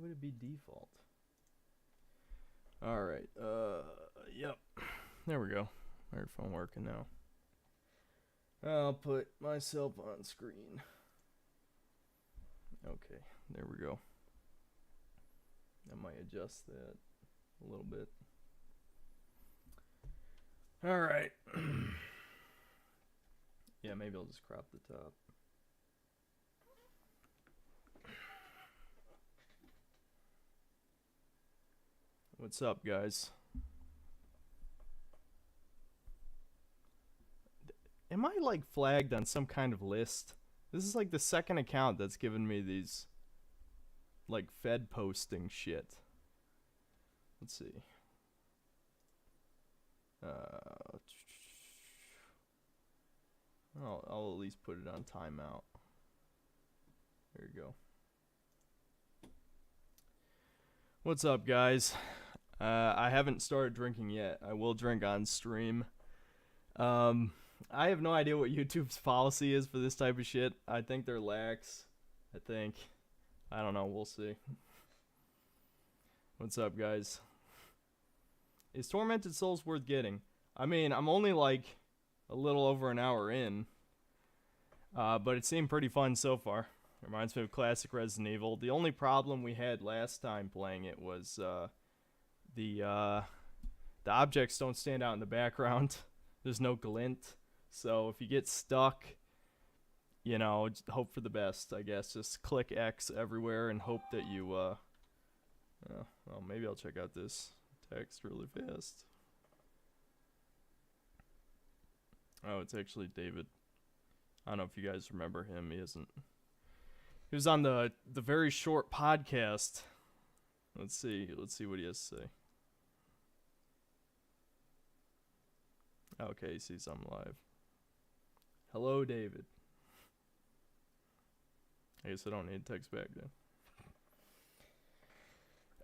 would it be default? Alright, yep. There we go. Microphone working now. I'll put myself on screen. Okay, there we go. I might adjust that a little bit. Alright. Yeah, maybe I'll just crop the top. What's up, guys? Am I like flagged on some kind of list? This is like the second account that's given me these like Fed posting shit. Let's see. I'll at least put it on timeout. There you go. What's up, guys? I haven't started drinking yet. I will drink on stream. I have no idea what YouTube's policy is for this type of shit. I think they're lax. I don't know. We'll see. What's up, guys? Is Tormented Souls worth getting? I mean, I'm only like a little over an hour in. But it seemed pretty fun so far. It reminds me of classic Resident Evil. The only problem we had last time playing it was the objects don't stand out in the background. There's no glint. So if you get stuck, you know, hope for the best, I guess. Just click X everywhere and hope that you, well, maybe I'll check out this text really fast. Oh, it's actually David. I don't know if you guys remember him. He was on the very short podcast. Let's see what he has to say. Okay, he sees I'm live. Hello, David. I guess I don't need to text back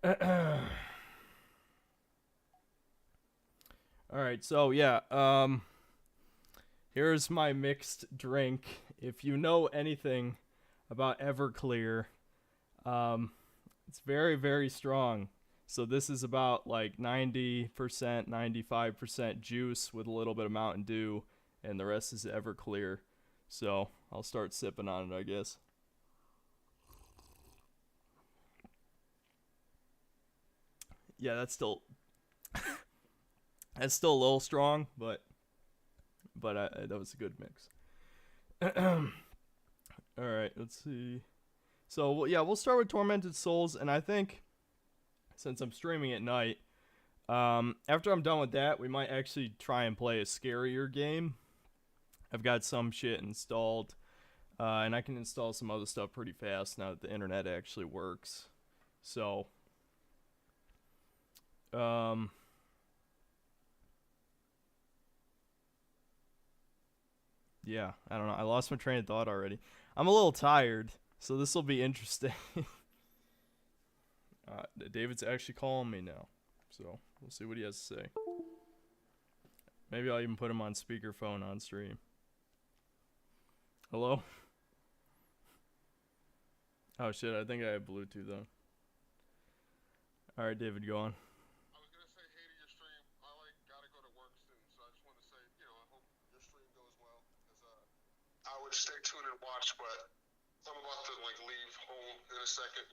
then. Alright, so yeah, here's my mixed drink. If you know anything about Everclear, it's very, very strong. So this is about like 90%, 95% juice with a little bit of Mountain Dew, and the rest is Everclear. So I'll start sipping on it, I guess. Yeah, that's still a little strong, but that was a good mix. All right, let's see. So yeah, we'll start with Tormented Souls, and I think since I'm streaming at night, after I'm done with that, we might actually try and play a scarier game. I've got some shit installed, and I can install some other stuff pretty fast now that the internet actually works. So, yeah, I don't know. I lost my train of thought already. I'm a little tired, so this will be interesting. David's actually calling me now, so we'll see what he has to say. Maybe I'll even put him on speakerphone on stream. Hello? Oh shit, I think I have Bluetooth on. Alright, David, go on. I was gonna say hey to your stream. I gotta go to work soon, so I just want to say, I hope your stream goes well. I would stay tuned and watch, but I'm about to leave home in a second.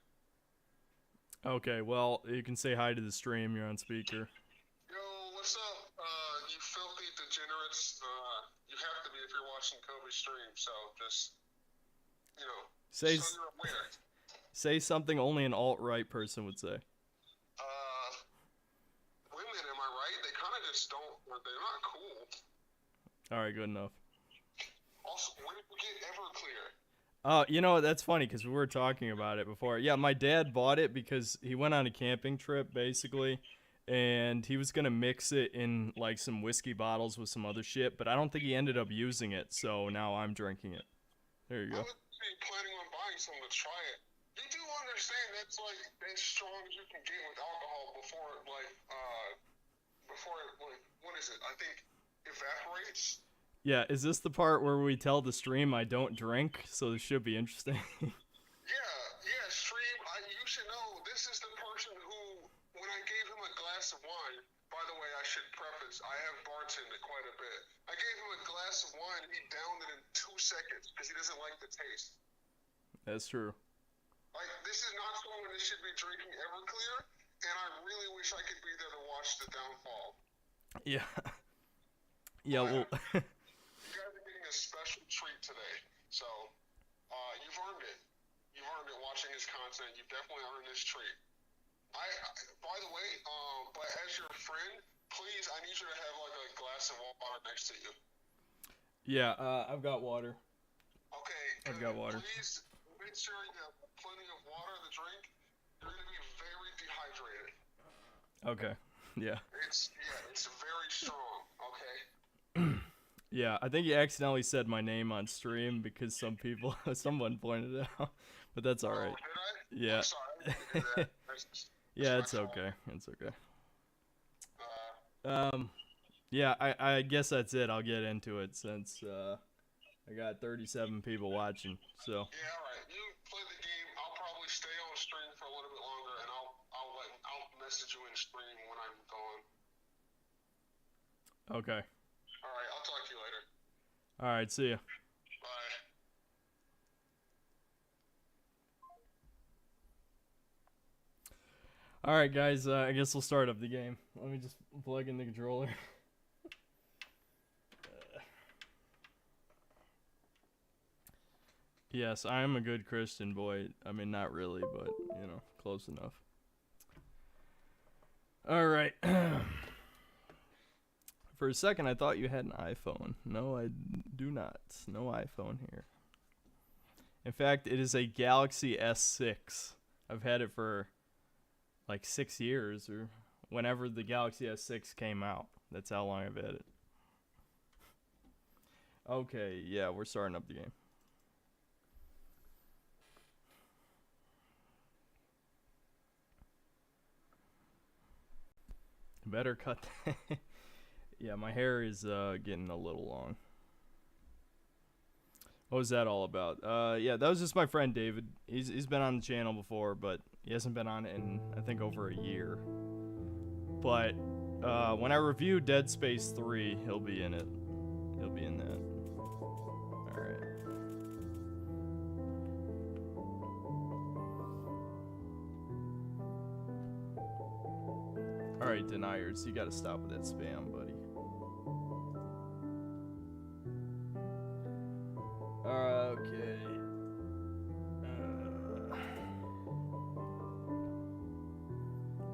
Okay, well, you can say hi to the stream. You're on speaker. Yo, what's up? You filthy degenerates. You have to be if you're watching Kobe's stream, so just, so you're aware. Say something only an alt-right person would say. Women, am I right? They kind of just don't, they're not cool. Alright, good enough. Also, where did you get Everclear? Oh, that's funny because we were talking about it before. Yeah, my dad bought it because he went on a camping trip, basically, and he was going to mix it in, like, some whiskey bottles with some other shit, but I don't think he ended up using it, so now I'm drinking it. There you go. I would be planning on buying some to try it. You do understand that's, as strong as you can get with alcohol before it, what is it? I think evaporates. Yeah, is this the part where we tell the stream I don't drink? So this should be interesting. Yeah, stream. You should know this glass of wine. By the way, I should preface, I have bartended quite a bit. I gave him a glass of wine and he downed it in 2 seconds because he doesn't like the taste. That's true. Like, this is not someone that should be drinking Everclear, and I really wish I could be there to watch the downfall. Yeah. Yeah, well... You guys are getting a special treat today, so you've earned it. You've earned it watching his content. You've definitely earned this treat. By the way, but as your friend, please, I need you to have like a glass of water next to you. Yeah, I've got water. Okay. I've got water. Please make sure you have plenty of water to drink. You're going to be very dehydrated. Okay. Yeah. It's very strong. Okay. Yeah, I think you accidentally said my name on stream because someone pointed it out, but that's all right. Did I? Yeah. I'm sorry. I didn't do that. Yeah, it's okay. It's okay. Yeah, I guess that's it. I'll get into it since I got 37 people watching. So. Yeah, all right. You play the game. I'll probably stay on stream for a little bit longer, and I'll message you in stream when I'm gone. Okay. All right. I'll talk to you later. All right. See ya. Bye. All right, guys. I guess we'll start up the game. Let me just plug in the controller. Yes, I am a good Christian boy. I mean, not really, but, you know, close enough. All right. For a second, I thought you had an iPhone. No, I do not. No iPhone here. In fact, it is a Galaxy S6. I've had it for like 6 years, or whenever the Galaxy S6 came out. That's how long I've had it. Okay, yeah, we're starting up the game. Better cut that. Yeah, my hair is getting a little long. What was that all about? Yeah, that was just my friend David. He's been on the channel before, but he hasn't been on it in, I think, over a year. But when I review Dead Space 3, he'll be in it. He'll be in that. Alright. Alright, deniers, you gotta stop with that spam, buddy. Okay.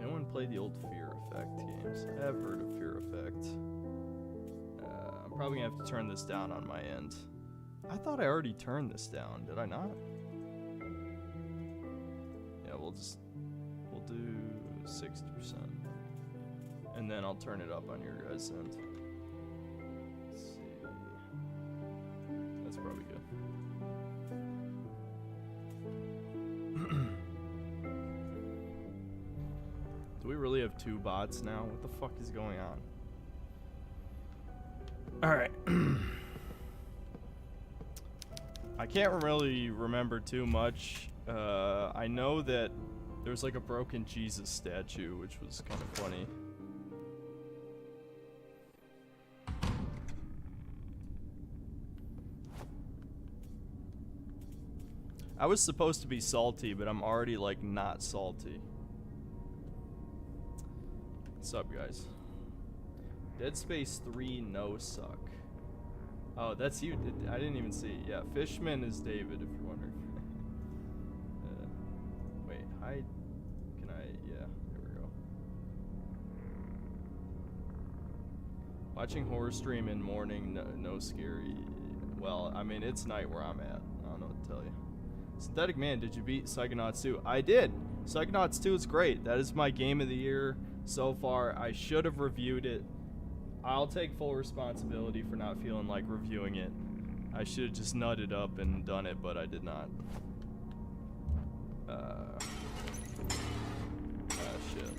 Anyone play the old Fear Effect games? I've heard of Fear Effect. I'm probably gonna have to turn this down on my end. I thought I already turned this down. Did I not? Yeah, we'll do 60%. And then I'll turn it up on your guys' end. Let's see. That's probably good. Do we really have 2 bots now? What the fuck is going on? Alright. I can't really remember too much. I know that there's like a broken Jesus statue, which was kind of funny. I was supposed to be salty, but I'm already like not salty. What's up, guys? Dead Space 3 no suck. Oh, that's you. I didn't even see it. Yeah, Fishman is David, if you're wondering. Wait, hide. Can I? Yeah, there we go. Watching horror stream in morning, no scary. Well, I mean, it's night where I'm at. I don't know what to tell you. Synthetic Man, did you beat Psychonauts 2? I did. Psychonauts 2 is great. That is my game of the year so far. I should have reviewed it. I'll take full responsibility for not feeling like reviewing it. I should have just nutted up and done it, but I did not. Shit.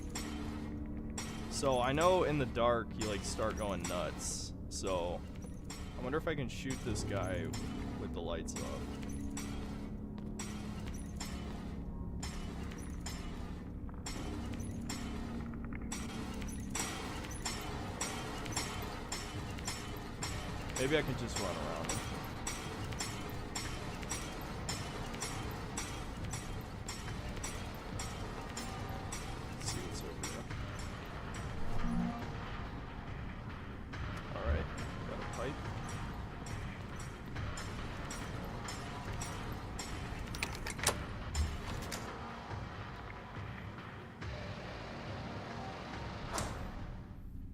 So I know in the dark you like start going nuts. So I wonder if I can shoot this guy with the lights off. Maybe I can just run around. Let's see what's over here. Alright, got a pipe.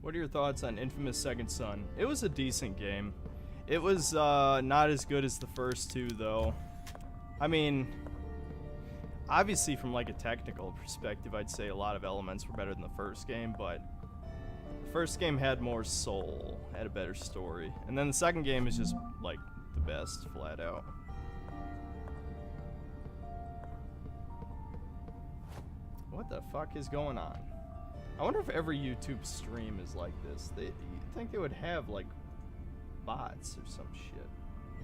What are your thoughts on Infamous Second Son? It was a decent game. It was not as good as the first two, though. I mean, obviously from like a technical perspective, I'd say a lot of elements were better than the first game, but the first game had more soul, had a better story. And then the second game is just like the best, flat out. What the fuck is going on? I wonder if every YouTube stream is like this. You'd think they would have like bots or some shit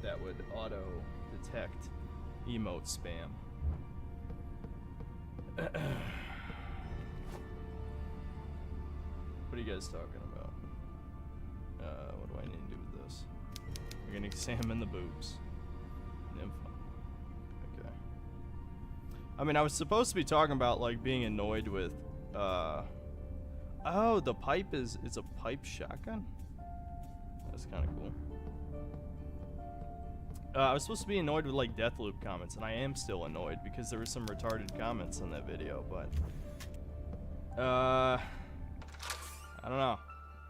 that would auto detect emote spam. What are you guys talking about? What do I need to do with this? We're gonna examine the boobs. Nympho. Okay. I mean, I was supposed to be talking about like being annoyed with oh, the pipe is a pipe shotgun? That's kind of cool. I was supposed to be annoyed with like Deathloop comments, and I am still annoyed because there were some retarded comments in that video, but I don't know.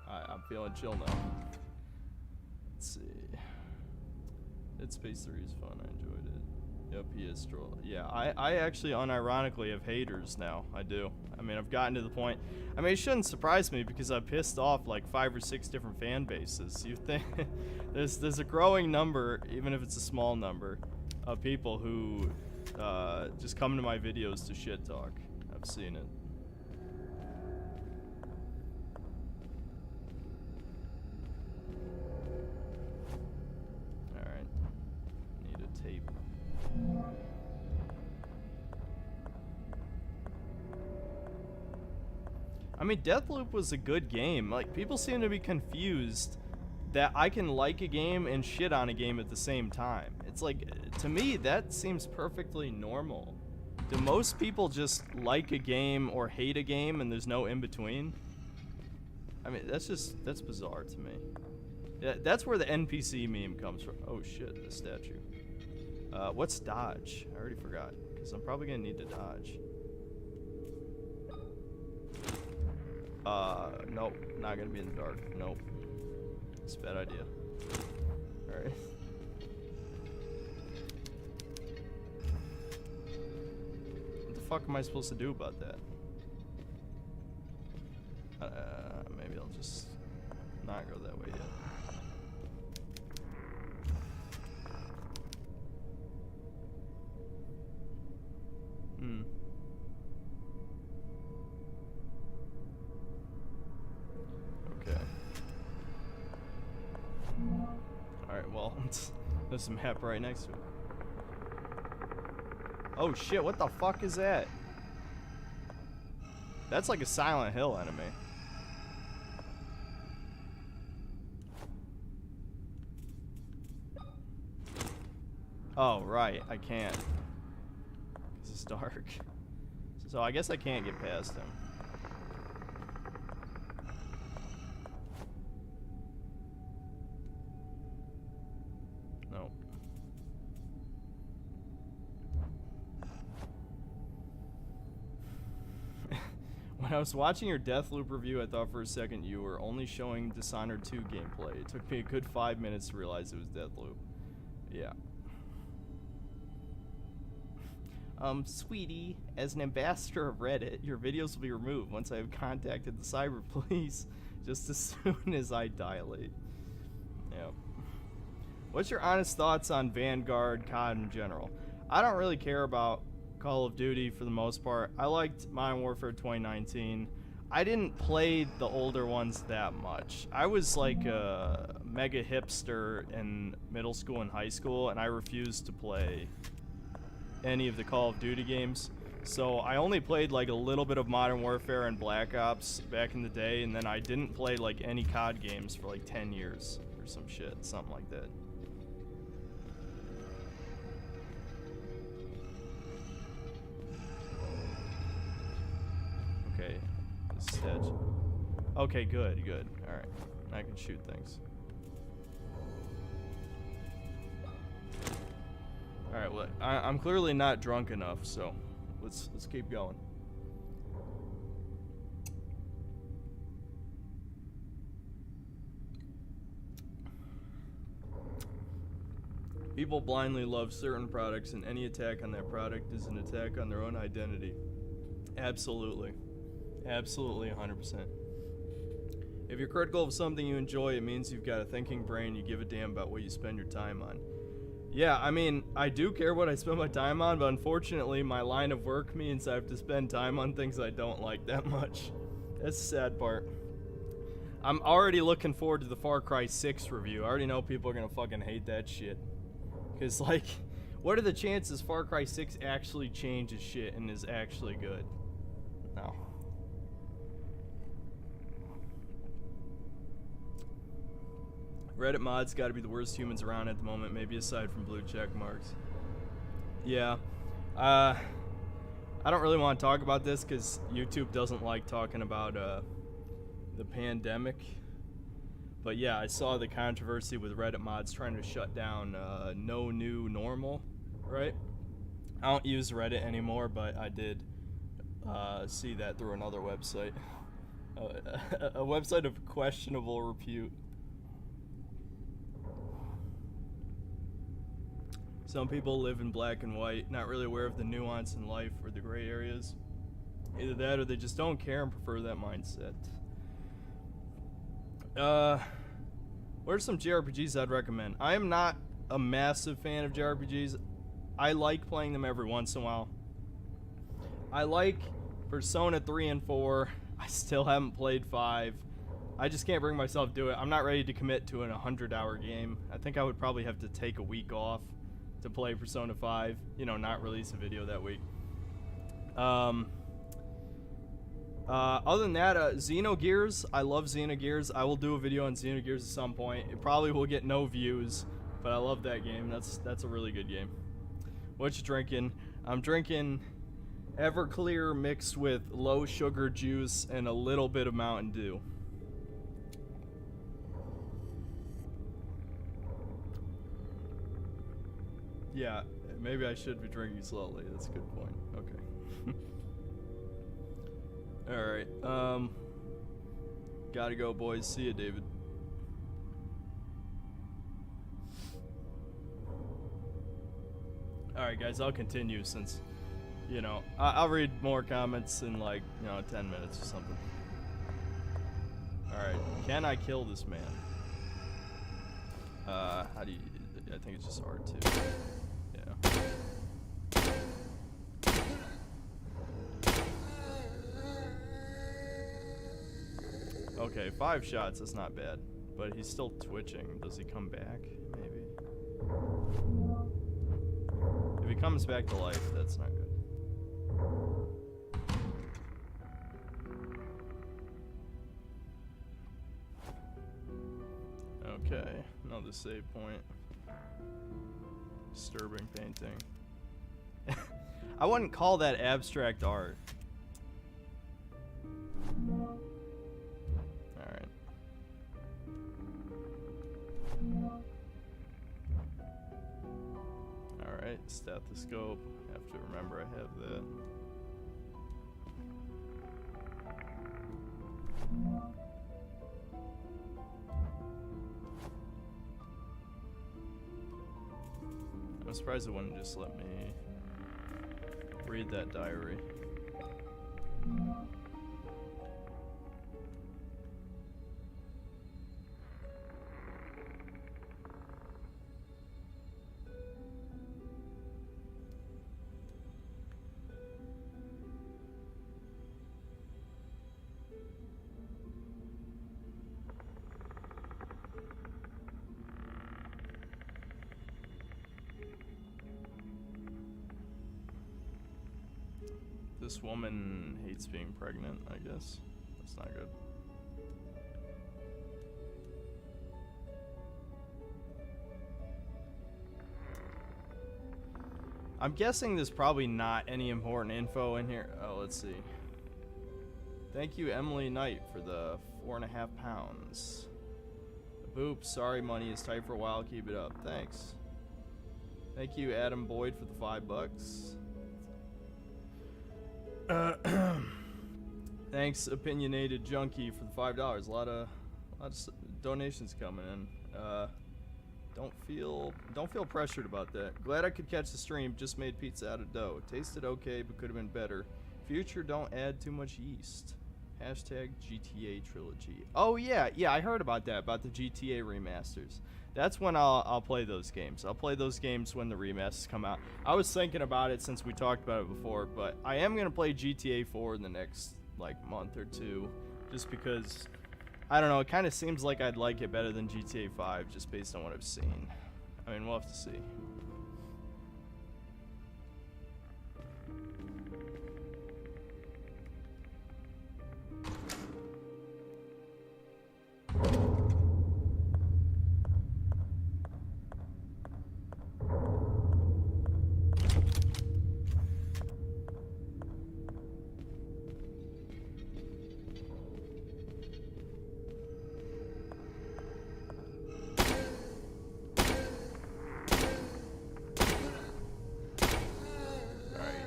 I'm feeling chill now. Let's see. Dead Space 3 is fun. I enjoyed it. Yep, he is troll. Yeah, I actually unironically have haters now. I do. I mean, I've gotten to the point. I mean, it shouldn't surprise me because I've pissed off like 5 or 6 different fan bases. You think there's a growing number, even if it's a small number, of people who just come to my videos to shit talk. I've seen it. All right. Need a tape. I mean, Deathloop was a good game. Like, people seem to be confused that I can like a game and shit on a game at the same time. It's like, to me, that seems perfectly normal. Do most people just like a game or hate a game and there's no in-between? I mean, that's bizarre to me. That's where the NPC meme comes from. Oh shit, the statue. What's dodge? I already forgot, because I'm probably gonna need to dodge. Nope, not gonna be in the dark. Nope. It's a bad idea. Alright. What the fuck am I supposed to do about that? Maybe I'll just not go that way yet. Okay. Alright, well, there's a map right next to it. Oh shit, what the fuck is that? That's like a Silent Hill enemy. Oh, right, I can't. 'Cause it's dark. So I guess I can't get past him. Nope. When I was watching your Deathloop review, I thought for a second you were only showing Dishonored 2 gameplay. It took me a good 5 minutes to realize it was Deathloop. Yeah. Sweetie, as an ambassador of Reddit, your videos will be removed once I have contacted the cyber police, just as soon as I dilate. Yep. What's your honest thoughts on Vanguard, COD in general? I don't really care about Call of Duty for the most part. I liked Modern Warfare 2019. I didn't play the older ones that much. I was like a mega hipster in middle school and high school, and I refused to play any of the Call of Duty games. So I only played like a little bit of Modern Warfare and Black Ops back in the day, and then I didn't play like any COD games for like 10 years or some shit, something like that. Okay, this is dead. Okay, good, good. Alright, I can shoot things. Alright, well, I'm clearly not drunk enough, so let's keep going. People blindly love certain products, and any attack on that product is an attack on their own identity. Absolutely. Absolutely, 100%. If you're critical of something you enjoy, it means you've got a thinking brain, you give a damn about what you spend your time on. Yeah, I mean, I do care what I spend my time on, but unfortunately, my line of work means I have to spend time on things I don't like that much. That's the sad part. I'm already looking forward to the Far Cry 6 review. I already know people are gonna fucking hate that shit. Because, like, what are the chances Far Cry 6 actually changes shit and is actually good? No. Reddit mods gotta be the worst humans around at the moment, maybe aside from blue check marks. Yeah. I don't really want to talk about this because YouTube doesn't like talking about the pandemic. But yeah, I saw the controversy with Reddit mods trying to shut down No New Normal, right? I don't use Reddit anymore, but I did see that through another website. A website of questionable repute. Some people live in black and white, not really aware of the nuance in life or the gray areas. Either that or they just don't care and prefer that mindset. What are some JRPGs I'd recommend? I am not a massive fan of JRPGs. I like playing them every once in a while. I like Persona 3 and 4. I still haven't played 5. I just can't bring myself to do it. I'm not ready to commit to an 100-hour game. I think I would probably have to take a week off to play Persona 5, you know, not release a video that week. Other than that, Xenogears, I love Xenogears. I will do a video on Xenogears at some point. It probably will get no views, but I love that game. That's a really good game. What you drinking? I'm drinking Everclear mixed with low sugar juice and a little bit of Mountain Dew. Yeah, maybe I should be drinking slowly. That's a good point. Okay. Alright, gotta go, boys. See ya, David. Alright, guys, I'll continue since, you know, I'll read more comments in like, 10 minutes or something. Alright, can I kill this man? How do you, I think it's just R2. Yeah. Okay, 5 shots, that's not bad. But he's still twitching. Does he come back? Maybe. If he comes back to life, that's not good. Okay, another save point. Disturbing painting. I wouldn't call that abstract art. Alright. Alright, stethoscope. Have to remember I have that. I'm surprised it wouldn't just let me read that diary. This woman hates being pregnant, I guess. That's not good. I'm guessing there's probably not any important info in here. Oh, let's see. Thank you, Emily Knight, for the 4.5 pounds. Boop, sorry, money is tight for a while. Keep it up. Thanks. Thank you, Adam Boyd, for the $5. Thanks, Opinionated Junkie, for the $5. A lot of donations coming in. Don't feel pressured about that. Glad I could catch the stream. Just made pizza out of dough. Tasted okay, but could have been better. Future, don't add too much yeast. Hashtag GTA Trilogy. Oh yeah, I heard about that, about the GTA remasters. That's when I'll play those games. I'll play those games when the remasters come out. I was thinking about it since we talked about it before, but I am gonna play GTA 4 in the next month or two, just because I don't know. It kind of seems like I'd like it better than GTA 5, just based on what I've seen. I mean, we'll have to see.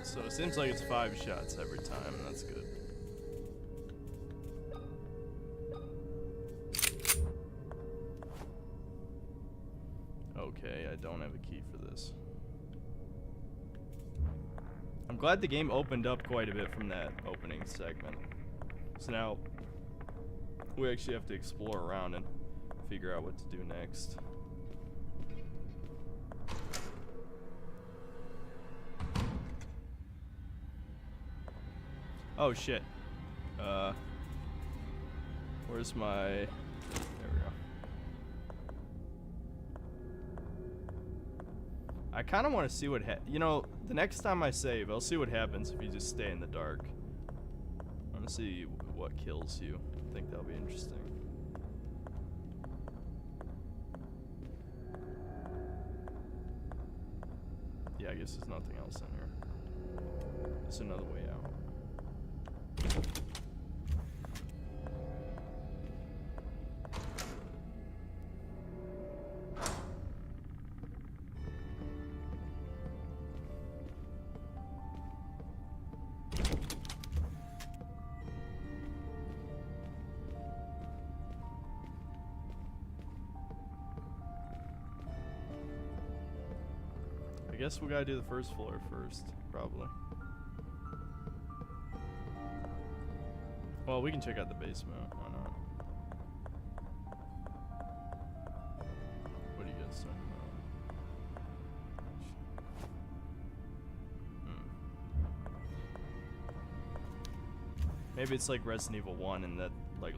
So it seems like it's 5 shots every time. That's good. Okay, I don't have a key for this. I'm glad the game opened up quite a bit from that opening segment. So now we actually have to explore around and figure out what to do next. Oh shit. Where's my... There we go. I kind of want to see what you know, the next time I save, I'll see what happens if you just stay in the dark. I want to see what kills you. I think that'll be interesting. Yeah, I guess there's nothing else in here. There's another way out. I guess we gotta do the first floor first, probably. Well, we can check out the basement. Why not? What are you guys talking about? Maybe it's like Resident Evil 1 and that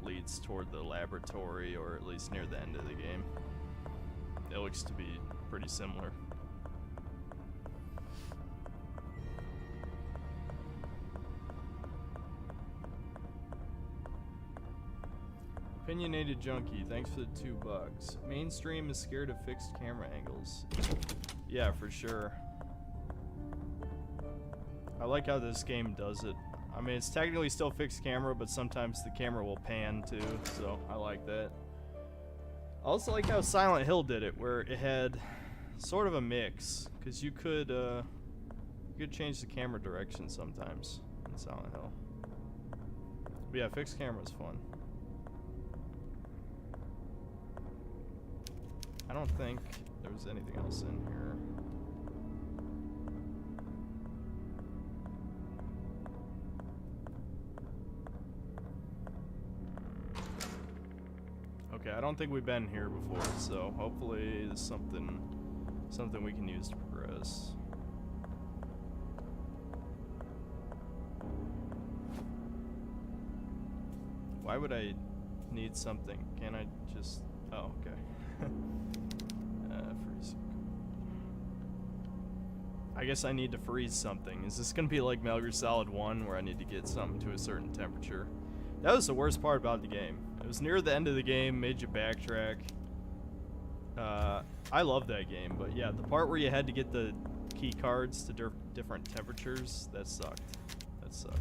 leads toward the laboratory, or at least near the end of the game. It looks to be pretty similar. Opinionated Junkie, thanks for the $2. Mainstream is scared of fixed camera angles. Yeah, for sure. I like how this game does it. I mean, it's technically still fixed camera, but sometimes the camera will pan too, so I like that. I also like how Silent Hill did it, where it had sort of a mix, because you could change the camera direction sometimes in Silent Hill. But yeah, fixed camera is fun. I don't think there was anything else in here. Okay, I don't think we've been here before, so hopefully there's something we can use to progress. Why would I need something? Can't I just... Oh, okay. Freeze. I guess I need to freeze something. Is this gonna be like Metal Gear Solid 1 where I need to get something to a certain temperature? That was the worst part about the game. It was near the end of the game, made you backtrack. I love that game, but yeah, the part where you had to get the key cards to different temperatures, that sucked. That sucked.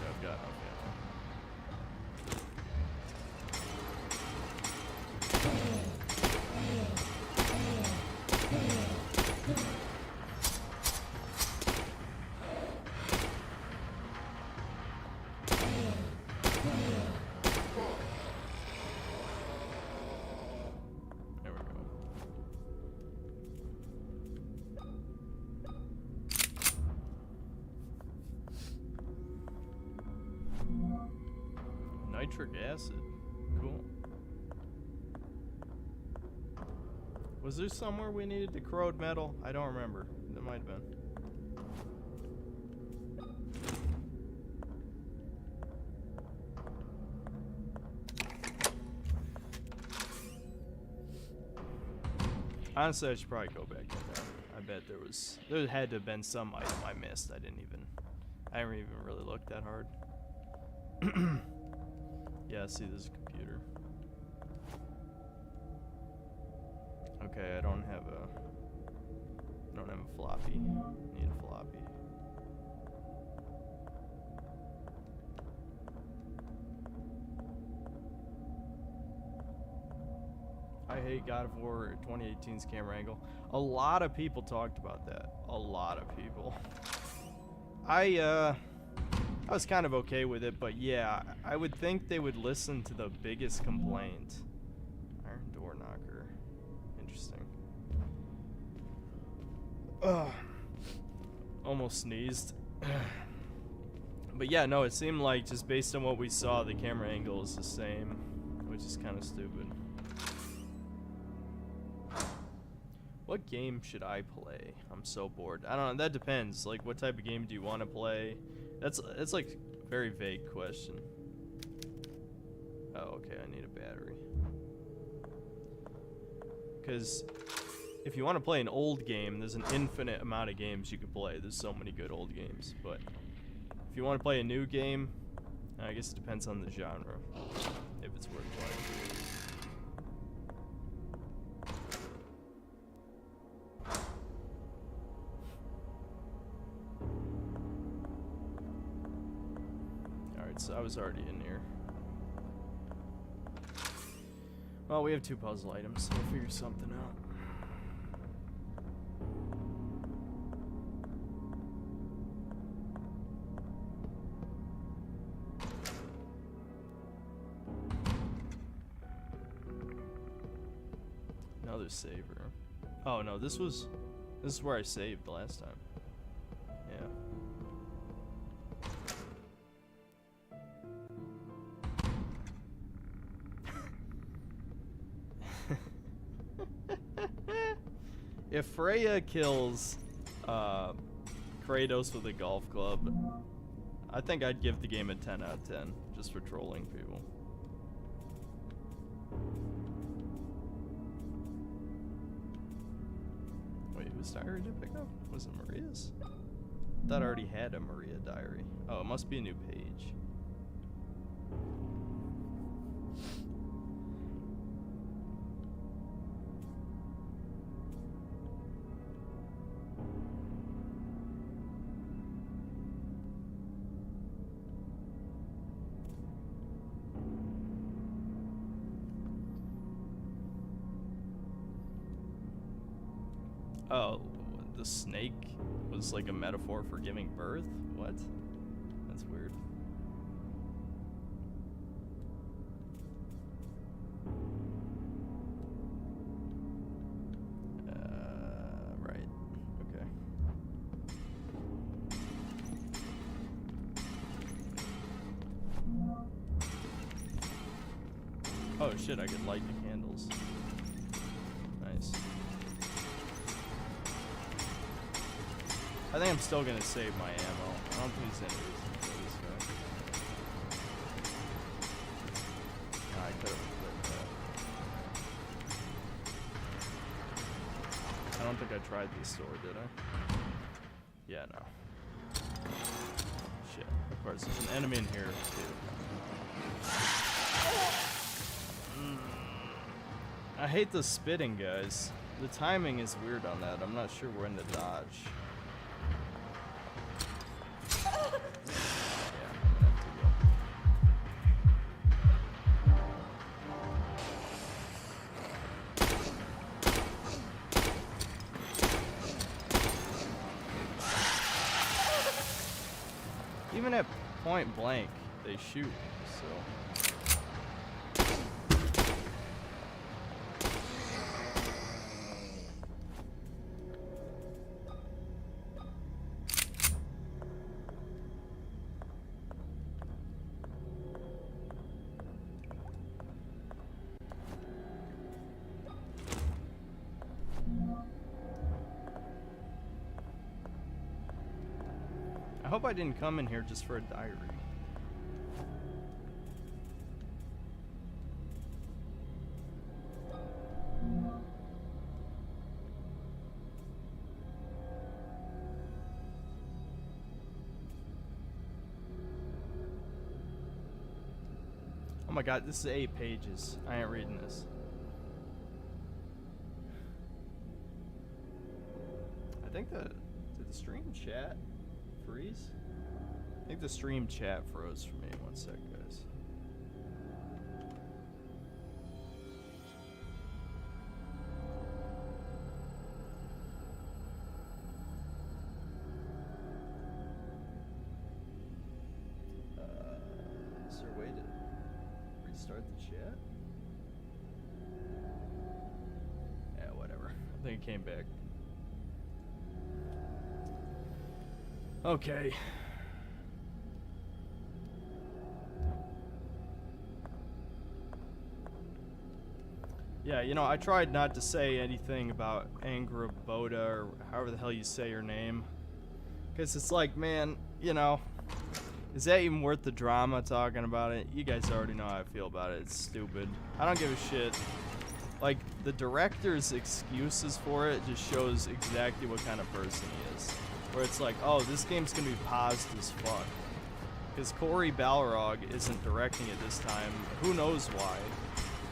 I've got enough ammo. There we go. Nitric acid. Cool. Was there somewhere we needed to corrode metal? I don't remember. There might have been. Honestly, I should probably go back in there. I bet there had to have been some item I missed. I didn't even really look that hard. Yeah, see, there's a computer. Okay, I don't have a floppy. Need a floppy. I hate God of War 2018's camera angle. A lot of people talked about that. A lot of people. I was kind of okay with it, but yeah, I would think they would listen to the biggest complaint. Iron door knocker. Interesting. Ugh. Almost sneezed. But yeah, no, it seemed like just based on what we saw, the camera angle is the same, which is kind of stupid. What game should I play? I'm so bored. I don't know. That depends. Like, what type of game do you want to play? That's like a very vague question. Oh, okay. I need a battery. Because if you want to play an old game, there's an infinite amount of games you could play. There's so many good old games. But if you want to play a new game, I guess it depends on the genre. If it's worth playing. So I was already in here. Well, we have 2 puzzle items, so we'll figure something out. Another saver. Oh no, this is where I saved the last time. Yeah. If Freya kills Kratos with a golf club, I think I'd give the game a 10 out of 10, just for trolling people. Wait, whose diary did I pick up? Was it Maria's? I thought I already had a Maria diary. Oh, it must be a new page. Oh, the snake was like a metaphor for giving birth? What? That's weird. Right. Okay. Oh shit, I could light the candles. Nice. I think I'm still gonna save my ammo. I don't think there's any reason to kill this guy. Nah, I could have quit that. I don't think I tried this door, did I? Yeah, no. Shit. Of course, there's an enemy in here, too. I hate the spitting, guys. The timing is weird on that. I'm not sure when to dodge. Yeah, I'm gonna have to go. Even at point blank, they shoot, so. I hope I didn't come in here just for a diary. Oh my god, this is 8 pages. I ain't reading this. I think did the stream chat freeze? I think the stream chat froze for me. One sec, guys. Is there a way to restart the chat? Yeah, whatever. I think it came back. Okay. Yeah, you know, I tried not to say anything about Angraboda or however the hell you say your name. Because it's like, man, you know, is that even worth the drama talking about it? You guys already know how I feel about it. It's stupid. I don't give a shit. Like, the director's excuses for it just shows exactly what kind of person he is. Where it's like, oh, this game's gonna be paused as fuck. Because Cory Balrog isn't directing it this time. Who knows why?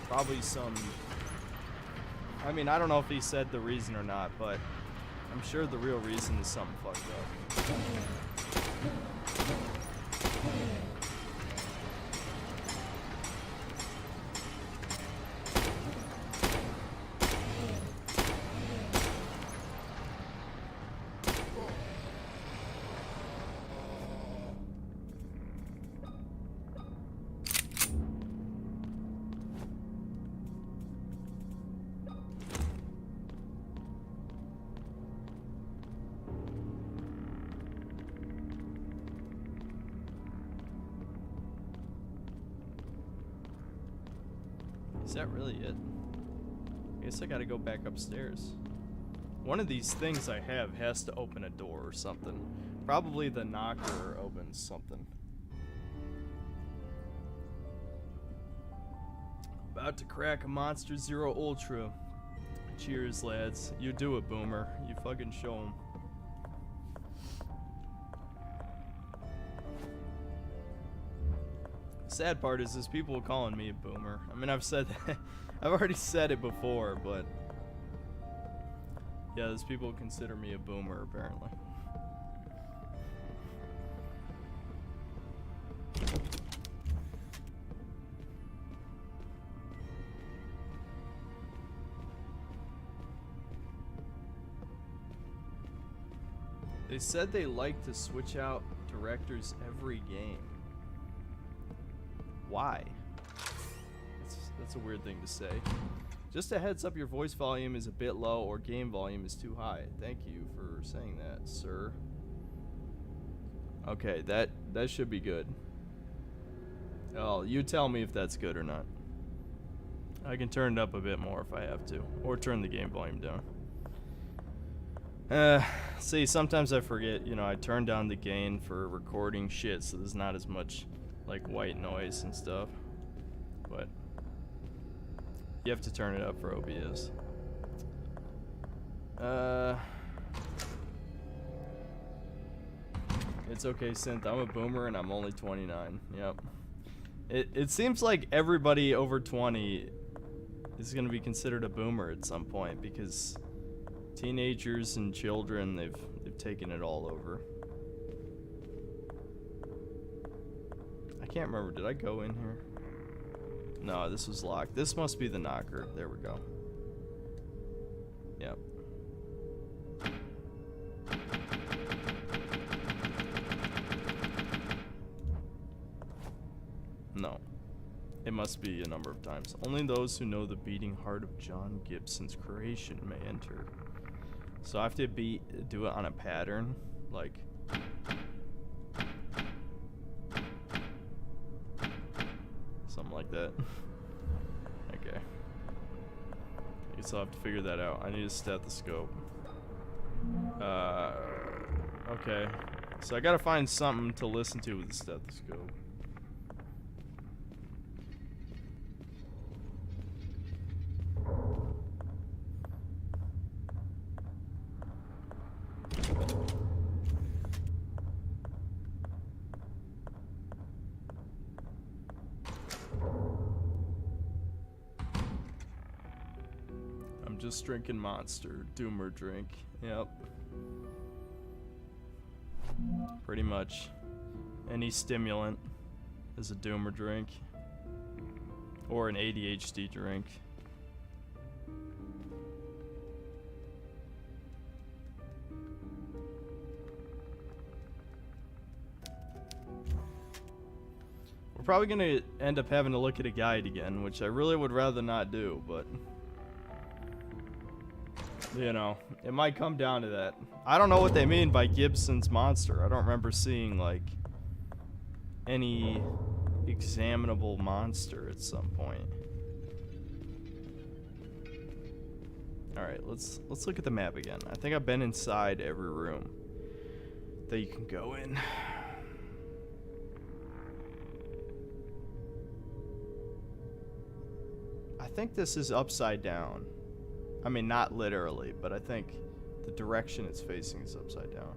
Probably some... I mean, I don't know if he said the reason or not, but I'm sure the real reason is something fucked up. Is that really it? I guess I gotta go back upstairs. One of these things I have has to open a door or something. Probably the knocker opens something. About to crack a Monster Zero Ultra. Cheers, lads. You do it, Boomer. You fucking show 'em. Sad part is people calling me a boomer. I mean, I've said that. I've already said it before, but yeah, there's people who consider me a boomer apparently. They said they like to switch out directors every game. Why? That's a weird thing to say. Just a heads up, your voice volume is a bit low or game volume is too high. Thank you for saying that, sir. Okay, that should be good. Oh, you tell me if that's good or not. I can turn it up a bit more if I have to, or turn the game volume down. See, sometimes I forget, you know, I turn down the gain for recording shit, so there's not as much, like, white noise and stuff. But you have to turn it up for OBS. It's okay, Synth. I'm a boomer and I'm only 29. Yep. It seems like everybody over 20 is going to be considered a boomer at some point, because teenagers and children, they've taken it all over. I can't remember. Did I go in here? No, this was locked. This must be the knocker. There we go. Yep. No. It must be a number of times. Only those who know the beating heart of John Gibson's creation may enter. So I have to do it on a pattern, like... something like that. Okay. I guess I'll have to figure that out. I need a stethoscope. Okay. So I gotta find something to listen to with the stethoscope. Just drinking Monster Doomer drink. Yep. Pretty much any stimulant is a Doomer drink or an ADHD drink. We're probably gonna end up having to look at a guide again, which I really would rather not do, but you know, it might come down to that. I don't know what they mean by Gibson's monster. I don't remember seeing, like, any examinable monster at some point. Alright, let's look at the map again. I think I've been inside every room that you can go in. I think this is upside down. I mean, not literally, but I think the direction it's facing is upside down.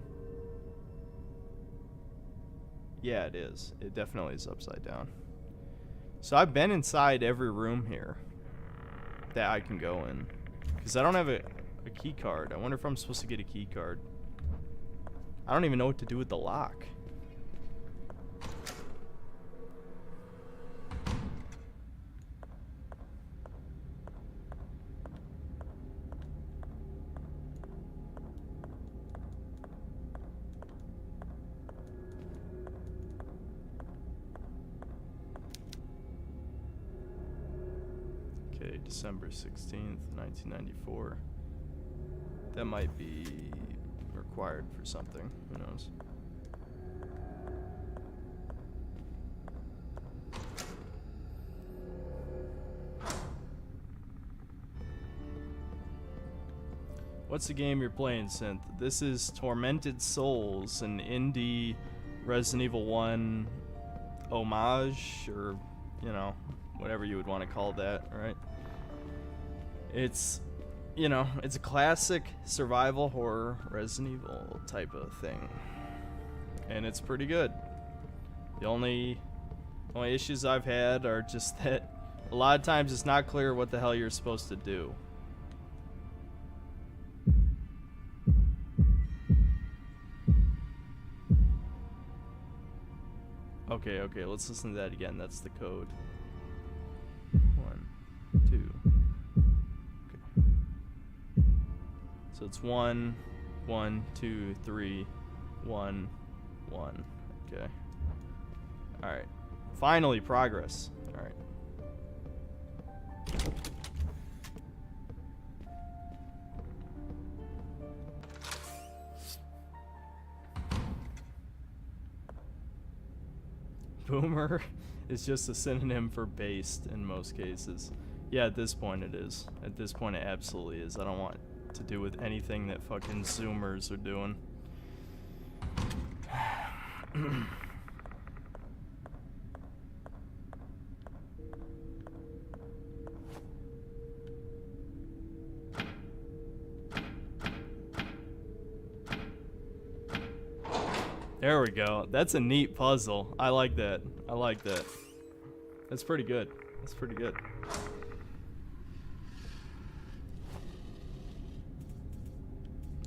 Yeah, it is. It definitely is upside down. So I've been inside every room here that I can go in. Because I don't have a key card. I wonder if I'm supposed to get a key card. I don't even know what to do with the lock. December 16th, 1994. That might be required for something. Who knows? What's the game you're playing, Synth? This is Tormented Souls, an indie Resident Evil 1 homage, or, you know, whatever you would want to call that, right? It's, you know, it's a classic survival horror Resident Evil type of thing. And it's pretty good. The only issues I've had are just that a lot of times it's not clear what the hell you're supposed to do. Okay, let's listen to that again. That's the code. 1, 2. So it's 1, 1, 2, 3, 1, 1. Okay. Alright. Finally, progress. Alright. Boomer is just a synonym for based in most cases. Yeah, at this point it is. At this point it absolutely is. I don't want to do with anything that fucking Zoomers are doing. There we go. That's a neat puzzle. I like that. I like that. That's pretty good. That's pretty good.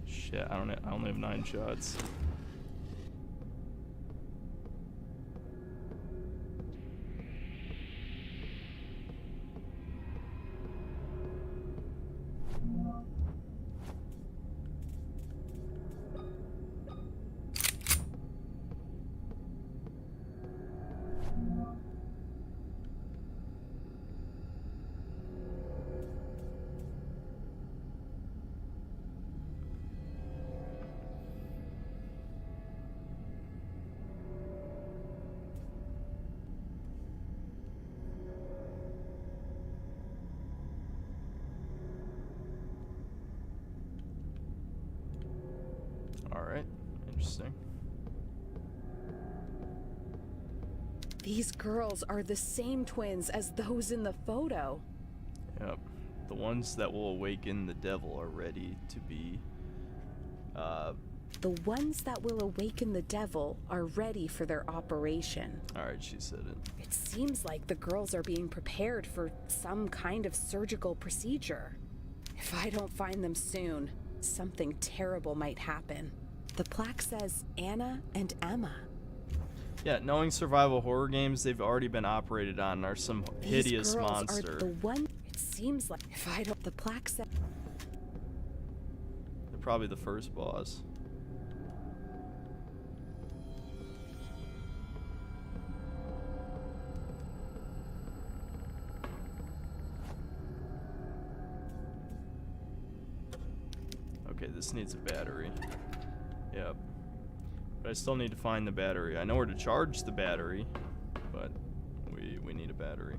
Shit, I only have 9 shots. Alright, interesting. These girls are the same twins as those in the photo. Yep. The ones that will awaken the devil are ready to be, The ones that will awaken the devil are ready for their operation. Alright, she said it. It seems like the girls are being prepared for some kind of surgical procedure. If I don't find them soon, something terrible might happen. The plaque says Anna and Emma. Yeah, knowing survival horror games they've already been operated on are some hideous These girls monster. are the one. It seems like if I don't, the plaque says. They're probably the first boss. Okay, this needs a battery. Yep. But I still need to find the battery. I know where to charge the battery, but we need a battery.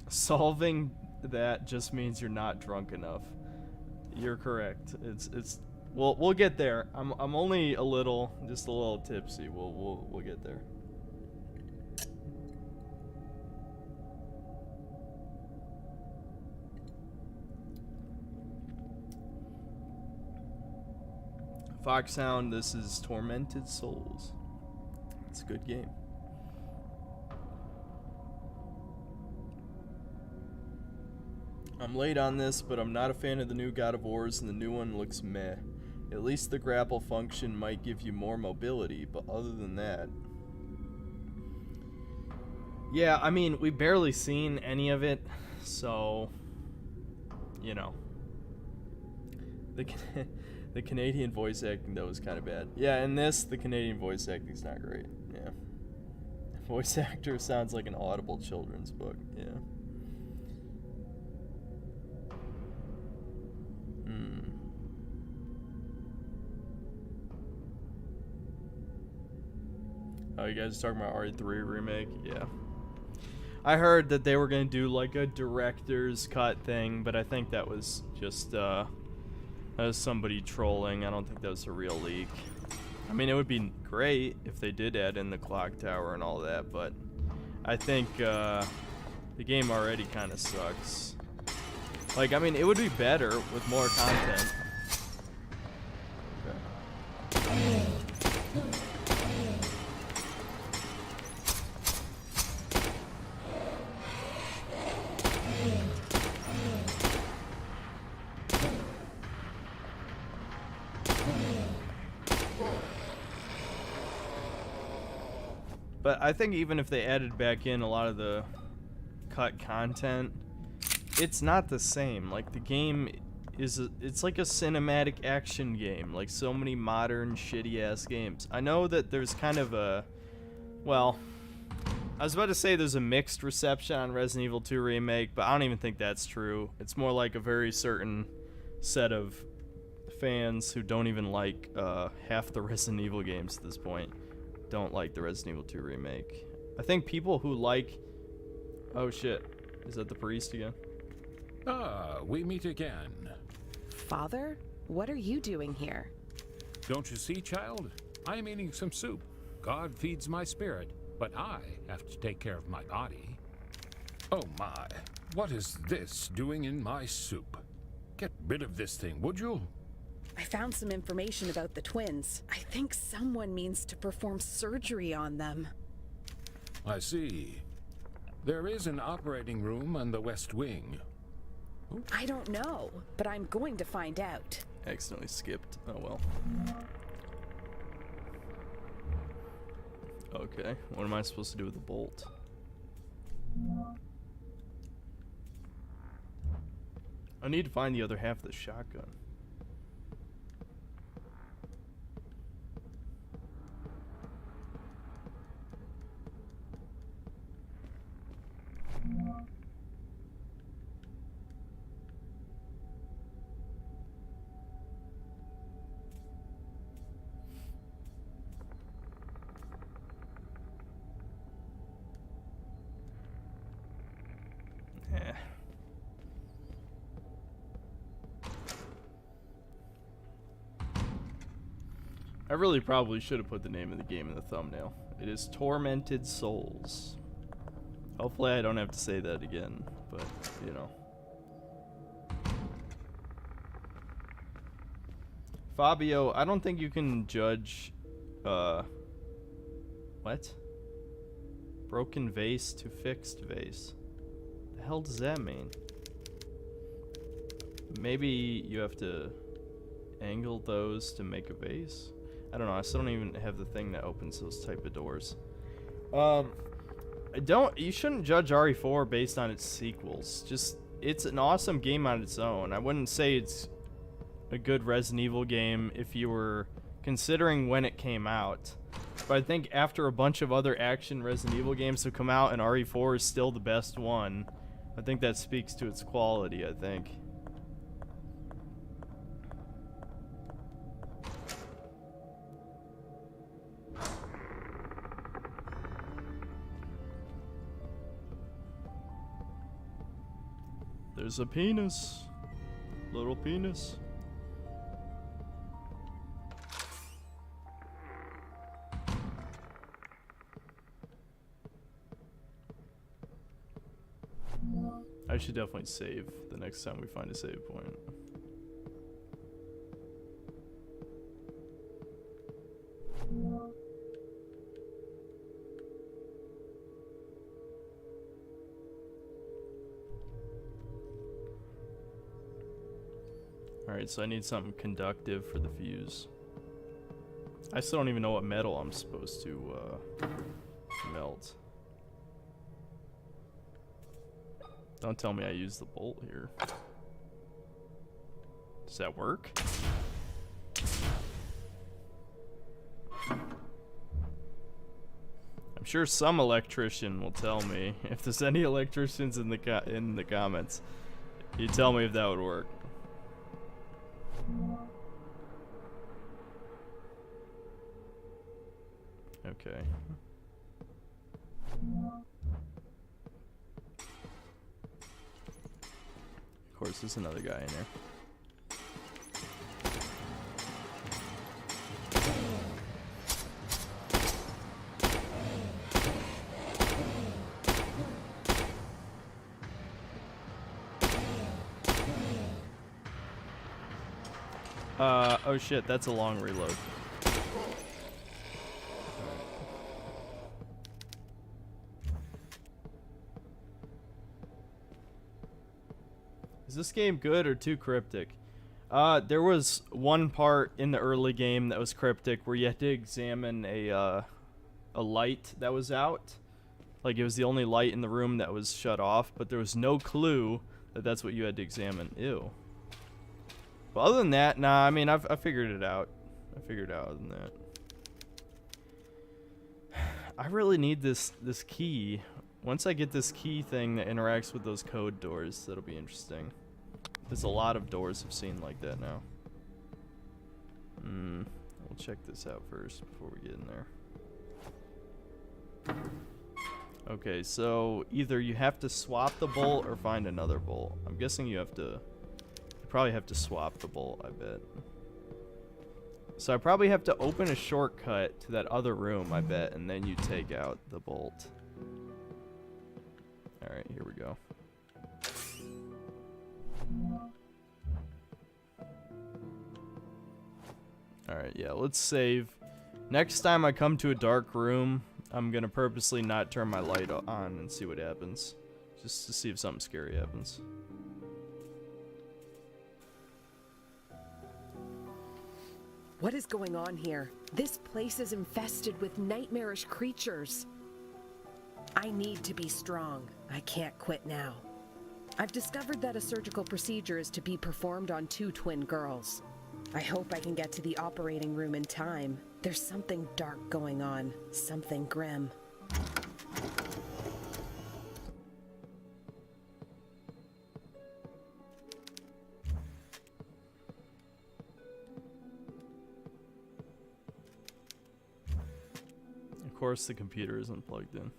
Solving that just means you're not drunk enough. You're correct. It's we'll get there. I'm only just a little tipsy. We'll get there. Foxhound, this is Tormented Souls. It's a good game. I'm late on this, but I'm not a fan of the new God of Wars, and the new one looks meh. At least the grapple function might give you more mobility, but other than that... Yeah, I mean, we've barely seen any of it, so... You know. The Canadian voice acting, though, is kind of bad. Yeah, in this, the Canadian voice acting's not great. Yeah. Voice actor sounds like an Audible children's book. Yeah. Oh, you guys are talking about RE3 remake? Yeah. I heard that they were going to do, like, a director's cut thing, but I think that was just, that was somebody trolling. I don't think that was a real leak. I mean, it would be great if they did add in the clock tower and all that, but I think the game already kind of sucks. Like, I mean, it would be better with more content. Okay. But I think even if they added back in a lot of the cut content, it's not the same. Like, the game is it's like a cinematic action game, like so many modern shitty ass games. I know that there's kind of a, well, I was about to say there's a mixed reception on Resident Evil 2 Remake, but I don't even think that's true. It's more like a very certain set of fans who don't even like half the Resident Evil games at this point don't like the Resident Evil 2 Remake. I think people who like... Oh shit. Is that the priest again? Ah, we meet again. Father, what are you doing here? Don't you see, child? I am eating some soup. God feeds my spirit, but I have to take care of my body. Oh my, what is this doing in my soup? Get rid of this thing, would you? I found some information about the twins. I think someone means to perform surgery on them. I see. There is an operating room on the West Wing. I don't know, but I'm going to find out. Accidentally skipped. Oh well. Okay, what am I supposed to do with the bolt? I need to find the other half of the shotgun. Eh. I really probably should have put the name of the game in the thumbnail. It is Tormented Souls. Hopefully I don't have to say that again, but, you know. Fabio, I don't think you can judge, what? Broken vase to fixed vase. The hell does that mean? Maybe you have to angle those to make a vase? I don't know, I still don't even have the thing that opens those type of doors. You shouldn't judge RE4 based on its sequels. Just, it's an awesome game on its own. I wouldn't say it's a good Resident Evil game if you were considering when it came out. But I think after a bunch of other action Resident Evil games have come out and RE4 is still the best one, I think that speaks to its quality, I think. There's a penis. Little penis. I should definitely save the next time we find a save point. Alright, so I need something conductive for the fuse. I still don't even know what metal I'm supposed to melt. Don't tell me I use the bolt here. Does that work? I'm sure some electrician will tell me. If there's any electricians in the comments, you tell me if that would work. Okay. Of course, there's another guy in there. Oh shit, that's a long reload. Is this game good or too cryptic? There was one part in the early game that was cryptic where you had to examine a light that was out. Like it was the only light in the room that was shut off, but there was no clue that that's what you had to examine. Ew. But other than that, nah, I mean, I figured it out. I figured it out other than that. I really need this key. Once I get this key thing that interacts with those code doors, that'll be interesting. There's a lot of doors I've seen like that now. We'll check this out first before we get in there. Okay, so either you have to swap the bolt or find another bolt. I'm guessing you probably have to swap the bolt, I bet. So I probably have to open a shortcut to that other room, I bet, and then you take out the bolt. Alright, here we go. Alright, yeah, let's save. Next time I come to a dark room, I'm gonna purposely not turn my light on and see what happens. Just to see if something scary happens. What is going on here? This place is infested with nightmarish creatures. I need to be strong. I can't quit now. I've discovered that a surgical procedure is to be performed on 2 twin girls. I hope I can get to the operating room in time. There's something dark going on, something grim. Of course the computer isn't plugged in.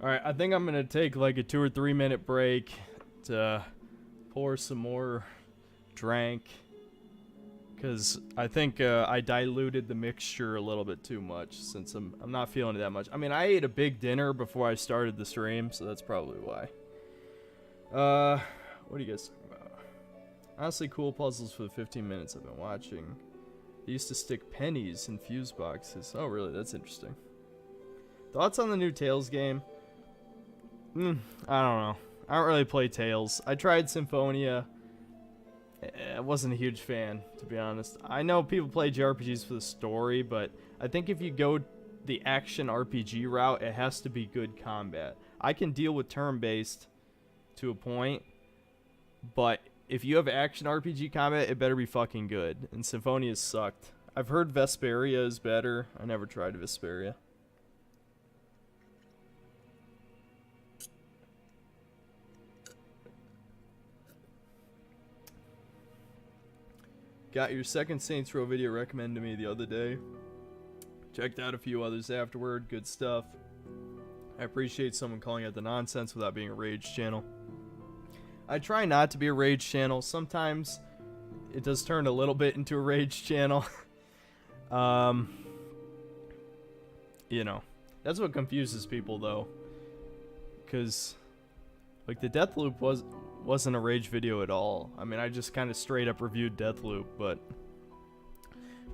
Alright, I think I'm gonna take like a 2 or 3 minute break to pour some more drink. Because I think I diluted the mixture a little bit too much since I'm not feeling it that much. I mean, I ate a big dinner before I started the stream, so that's probably why. What are you guys talking about? Honestly, cool puzzles for the 15 minutes I've been watching. They used to stick pennies in fuse boxes. Oh, really? That's interesting. Thoughts on the new Tales game? I don't know. I don't really play Tales. I tried Symphonia. I wasn't a huge fan, to be honest. I know people play JRPGs for the story, but I think if you go the action RPG route, it has to be good combat. I can deal with turn-based to a point, but if you have action RPG combat, it better be fucking good. And Symphonia sucked. I've heard Vesperia is better. I never tried Vesperia. Got your second Saints Row video recommended to me the other day. Checked out a few others afterward. Good stuff. I appreciate someone calling out the nonsense without being a rage channel. I try not to be a rage channel. Sometimes it does turn a little bit into a rage channel. You know, that's what confuses people though. Because like the Deathloop wasn't a rage video at all. I mean, I just kind of straight up reviewed Deathloop, but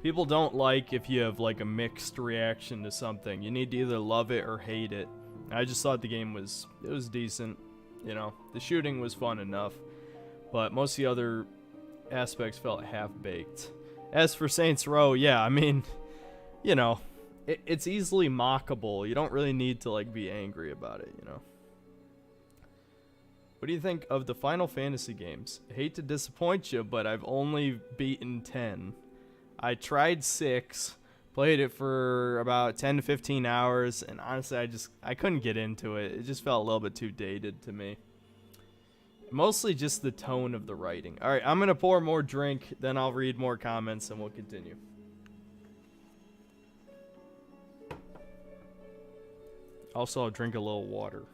people don't like if you have like a mixed reaction to something. You need to either love it or hate it. I just thought the game was decent. You know, the shooting was fun enough, but most of the other aspects felt half-baked. As for Saints Row, yeah, I mean, you know, it's easily mockable. You don't really need to like be angry about it, you know. What do you think of the Final Fantasy games? I hate to disappoint you, but I've only beaten 10. I tried 6, played it for about 10 to 15 hours, and honestly, I couldn't get into it. It just felt a little bit too dated to me. Mostly just the tone of the writing. Alright, I'm going to pour more drink, then I'll read more comments, and we'll continue. Also, I'll drink a little water.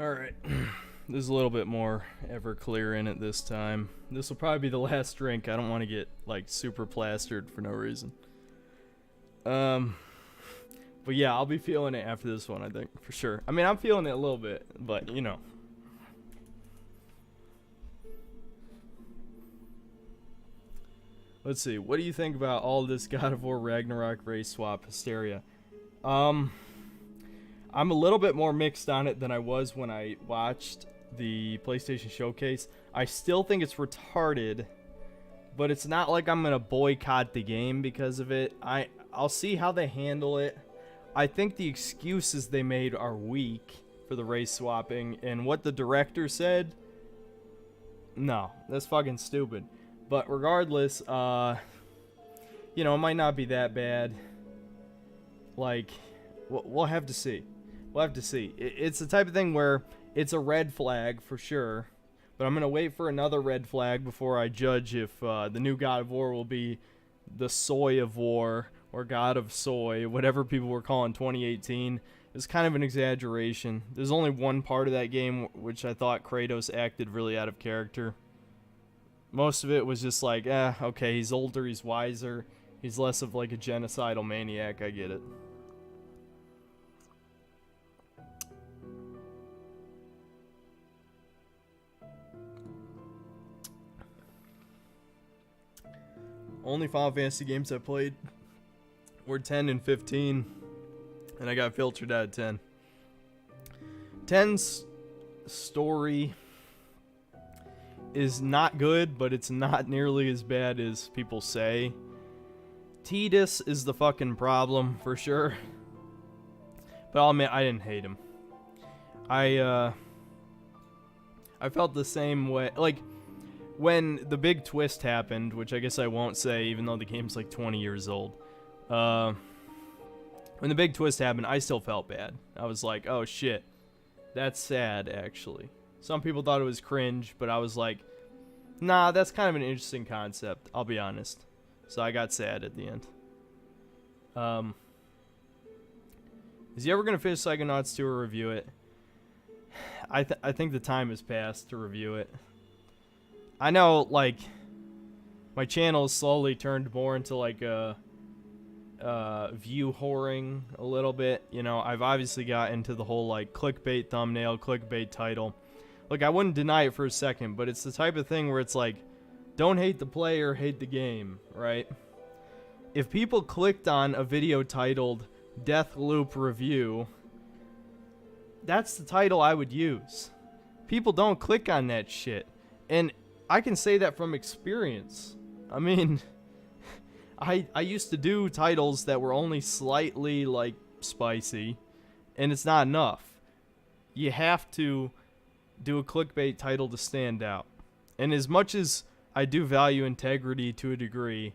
Alright. There's a little bit more Everclear in it this time. This will probably be the last drink. I don't want to get, like, super plastered for no reason. But yeah, I'll be feeling it after this one, I think, for sure. I mean, I'm feeling it a little bit, but, you know. Let's see. What do you think about all this God of War Ragnarok race swap hysteria? I'm a little bit more mixed on it than I was when I watched the PlayStation Showcase. I still think it's retarded, but it's not like I'm going to boycott the game because of it. I'll see how they handle it. I think the excuses they made are weak for the race swapping, and what the director said, no, that's fucking stupid. But regardless, you know, it might not be that bad. Like, we'll have to see. We'll have to see. It's the type of thing where it's a red flag for sure, but I'm going to wait for another red flag before I judge if the new God of War will be the Soy of War or God of Soy, whatever people were calling 2018. It's kind of an exaggeration. There's only one part of that game which I thought Kratos acted really out of character. Most of it was just like, okay, he's older, he's wiser, he's less of like a genocidal maniac, I get it. Only Final Fantasy games I played were 10 and 15, and I got filtered out of 10. 10's story is not good, but it's not nearly as bad as people say. Tidus is the fucking problem, for sure. But I'll admit, I didn't hate him. I felt the same way. Like, when the big twist happened, which I guess I won't say, even though the game's like 20 years old. When the big twist happened, I still felt bad. I was like, oh shit. That's sad, actually. Some people thought it was cringe, but I was like, nah, that's kind of an interesting concept, I'll be honest. So I got sad at the end. Is he ever going to finish Psychonauts 2 or review it? I think the time has passed to review it. I know, like, my channel has slowly turned more into, like, view whoring a little bit. You know, I've obviously got into the whole, like, clickbait thumbnail, clickbait title. Look, I wouldn't deny it for a second, but it's the type of thing where it's like, don't hate the player, hate the game, right? If people clicked on a video titled Deathloop Review, that's the title I would use. People don't click on that shit. And I can say that from experience. I mean, I used to do titles that were only slightly, like, spicy, and it's not enough. You have to do a clickbait title to stand out. And as much as I do value integrity to a degree,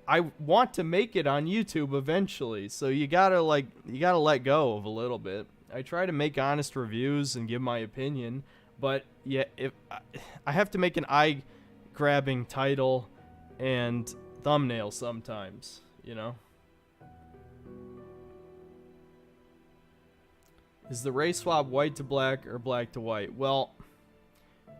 I want to make it on YouTube eventually. So you gotta let go of a little bit. I try to make honest reviews and give my opinion, but yeah, if I have to make an eye-grabbing title and thumbnail sometimes, you know. Is the race swap white to black or black to white? Well,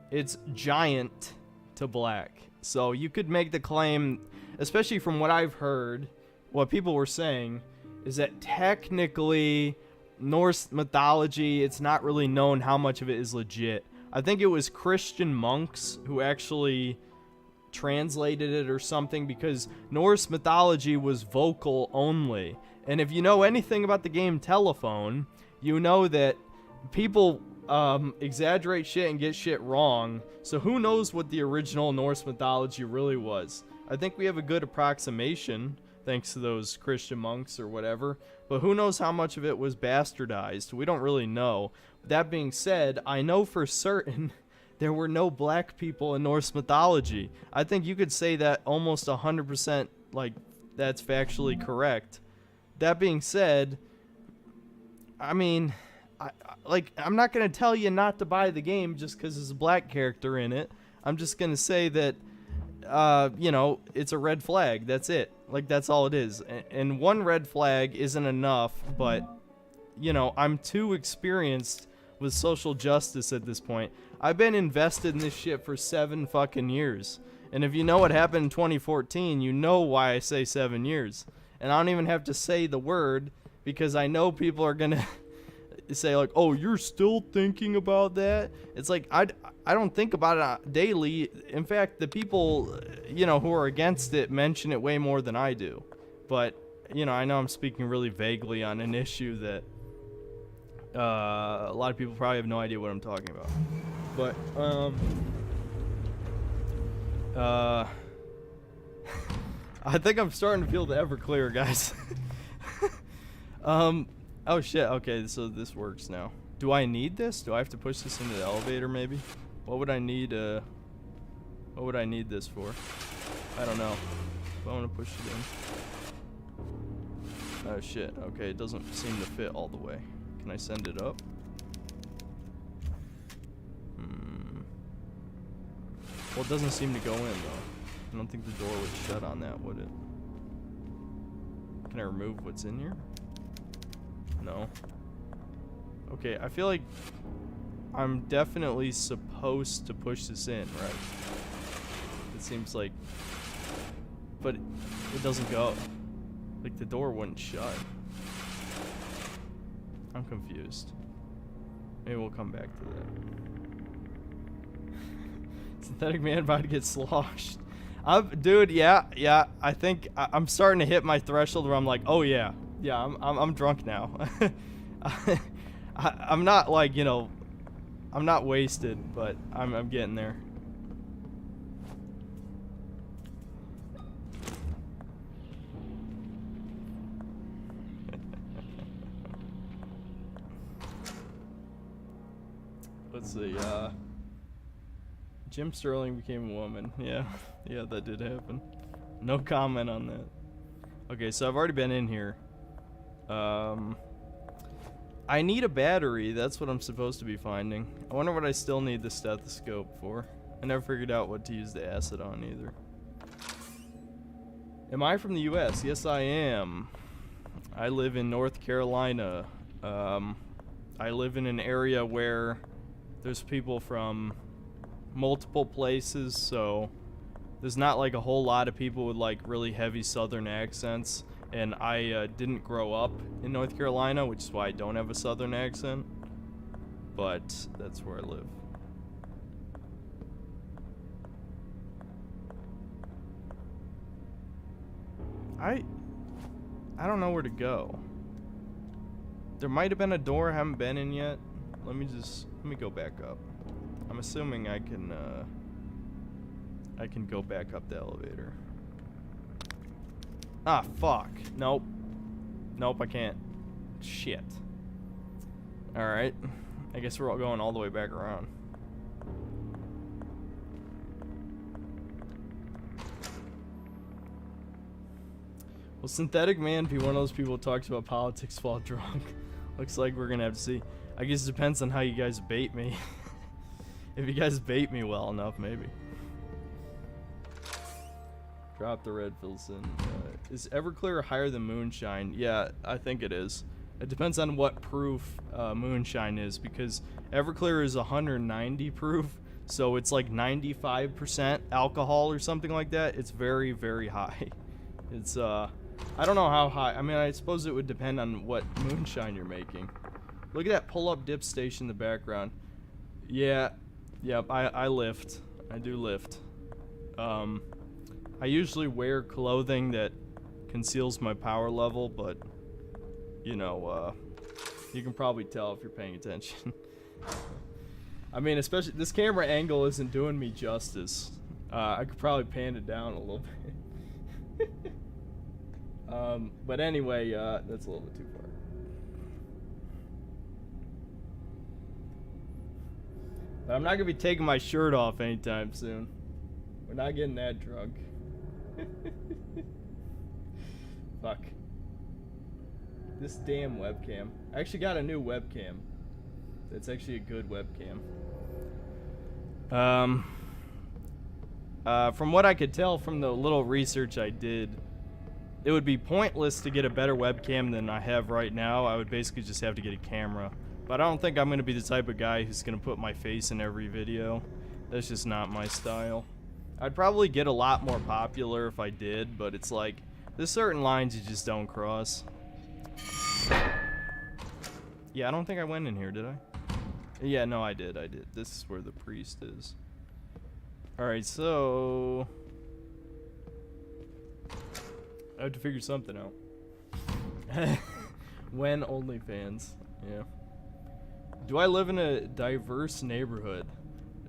it's giant to black. So you could make the claim, especially from what I've heard, what people were saying, is that technically Norse mythology, it's not really known how much of it is legit. I think it was Christian monks who actually translated it or something, because Norse mythology was vocal only. And if you know anything about the game Telephone, you know that people exaggerate shit and get shit wrong. So who knows what the original Norse mythology really was? I think we have a good approximation, thanks to those Christian monks or whatever. But who knows how much of it was bastardized? We don't really know. That being said, I know for certain there were no black people in Norse mythology. I think you could say that almost 100%, like, that's factually correct. That being said, I mean, I'm not going to tell you not to buy the game just because there's a black character in it. I'm just going to say that, you know, it's a red flag. That's it. Like, that's all it is. And one red flag isn't enough, but, you know, I'm too experienced with social justice at this point. I've been invested in this shit for 7 fucking years. And if you know what happened in 2014, you know why I say 7 years. And I don't even have to say the word because I know people are going to say like, oh, you're still thinking about that? It's like, I don't think about it daily. In fact, the people, you know, who are against it mention it way more than I do. But, you know, I know I'm speaking really vaguely on an issue that a lot of people probably have no idea what I'm talking about. But, I think I'm starting to feel the Everclear, guys. Oh shit, okay, so this works now. Do I need this? Do I have to push this into the elevator maybe? What would I need this for? I don't know. If I want to push it in. Oh shit, okay, it doesn't seem to fit all the way. Can I send it up? Well, it doesn't seem to go in though. I don't think the door would shut on that, would it? Can I remove what's in here? No. Okay, I feel like I'm definitely supposed to push this in, right? It seems like... But it doesn't go. Like, the door wouldn't shut. I'm confused. Maybe we'll come back to that. Synthetic man about to get sloshed. Dude, yeah. I think I'm starting to hit my threshold where I'm like, oh yeah, I'm drunk now. I'm not like, you know, I'm not wasted, but I'm getting there. Let's see. Jim Sterling became a woman. Yeah, that did happen. No comment on that. Okay, so I've already been in here. I need a battery. That's what I'm supposed to be finding. I wonder what I still need the stethoscope for. I never figured out what to use the acid on either. Am I from the U.S.? Yes, I am. I live in North Carolina. I live in an area where there's people from multiple places, so there's not like a whole lot of people with like really heavy southern accents, and I didn't grow up in North Carolina, which is why I don't have a southern accent, but that's where I live. I don't know where to go. There might have been a door I haven't been in yet. Let me go back up. I'm assuming I can go back up the elevator. Ah, fuck. Nope, I can't. Shit. Alright. I guess we're all going all the way back around. Will Synthetic Man be one of those people who talks about politics while drunk? Looks like we're gonna have to see. I guess it depends on how you guys bait me. If you guys bait me well enough, maybe. Drop the red Filson. Is Everclear higher than Moonshine? Yeah, I think it is. It depends on what proof Moonshine is, because Everclear is 190 proof, so it's like 95% alcohol or something like that. It's very, very high. It's, I don't know how high. I mean, I suppose it would depend on what Moonshine you're making. Look at that pull-up dip station in the background. Yeah. Yep, I lift. I do lift. I usually wear clothing that conceals my power level, but, you know, you can probably tell if you're paying attention. I mean, especially, this camera angle isn't doing me justice. I could probably pan it down a little bit. But anyway, that's a little bit too far. But I'm not gonna be taking my shirt off anytime soon. We're not getting that drunk. Fuck. This damn webcam. I actually got a new webcam. It's actually a good webcam. From what I could tell from the little research I did, it would be pointless to get a better webcam than I have right now. I would basically just have to get a camera. But I don't think I'm gonna be the type of guy who's gonna put my face in every video. That's just not my style. I'd probably get a lot more popular if I did, but it's like, there's certain lines you just don't cross. Yeah, I don't think I went in here, did I? Yeah, no, I did. This is where the priest is. Alright, so... I have to figure something out. When OnlyFans. Yeah. Do I live in a diverse neighborhood?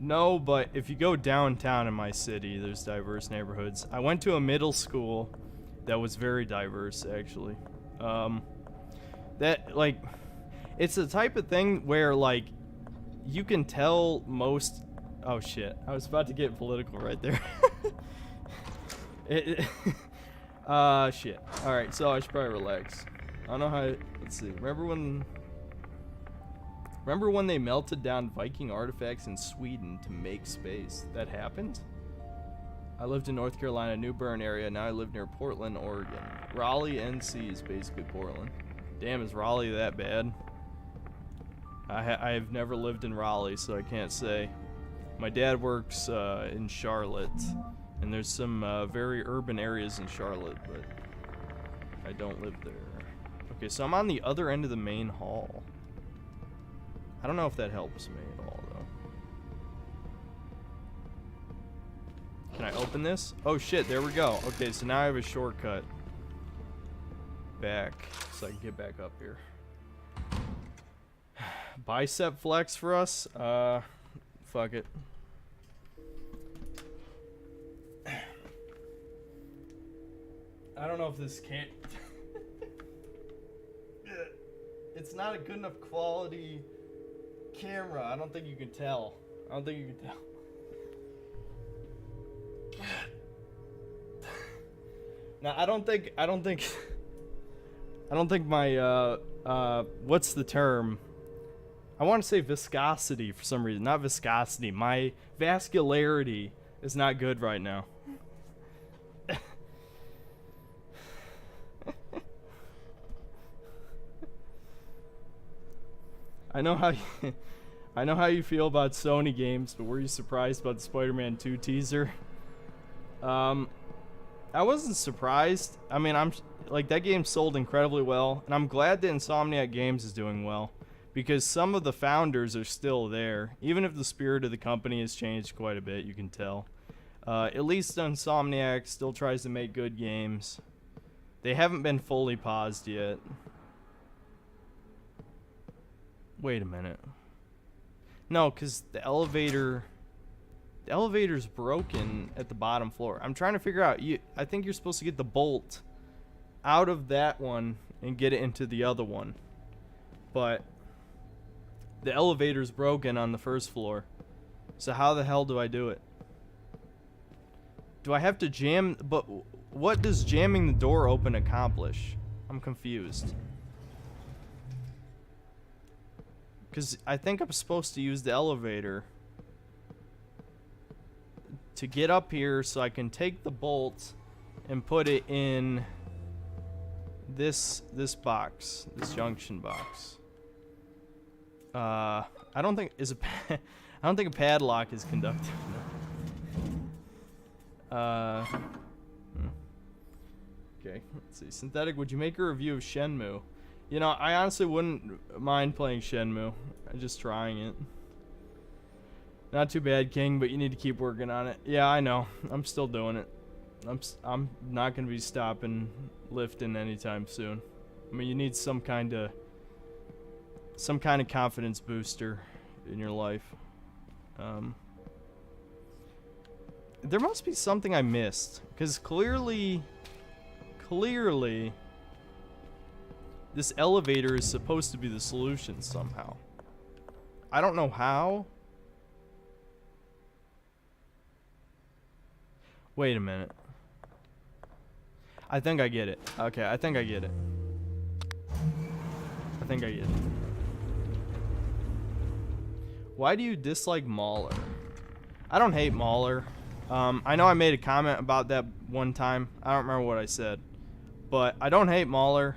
No, but if you go downtown in my city, there's diverse neighborhoods. I went to a middle school that was very diverse, actually. That, like, it's the type of thing where, like, you can tell most... Oh, shit. I was about to get political right there. Shit. Alright, so I should probably relax. I don't know how... Let's see. Remember when they melted down Viking artifacts in Sweden to make space? That happened? I lived in North Carolina, New Bern area. Now I live near Portland, Oregon. Raleigh, NC is basically Portland. Damn, is Raleigh that bad? I've never lived in Raleigh, so I can't say. My dad works in Charlotte, and there's some very urban areas in Charlotte, but I don't live there. Okay, so I'm on the other end of the main hall. I don't know if that helps me at all, though. Can I open this? Oh, shit, there we go. Okay, so now I have a shortcut back, so I can get back up here. Bicep flex for us? Fuck it. I don't know if this can't... It's not a good enough quality camera. I don't think you can tell. Now, I don't think my, what's the term? I want to say viscosity for some reason. Not viscosity. My vascularity is not good right now. I know how you feel about Sony games, but were you surprised about the Spider-Man 2 teaser? I wasn't surprised. I mean, like, that game sold incredibly well, and I'm glad that Insomniac Games is doing well, because some of the founders are still there. Even if the spirit of the company has changed quite a bit, you can tell. At least Insomniac still tries to make good games. They haven't been fully paused yet. Wait a minute. No, because the elevator's broken at the bottom floor. I'm trying to figure out. I think you're supposed to get the bolt out of that one and get it into the other one. But the elevator's broken on the first floor. So how the hell do I do it? Do I have to jam? But what does jamming the door open accomplish? I'm confused. Because I think I'm supposed to use the elevator to get up here so I can take the bolt and put it in this box, this junction box. I don't think I don't think a padlock is conductive. Okay, let's see. Synthetic, would you make a review of Shenmue? You know, I honestly wouldn't mind playing Shenmue. I'm just trying it. Not too bad, King, but you need to keep working on it. Yeah, I know. I'm still doing it. I'm not going to be stopping lifting anytime soon. I mean, you need some kind of confidence booster in your life. There must be something I missed, because clearly this elevator is supposed to be the solution somehow. I don't know how. Wait a minute. I think I get it. Okay, I think I get it. Why do you dislike Mauler? I don't hate Mauler. I know I made a comment about that one time. I don't remember what I said. But I don't hate Mauler.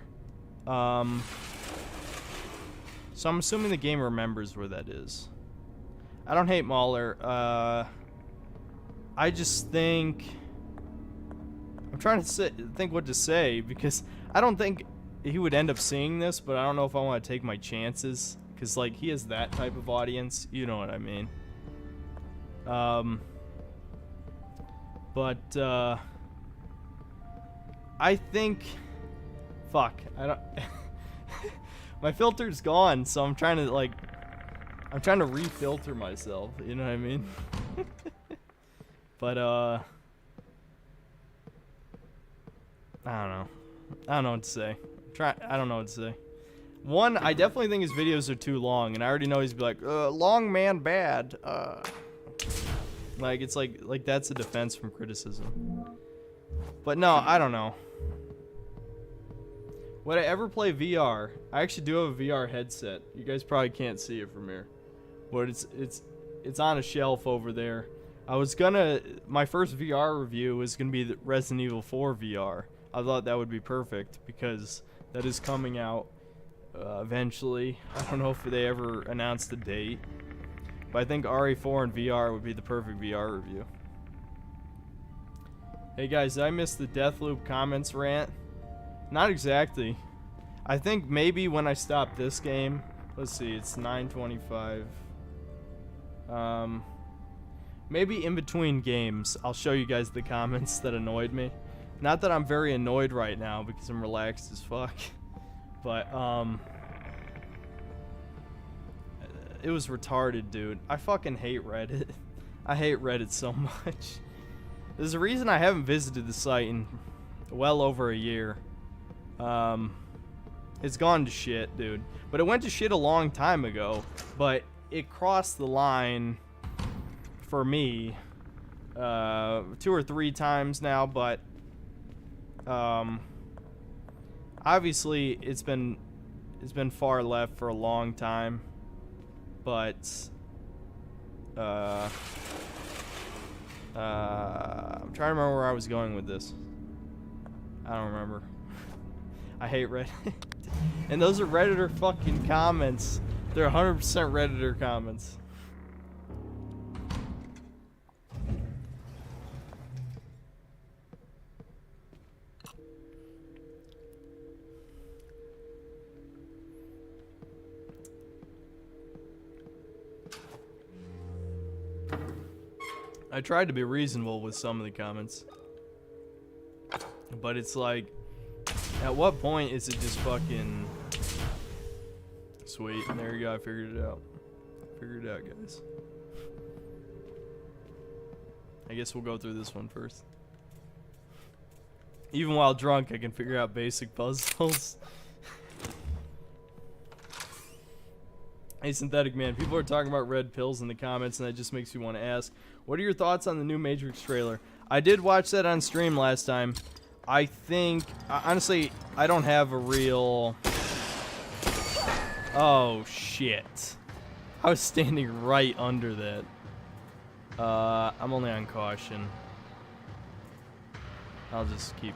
So I'm assuming the game remembers where that is. I don't hate Mahler. I just think... I'm trying to think what to say, because I don't think he would end up seeing this, but I don't know if I want to take my chances, because, like, he has that type of audience. You know what I mean. But, I think... Fuck. I don't... My filter's gone, so I'm trying to, like... I'm trying to refilter myself, you know what I mean? But, I don't know. I don't know what to say. I don't know what to say. One, I definitely think his videos are too long, and I already know he's be like, long man bad. Like, it's like that's a defense from criticism. But no, I don't know. Would I ever play VR? I actually do have a VR headset. You guys probably can't see it from here, but it's on a shelf over there. My first VR review was gonna be the Resident Evil 4 VR. I thought that would be perfect because that is coming out eventually. I don't know if they ever announced the date, but I think RE4 in VR would be the perfect VR review. Hey guys, did I miss the Deathloop comments rant? Not exactly. I think maybe when I stop this game, let's see, it's 9:25. Maybe in between games, I'll show you guys the comments that annoyed me. Not that I'm very annoyed right now because I'm relaxed as fuck, but it was retarded, dude. I fucking hate Reddit. I hate Reddit so much. There's a reason I haven't visited the site in well over a year. It's gone to shit, dude. But it went to shit a long time ago, but it crossed the line for me 2 or 3 times now, but obviously it's been far left for a long time, but I'm trying to remember where I was going with this. I don't remember. I hate Reddit. And those are Redditor fucking comments. They're 100% Redditor comments. I tried to be reasonable with some of the comments, but it's like, at what point is it just fucking sweet? And there you go, I figured it out. Figured it out, guys. I guess we'll go through this one first. Even while drunk, I can figure out basic puzzles. Hey, Synthetic Man, people are talking about red pills in the comments, and that just makes me want to ask, what are your thoughts on the new Matrix trailer? I did watch that on stream last time. I think, honestly, I don't have a real... Oh, shit. I was standing right under that. I'm only on caution. I'll just keep...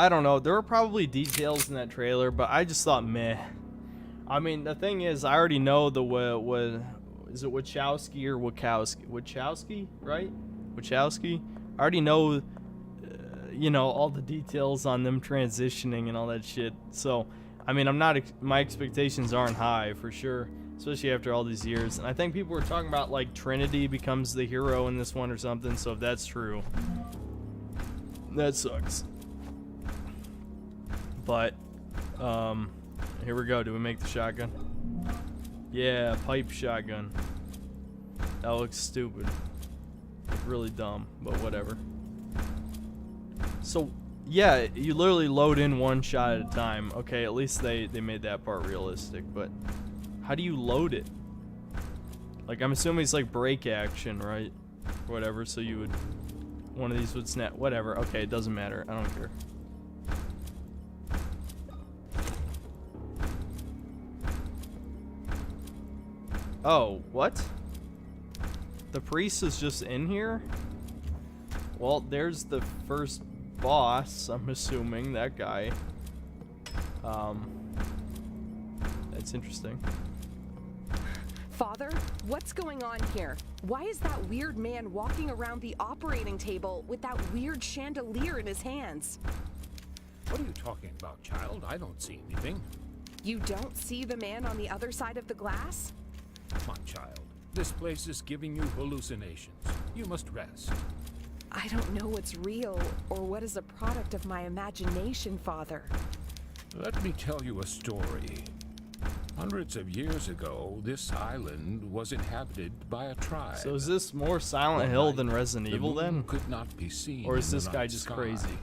I don't know. There were probably details in that trailer, but I just thought meh. I mean, the thing is, I already know the is it Wachowski or Wachowski? Wachowski, right? Wachowski. I already know, you know, all the details on them transitioning and all that shit. So, I mean, my expectations aren't high for sure, especially after all these years. And I think people were talking about like Trinity becomes the hero in this one or something. So if that's true, that sucks. But, here we go. Do we make the shotgun? Yeah, pipe shotgun. That looks stupid. Really dumb, but whatever. So, yeah, you literally load in one shot at a time. Okay, at least they made that part realistic, but how do you load it? Like, I'm assuming it's like break action, right? Or whatever, so you would... One of these would snap. Whatever. Okay, it doesn't matter. I don't care. Oh, what? The priest is just in here? Well, there's the first boss, I'm assuming, that guy. That's interesting. Father, what's going on here? Why is that weird man walking around the operating table with that weird chandelier in his hands? What are you talking about, child? I don't see anything. You don't see the man on the other side of the glass? Come on, child. This place is giving you hallucinations. You must rest. I don't know what's real or what is a product of my imagination, Father. Let me tell you a story. Hundreds of years ago, this island was inhabited by a tribe. So is this more Silent Hill than Resident Evil The moon then? could not be seen Or is in this the guy night just sky, crazy?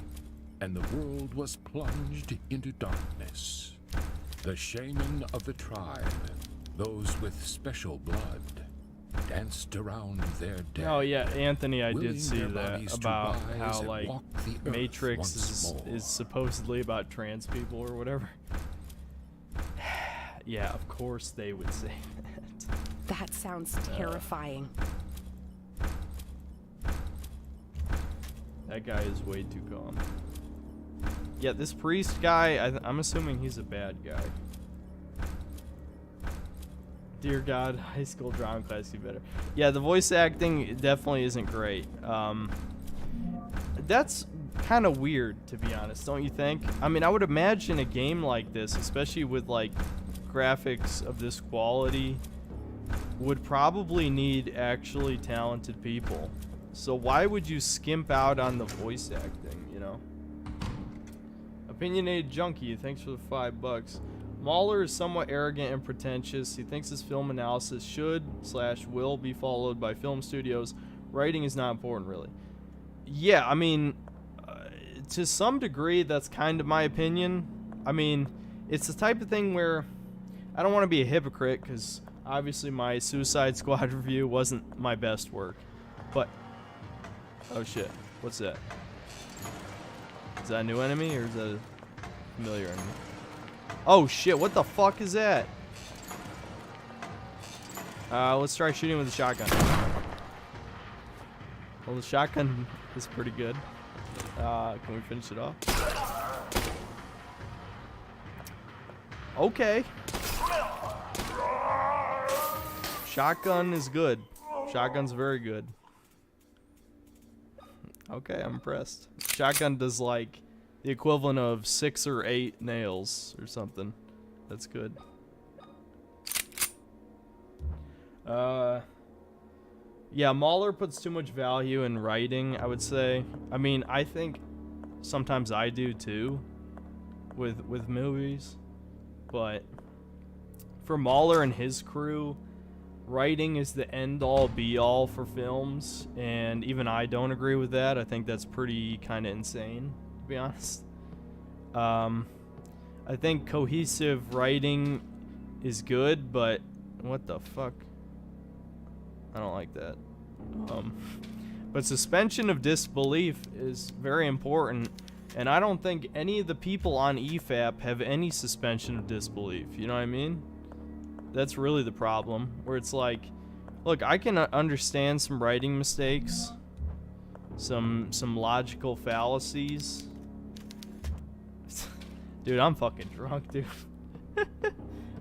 And the world was plunged into darkness. The shaman of the tribe, those with special blood, danced around their dead. Oh yeah, Anthony, I willing did see their that bodies to about rise how and like walk the earth Matrix once more. is supposedly about trans people or whatever. Yeah, of course they would say that. That sounds terrifying. That guy is way too calm. Yeah, this priest guy, I'm assuming he's a bad guy. Dear God, high school drama class, you better. Yeah, the voice acting definitely isn't great. That's kind of weird, to be honest, don't you think? I mean, I would imagine a game like this, especially with like graphics of this quality, would probably need actually talented people. So why would you skimp out on the voice acting, you know? Opinionated Junkie, thanks for the $5. Mahler is somewhat arrogant and pretentious. He thinks his film analysis should/will be followed by film studios. Writing is not important, really. Yeah, I mean, to some degree, that's kind of my opinion. I mean, it's the type of thing where I don't want to be a hypocrite because obviously my Suicide Squad review wasn't my best work. But, oh shit, what's that? Is that a new enemy or is that a familiar enemy? Oh shit, what the fuck is that? Let's try shooting with a shotgun. Well, the shotgun is pretty good. Can we finish it off? Okay. Shotgun is good. Shotgun's very good. Okay, I'm impressed. Shotgun does like the equivalent of 6 or 8 nails or something. That's good. Yeah, Mahler puts too much value in writing, I would say. I mean, I think sometimes I do too with movies. But for Mahler and his crew, writing is the end-all be-all for films, and even I don't agree with that. I think that's pretty kind of insane, to be honest. I think cohesive writing is good, but what the fuck? I don't like that. But suspension of disbelief is very important, and I don't think any of the people on EFAP have any suspension of disbelief. You know what I mean? That's really the problem, where it's like, look, I can understand some writing mistakes, some logical fallacies. Dude, I'm fucking drunk, dude.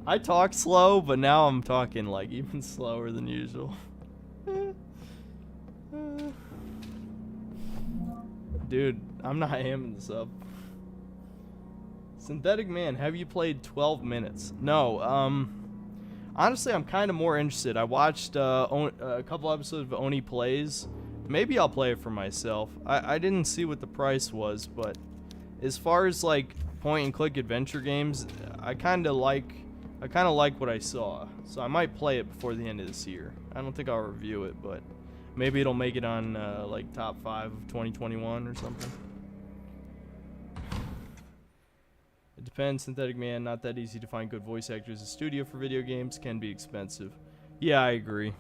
I talk slow, but now I'm talking like even slower than usual. Dude, I'm not hamming this up. Synthetic Man, have you played 12 minutes? No, honestly, I'm kind of more interested. I watched a couple episodes of Oni Plays. Maybe I'll play it for myself. I didn't see what the price was, but as far as like point-and-click adventure games, I kind of like what I saw. So I might play it before the end of this year. I don't think I'll review it, but maybe it'll make it on like top 5 of 2021 or something. It depends. Synthetic Man, not that easy to find good voice actors. A studio for video games can be expensive. Yeah, I agree.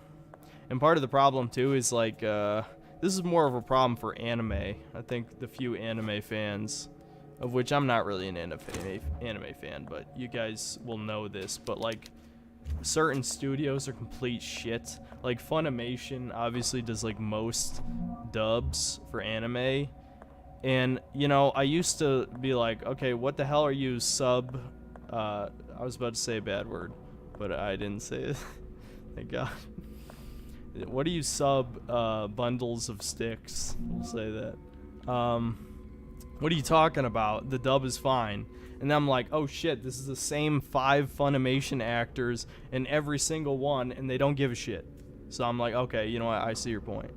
And part of the problem too is like this is more of a problem for anime. I think the few anime fans, of which I'm not really an anime fan, but you guys will know this. But like certain studios are complete shit. Like Funimation obviously does like most dubs for anime. And, you know, I used to be like, okay, what the hell are you I was about to say a bad word, but I didn't say it. Thank God. What do you bundles of sticks? We'll say that. What are you talking about? The dub is fine. And then I'm like, oh shit, this is the same 5 Funimation actors in every single one, and they don't give a shit. So I'm like, okay, you know what? I see your point.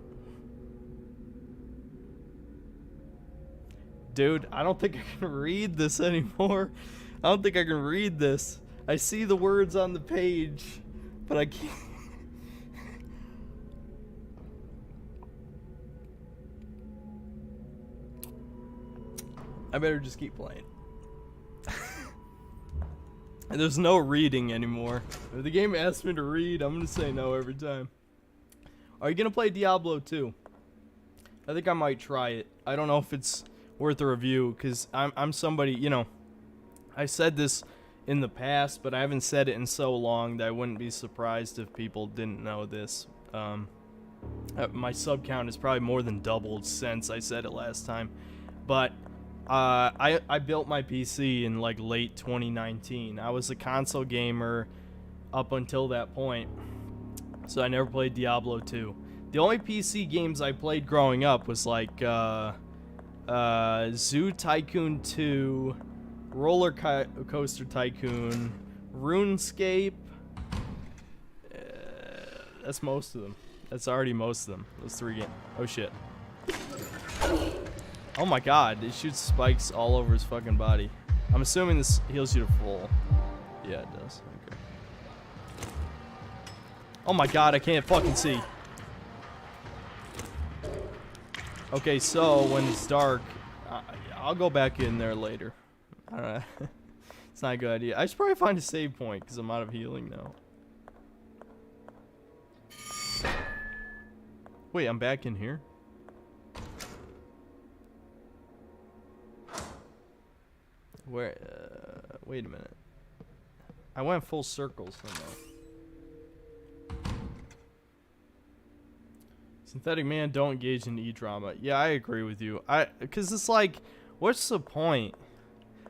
Dude, I don't think I can read this anymore. I don't think I can read this. I see the words on the page, but I can't. I better just keep playing. There's no reading anymore. If the game asks me to read, I'm gonna say no every time. Are you gonna play Diablo 2? I think I might try it. I don't know if it's worth a review, because I'm somebody, you know, I said this in the past, but I haven't said it in so long that I wouldn't be surprised if people didn't know this. My sub count has probably more than doubled since I said it last time. But I built my PC in like late 2019. I was a console gamer up until that point, so I never played Diablo 2. The only PC games I played growing up was like Zoo Tycoon 2, Roller Coaster Tycoon, RuneScape. That's most of them. That's already most of them. Those 3 games. Oh shit. Oh my god, it shoots spikes all over his fucking body. I'm assuming this heals you to full. Yeah, it does. Okay. Oh my god, I can't fucking see. Okay, so when it's dark, I'll go back in there later. It's not a good idea. I should probably find a save point because I'm out of healing now. Wait, I'm back in here? Where? Wait a minute. I went full circle somehow. Synthetic man, don't engage in e-drama. Yeah, I agree with you. Because it's like, what's the point?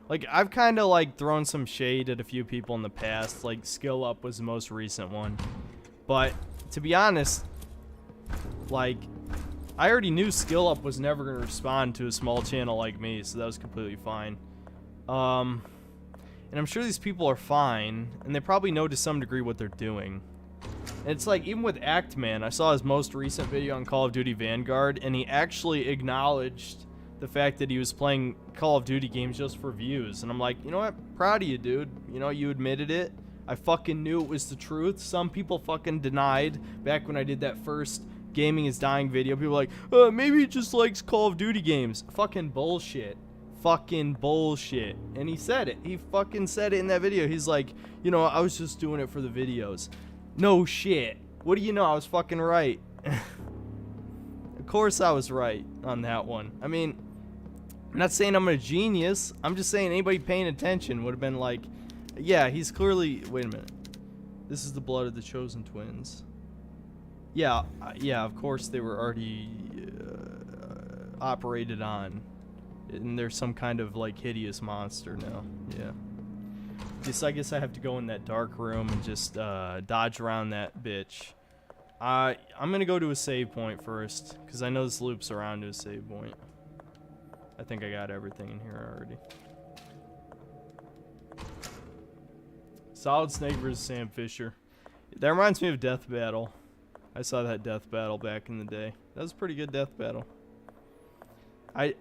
Like, I've kind of like thrown some shade at a few people in the past. Like, Skill Up was the most recent one. But to be honest, like, I already knew Skill Up was never going to respond to a small channel like me, so that was completely fine. And I'm sure these people are fine, and they probably know to some degree what they're doing. And it's like, even with Actman, I saw his most recent video on Call of Duty Vanguard, and he actually acknowledged the fact that he was playing Call of Duty games just for views. And I'm like, you know what? Proud of you, dude. You know, you admitted it. I fucking knew it was the truth. Some people fucking denied back when I did that first Gaming is Dying video. People were like, maybe he just likes Call of Duty games. Fucking bullshit. Fucking bullshit. And he said it. He fucking said it in that video. He's like, you know, I was just doing it for the videos. No shit. What do you know? I was fucking right. Of course I was right on that one. I mean, I'm not saying I'm a genius. I'm just saying anybody paying attention would have been like, yeah, he's clearly... Wait a minute. This is the blood of the chosen twins. Yeah, yeah, of course they were already operated on. And there's some kind of, like, hideous monster now. Yeah. I guess I have to go in that dark room and just dodge around that bitch. I'm gonna go to a save point first, because I know this loops around to a save point. I think I got everything in here already. Solid Snake versus Sam Fisher. That reminds me of Death Battle. I saw that Death Battle back in the day. That was a pretty good Death Battle. The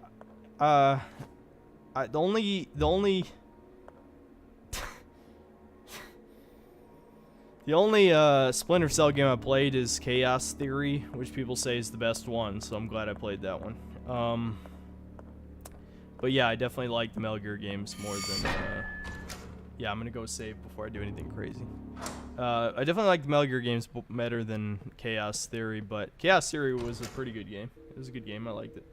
only Splinter Cell game I played is Chaos Theory, which people say is the best one, so I'm glad I played that one. But yeah, I definitely like the Metal Gear games more than, yeah, I'm gonna go save before I do anything crazy. I definitely like the Metal Gear games better than Chaos Theory, but Chaos Theory was a pretty good game. It was a good game, I liked it.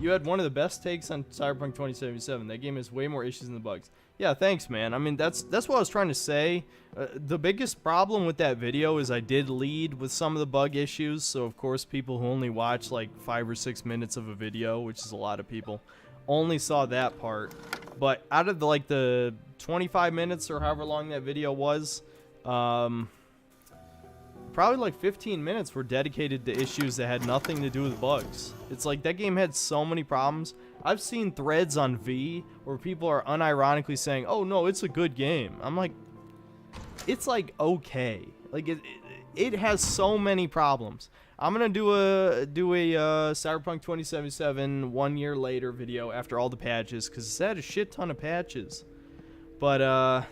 You had one of the best takes on Cyberpunk 2077. That game has way more issues than the bugs. Yeah, thanks, man. I mean, that's what I was trying to say. The biggest problem with that video is I did lead with some of the bug issues. So, of course, people who only watch like 5 or 6 minutes of a video, which is a lot of people, only saw that part. But out of the 25 minutes or however long that video was, probably like 15 minutes were dedicated to issues that had nothing to do with bugs. It's like that game had so many problems. I've seen threads on V where people are unironically saying, "Oh no, it's a good game." I'm like, it's like okay. Like it has so many problems. I'm gonna do a Cyberpunk 2077 1 year later video after all the patches because it's had a shit ton of patches. But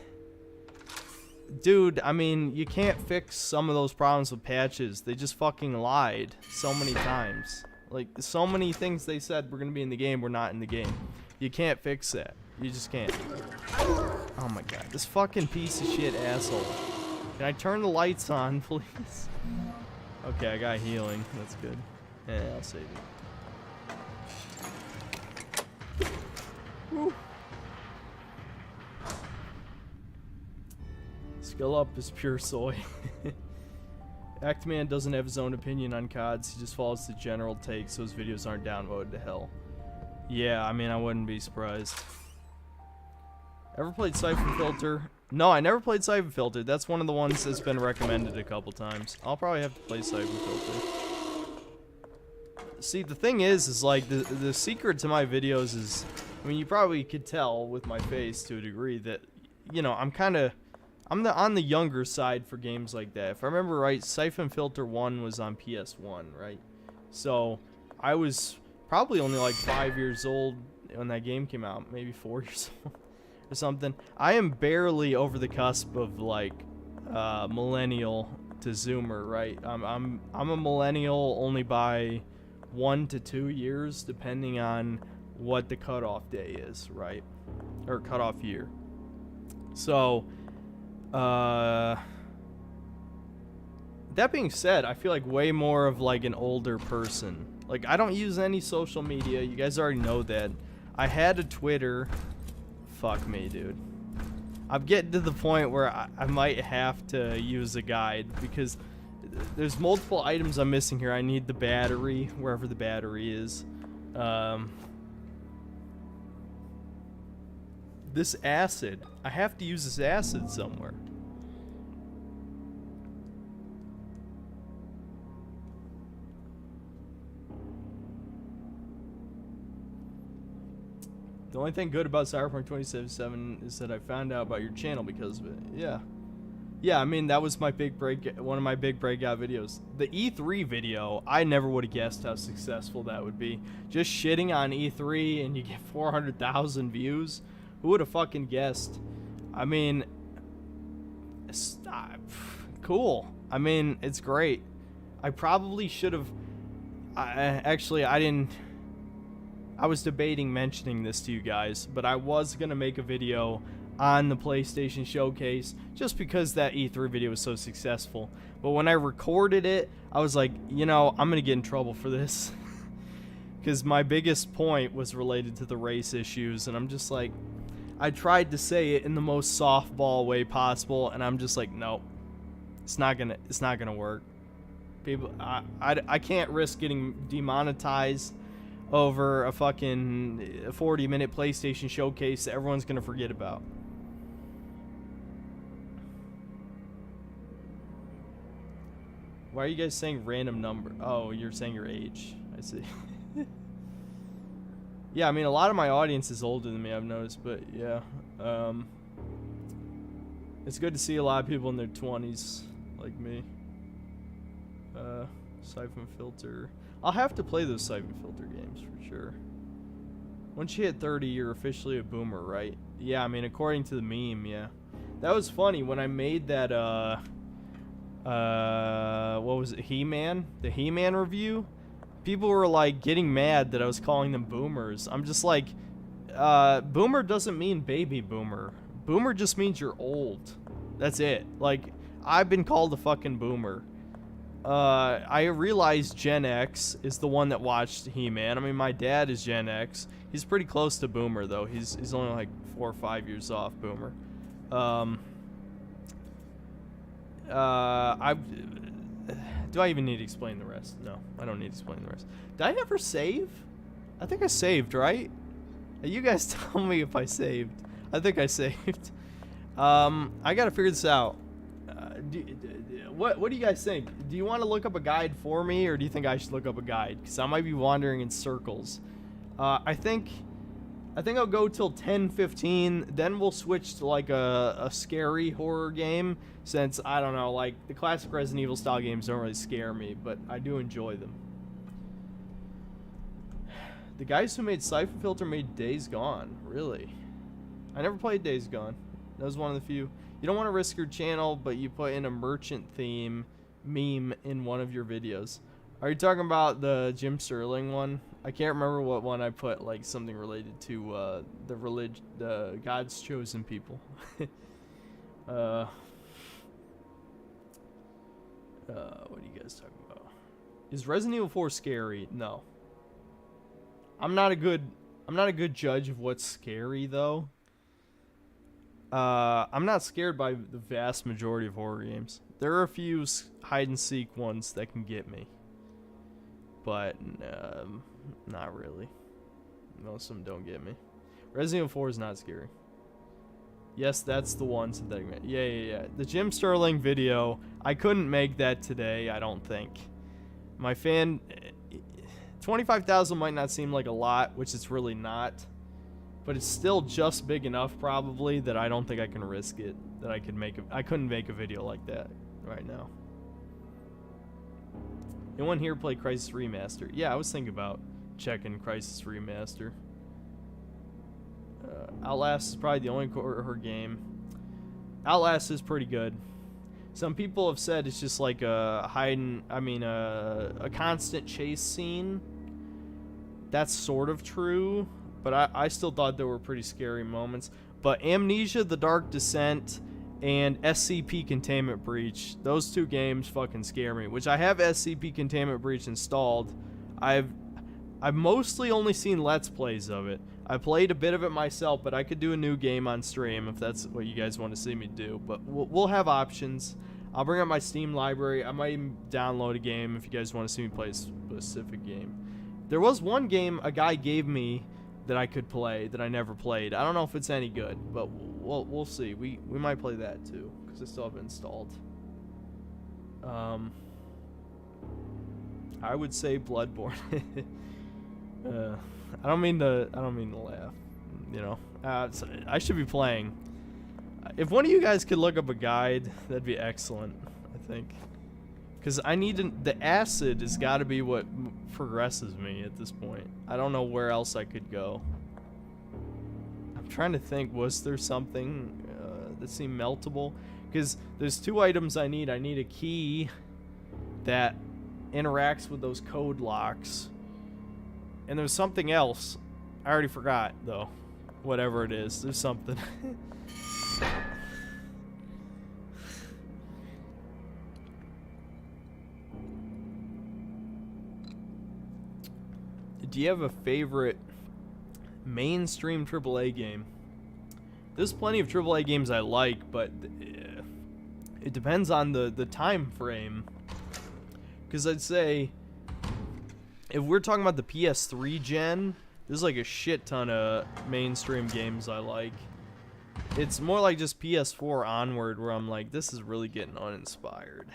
dude, I mean, you can't fix some of those problems with patches. They just fucking lied so many times. Like, so many things they said were going to be in the game were not in the game. You can't fix that. You just can't. Oh my god, this fucking piece of shit asshole. Can I turn the lights on, please? Okay, I got healing. That's good. Yeah, I'll save it. Woo. Skill up is pure soy. Actman doesn't have his own opinion on CODs. He just follows the general take, so his videos aren't downvoted to hell. Yeah, I mean, I wouldn't be surprised. Ever played Siphon Filter? No, I never played Siphon Filter. That's one of the ones that's been recommended a couple times. I'll probably have to play Siphon Filter. See, the thing is like, the secret to my videos is, I mean, you probably could tell with my face to a degree that, you know, I'm on the younger side for games like that. If I remember right, Siphon Filter 1 was on PS1, right? So, I was probably only like 5 years old when that game came out. Maybe 4 years old or something. I am barely over the cusp of like millennial to zoomer, right? I'm a millennial only by 1 to 2 years, depending on what the cutoff day is, right? Or cutoff year. So, that being said, I feel like way more of like an older person. Like, I don't use any social media. You guys already know that. I had a Twitter. Fuck me, dude. I'm getting to the point where I might have to use a guide because there's multiple items I'm missing here. I need the battery, wherever the battery is. This acid. I have to use this acid somewhere. The only thing good about Cyberpunk 2077 is that I found out about your channel because of it. Yeah. Yeah, I mean, that was my big one of my big breakout videos. The E3 video, I never would have guessed how successful that would be. Just shitting on E3 and you get 400,000 views. Who would have fucking guessed? I mean, cool. I mean, it's great. I probably should have... I was debating mentioning this to you guys, but I was going to make a video on the PlayStation Showcase just because that E3 video was so successful. But when I recorded it, I was like, you know, I'm going to get in trouble for this. Because my biggest point was related to the race issues, and I'm just like... I tried to say it in the most softball way possible, and I'm just like, no, it's not gonna work. People, I can't risk getting demonetized over a fucking 40-minute PlayStation Showcase that everyone's gonna forget about. Why are you guys saying random number? Oh, you're saying your age. I see. Yeah, I mean, a lot of my audience is older than me, I've noticed, but yeah. It's good to see a lot of people in their 20s, like me. Siphon Filter. I'll have to play those Siphon Filter games, for sure. Once you hit 30, you're officially a boomer, right? Yeah, I mean, according to the meme, yeah. That was funny, when I made that, what was it, He-Man? The He-Man review? People were like getting mad that I was calling them boomers. I'm just like, boomer doesn't mean baby boomer. Boomer just means you're old. That's it. Like, I've been called a fucking boomer. I realized Gen X is the one that watched He-Man. I mean, my dad is Gen X. He's pretty close to Boomer, though. He's only like 4 or 5 years off Boomer. Do I even need to explain the rest? No, I don't need to explain the rest. Did I ever save? I think I saved, right? You guys tell me if I saved. I think I saved. I gotta figure this out. What do you guys think? Do you want to look up a guide for me, or do you think I should look up a guide? Because I might be wandering in circles. I think I'll go till 10:15. Then we'll switch to like a scary horror game. Since I don't know, like the classic Resident Evil style games don't really scare me, but I do enjoy them. The guys who made Siphon Filter made Days Gone. Really? I never played Days Gone. That was one of the few. You don't want to risk your channel, but you put in a merchant theme meme in one of your videos. Are you talking about the Jim Sterling one? I can't remember what one I put, like something related to the God's chosen people. What are you guys talking about? Is Resident Evil 4 scary? No. I'm not a good judge of what's scary though. I'm not scared by the vast majority of horror games. There are a few hide and seek ones that can get me, but not really. Most of them don't get me. Resident Evil 4 is not scary. Yes, that's the one synthetic man. Yeah. The Jim Sterling video, I couldn't make that today, I don't think. My fan, 25,000 might not seem like a lot, which it's really not. But it's still just big enough, probably, that I don't think I can risk it. That I couldn't make a video like that right now. Anyone here play Crisis Remaster? Yeah, I was thinking about checking Crisis Remaster. Outlast is probably the only horror game. Outlast is pretty good. Some people have said it's just like a a constant chase scene. That's sort of true, but I still thought there were pretty scary moments. But Amnesia: The Dark Descent and SCP Containment Breach, those two games fucking scare me. Which I have SCP Containment Breach installed. I've mostly only seen Let's Plays of it. I played a bit of it myself, but I could do a new game on stream if that's what you guys want to see me do. But we'll have options. I'll bring up my Steam library. I might even download a game if you guys want to see me play a specific game. There was one game a guy gave me that I could play that I never played. I don't know if it's any good, but we'll see. We might play that too because I still have it installed. I would say Bloodborne. I don't mean to laugh. You know, I should be playing. If one of you guys could look up a guide, that'd be excellent. I think, because I need the acid has got to be what progresses me at this point. I don't know where else I could go. I'm trying to think. Was there something that seemed meltable? Because there's two items I need. I need a key that interacts with those code locks. And there's something else. I already forgot, though. Whatever it is. There's something. Do you have a favorite mainstream AAA game? There's plenty of AAA games I like, but it depends on the time frame. Because I'd say, if we're talking about the PS3 gen, there's like a shit ton of mainstream games I like. It's more like just PS4 onward where I'm like, this is really getting uninspired.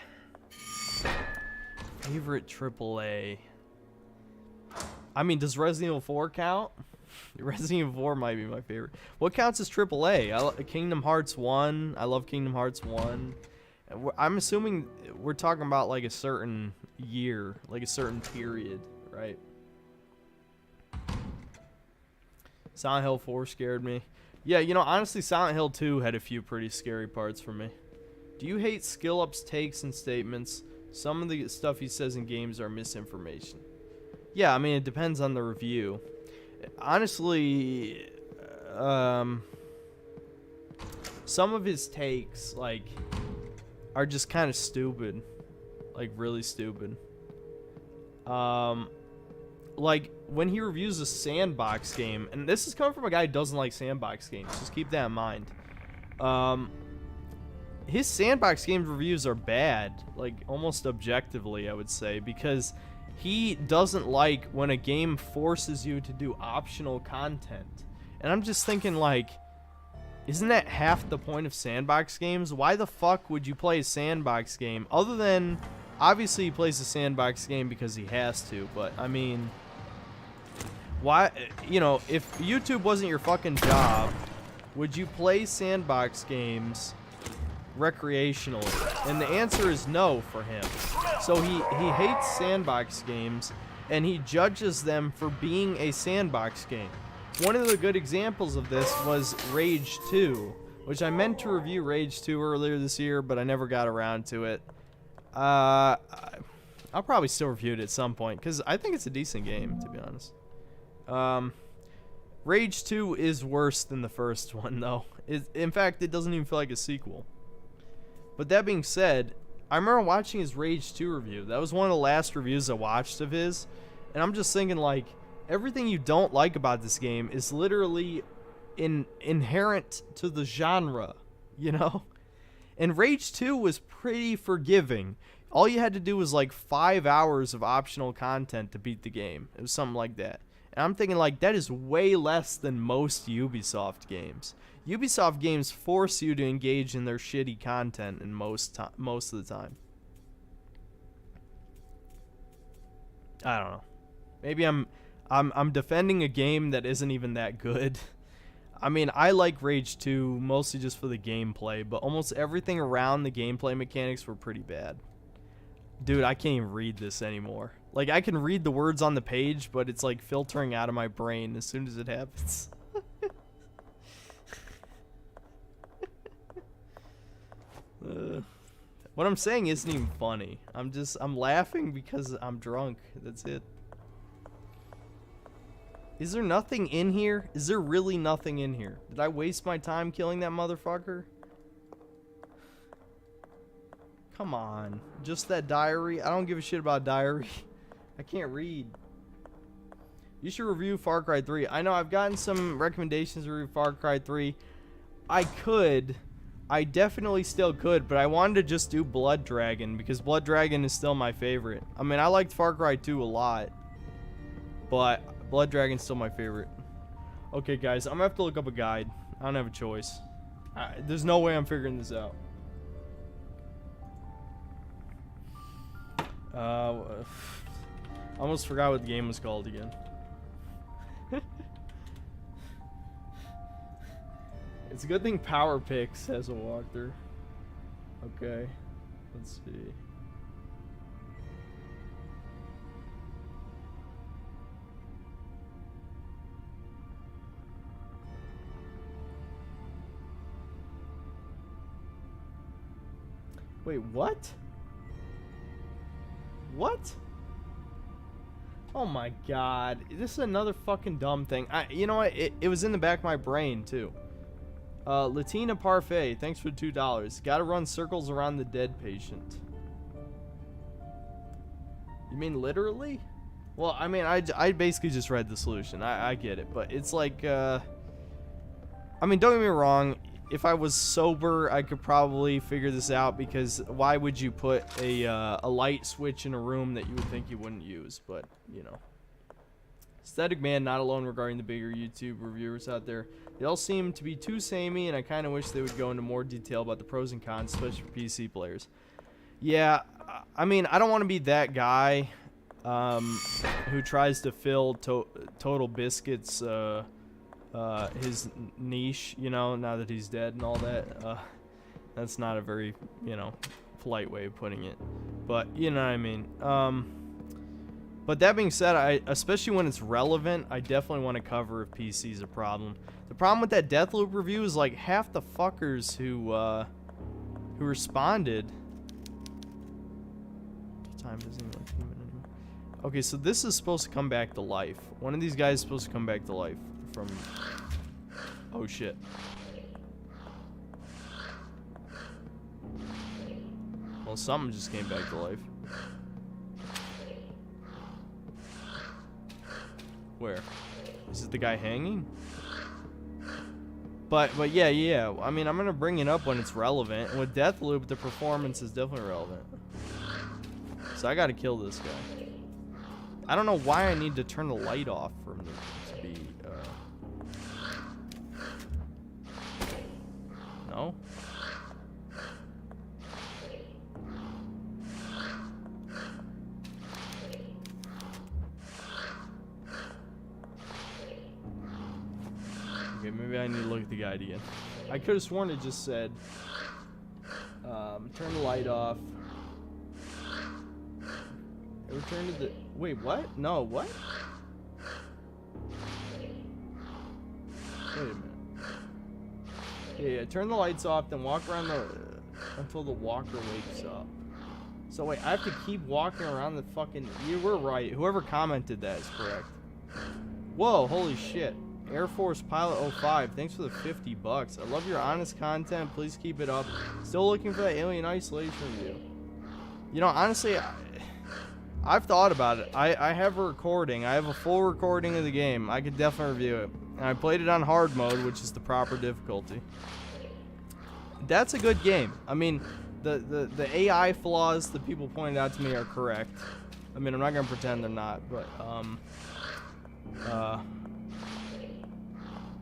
Favorite AAA. I mean, does Resident Evil 4 count? Resident Evil 4 might be my favorite. What counts as AAA? Kingdom Hearts 1. I love Kingdom Hearts 1. I'm assuming we're talking about like a certain year, like a certain period, right? Silent Hill 4 scared me. Yeah, you know, honestly, Silent Hill 2 had a few pretty scary parts for me. Do you hate Skill Up's takes and statements? Some of the stuff he says in games are misinformation. Yeah, I mean, it depends on the review. Honestly, some of his takes, like, are just kind of stupid. Like, really stupid. Like, when he reviews a sandbox game, and this is coming from a guy who doesn't like sandbox games, just keep that in mind. His sandbox game reviews are bad, like, almost objectively, I would say, because he doesn't like when a game forces you to do optional content. And I'm just thinking, like, isn't that half the point of sandbox games? Why the fuck would you play a sandbox game? Other than, obviously he plays a sandbox game because he has to, but, I mean, why, you know, if YouTube wasn't your fucking job, would you play sandbox games recreationally? And the answer is no for him. So he hates sandbox games, and he judges them for being a sandbox game. One of the good examples of this was Rage 2, which I meant to review Rage 2 earlier this year, but I never got around to it. I'll probably still review it at some point, because I think it's a decent game, to be honest. Rage 2 is worse than the first one, though. In fact, it doesn't even feel like a sequel. But that being said, I remember watching his Rage 2 review. That was one of the last reviews I watched of his. And I'm just thinking, like, everything you don't like about this game is literally inherent to the genre, you know? And Rage 2 was pretty forgiving. All you had to do was, like, 5 hours of optional content to beat the game. It was something like that. And I'm thinking, like, that is way less than most Ubisoft games. Ubisoft games force you to engage in their shitty content in most of the time. I don't know. Maybe I'm defending a game that isn't even that good. I mean, I like Rage 2 mostly just for the gameplay, but almost everything around the gameplay mechanics were pretty bad. Dude, I can't even read this anymore. Like, I can read the words on the page, but it's like filtering out of my brain as soon as it happens. What I'm saying isn't even funny. I'm laughing because I'm drunk. That's it. Is there nothing in here? Is there really nothing in here? Did I waste my time killing that motherfucker? Come on. Just that diary? I don't give a shit about diary. I can't read. You should review Far Cry 3. I know I've gotten some recommendations to review Far Cry 3. I could. I definitely still could, but I wanted to just do Blood Dragon because Blood Dragon is still my favorite. I mean, I liked Far Cry 2 a lot, but Blood Dragon's still my favorite. Okay, guys, I'm gonna have to look up a guide. I don't have a choice. There's no way I'm figuring this out. I almost forgot what the game was called again. It's a good thing Power Picks has a walkthrough. Okay, let's see. Wait, what? What? Oh my god. This is another fucking dumb thing. You know what? It was in the back of my brain, too. Latina Parfait, thanks for $2. Gotta run circles around the dead patient. You mean literally? Well, I mean, I basically just read the solution. I get it. But it's like, I mean, don't get me wrong. If I was sober, I could probably figure this out, because why would you put a light switch in a room that you would think you wouldn't use? But, you know. Aesthetic Man, not alone regarding the bigger YouTube reviewers out there. They all seem to be too samey, and I kind of wish they would go into more detail about the pros and cons, especially for PC players. Yeah, I mean, I don't want to be that guy who tries to fill Total Biscuit's his niche, you know, now that he's dead and all that. That's not a very, you know, polite way of putting it, but you know what I mean. But that being said, especially when it's relevant, I definitely want to cover if PC is a problem. The problem with that Deathloop review is, like, half the fuckers who responded. Time isn't even like human anymore. Okay, so this is supposed to come back to life. One of these guys is supposed to come back to life from. Oh shit. Well, something just came back to life. Where? Is it the guy hanging? But yeah. I mean, I'm gonna bring it up when it's relevant. And with Deathloop, the performance is definitely relevant. So I gotta kill this guy. I don't know why I need to turn the light off for him to be. No. Okay, maybe I need to look at the guide again. I could have sworn it just said, turn the light off. Return to the... Wait, what? No, what? Wait a minute. Yeah, turn the lights off, then walk around until the walker wakes up. So wait, I have to keep walking around the fucking... You were right. Whoever commented that is correct. Whoa, holy shit. Air Force Pilot 05, thanks for the $50. I love your honest content. Please keep it up. Still looking for that Alien Isolation review. You know, honestly, I've thought about it. I have a recording. I have a full recording of the game. I could definitely review it. And I played it on hard mode, which is the proper difficulty. That's a good game. I mean, the AI flaws that people pointed out to me are correct. I mean, I'm not going to pretend they're not, but,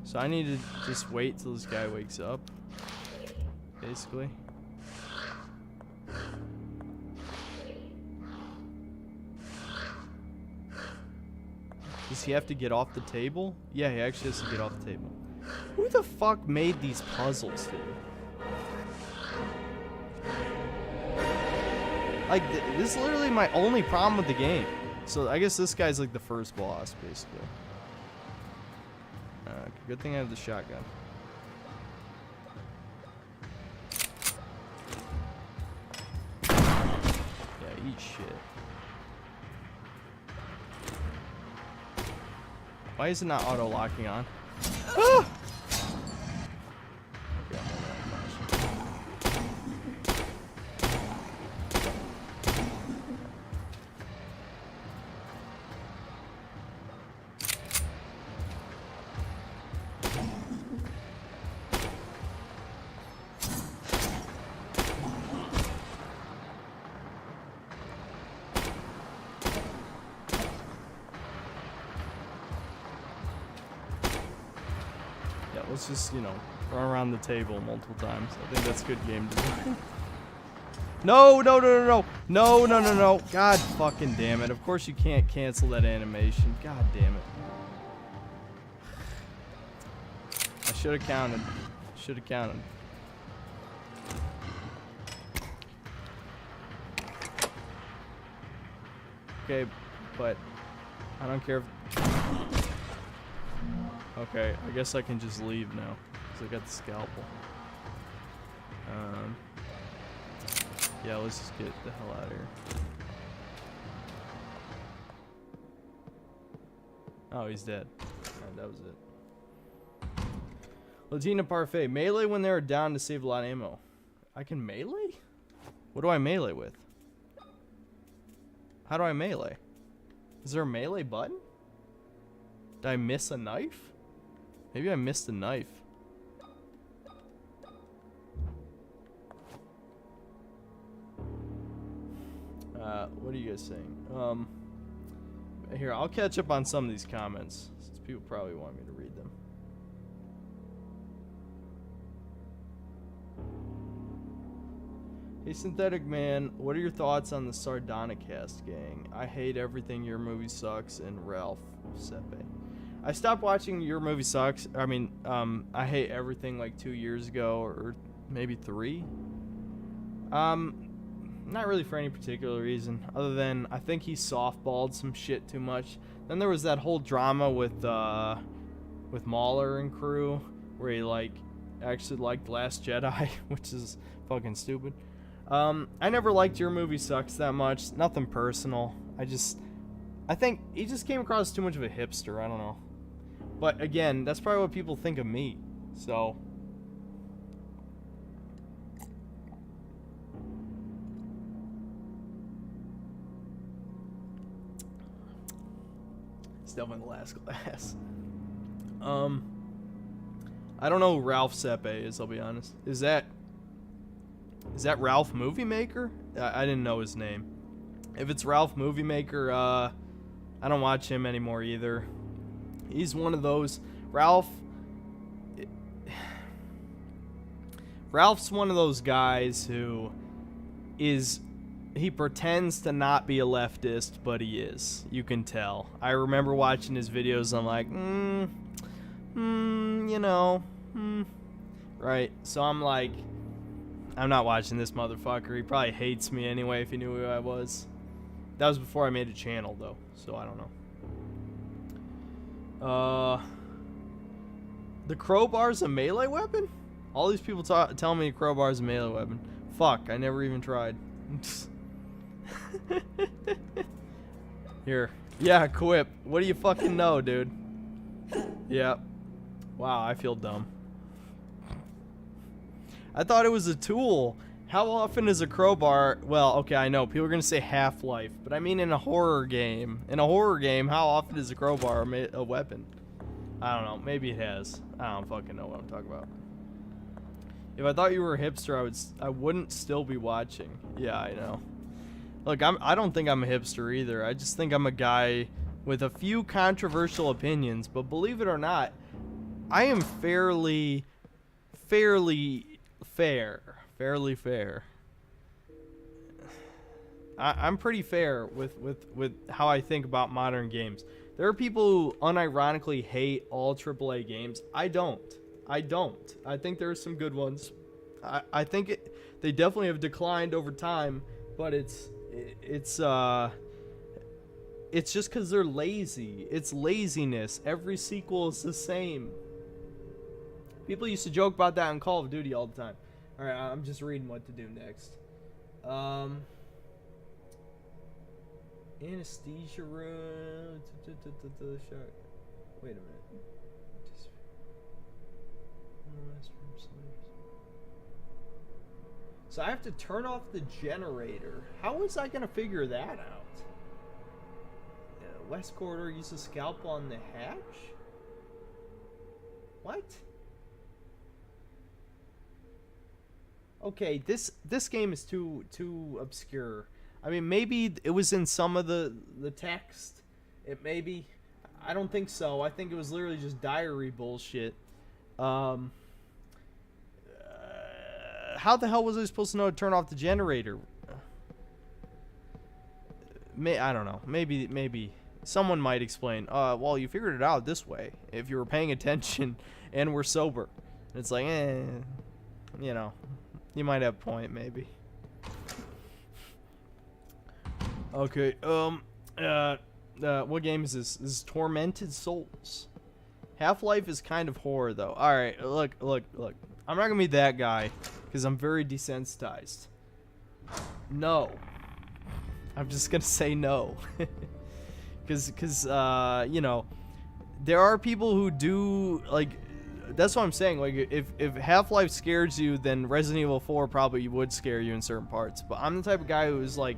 so I need to just wait till this guy wakes up, basically. Does he have to get off the table? Yeah, he actually has to get off the table. Who the fuck made these puzzles, dude? Like, this is literally my only problem with the game. So I guess this guy's like the first boss, basically. Good thing I have the shotgun. Yeah, eat shit. Why is it not auto-locking on? Ah! Okay, let's just, you know, run around the table multiple times. I think that's good game design. No. God fucking damn it. Of course you can't cancel that animation. God damn it. I should have counted. Okay, but I don't care if... Okay, I guess I can just leave now, because I got the scalpel. Yeah, let's just get the hell out of here. Oh, he's dead. Alright, that was it. Latina Parfait. Melee when they are down to save a lot of ammo. I can melee? What do I melee with? How do I melee? Is there a melee button? Did I miss a knife? Maybe I missed a knife. What are you guys saying? Here, I'll catch up on some of these comments, since people probably want me to read them. Hey, Synthetic Man, what are your thoughts on the Sardonicast gang? I hate everything, your movie sucks, and Ralph Sepe. I stopped watching Your Movie Sucks. I mean, I hate everything like 2 years ago, or maybe 3. Not really for any particular reason, other than I think he softballed some shit too much. Then there was that whole drama with Mahler and crew, where he like actually liked Last Jedi, which is fucking stupid. I never liked Your Movie Sucks that much. Nothing personal. I think he just came across too much of a hipster. I don't know. But again, that's probably what people think of me. So. It's definitely the last class. I don't know who Ralph Sepe is, I'll be honest. Is that Ralph Movie Maker? I didn't know his name. If it's Ralph Movie Maker, I don't watch him anymore either. He's one of those. Ralph's one of those guys who he pretends to not be a leftist, but he is. You can tell. I remember watching his videos. I'm like, right. So I'm like, I'm not watching this motherfucker. He probably hates me anyway if he knew who I was. That was before I made a channel, though, so I don't know. The crowbar's a melee weapon? All these people tell me crowbar's a melee weapon. Fuck, I never even tried. Here. Yeah, quip. What do you fucking know, dude? Yeah. Wow, I feel dumb. I thought it was a tool. How often is a crowbar... Well, okay, I know. People are going to say Half-Life. But I mean in a horror game. In a horror game, how often is a crowbar a weapon? I don't know. Maybe it has. I don't fucking know what I'm talking about. If I thought you were a hipster, I wouldn't still be watching. Yeah, I know. Look, I don't think I'm a hipster either. I just think I'm a guy with a few controversial opinions. But believe it or not, I am fairly fair. Fairly fair. I'm pretty fair with how I think about modern games. There are people who unironically hate all AAA games. I don't. I think there are some good ones. I think they definitely have declined over time, but it's just because they're lazy. It's laziness. Every sequel is the same. People used to joke about that in Call of Duty all the time. All right, I'm just reading what to do next. Anesthesia room. Wait a minute. So I have to turn off the generator. How was I gonna figure that out? West corridor, use a scalpel on the hatch? What? Okay, this game is too obscure. I mean, maybe it was in some of the text. It maybe. I don't think so. I think it was literally just diary bullshit. How the hell was I supposed to know to turn off the generator? I don't know. Maybe someone might explain. Well, you figured it out this way if you were paying attention and were sober. It's like, you know, you might have a point, maybe. Okay. What game is this? This is Tormented Souls. Half-Life is kind of horror, though. All right, look. I'm not gonna be that guy because I'm very desensitized. No. I'm just gonna say no. Because you know, there are people who do, like, that's what I'm saying. Like, if Half-Life scares you, then Resident Evil 4 probably would scare you in certain parts. But I'm the type of guy who's like,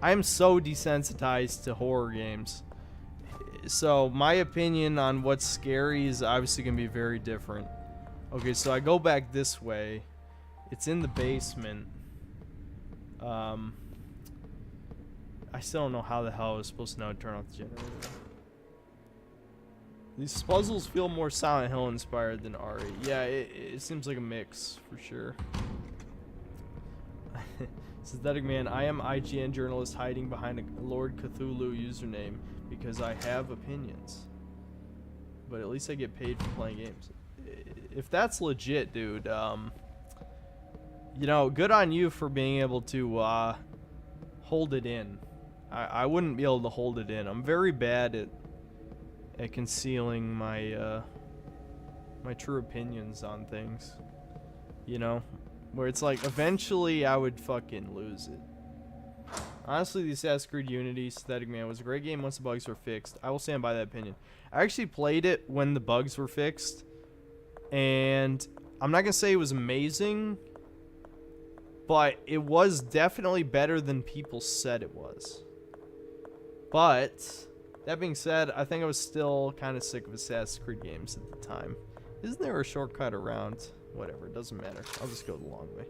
I'm so desensitized to horror games. So my opinion on what's scary is obviously going to be very different. Okay, so I go back this way. It's in the basement. I still don't know how the hell I was supposed to know to turn off the generator. These puzzles feel more Silent Hill inspired than RE. Yeah, it seems like a mix, for sure. Synthetic Man, I am IGN journalist hiding behind a Lord Cthulhu username because I have opinions. But at least I get paid for playing games. If that's legit, dude, you know, good on you for being able to hold it in. I wouldn't be able to hold it in. I'm very bad at concealing my my true opinions on things. You know? Where it's like, eventually I would fucking lose it. Honestly, the Assassin's Creed Unity Synthetic Man was a great game once the bugs were fixed. I will stand by that opinion. I actually played it when the bugs were fixed. And I'm not going to say it was amazing. But it was definitely better than people said it was. But That being said, I think I was still kind of sick of Assassin's Creed games at the time. Isn't there a shortcut around? Whatever, it doesn't matter. I'll just go the long way.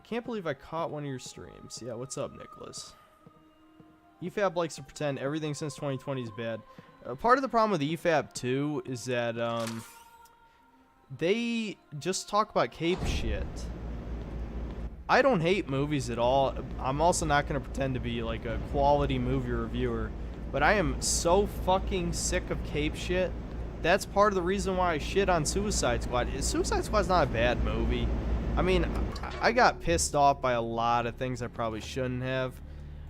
Can't believe I caught one of your streams. Yeah, what's up, Nicholas? EFAP likes to pretend everything since 2020 is bad. Part of the problem with EFAP too is that they just talk about cape shit. I don't hate movies at all. I'm also not going to pretend to be like a quality movie reviewer, but I am so fucking sick of cape shit. That's part of the reason why I shit on Suicide Squad. Suicide Squad's not a bad movie. I mean, I got pissed off by a lot of things I probably shouldn't have,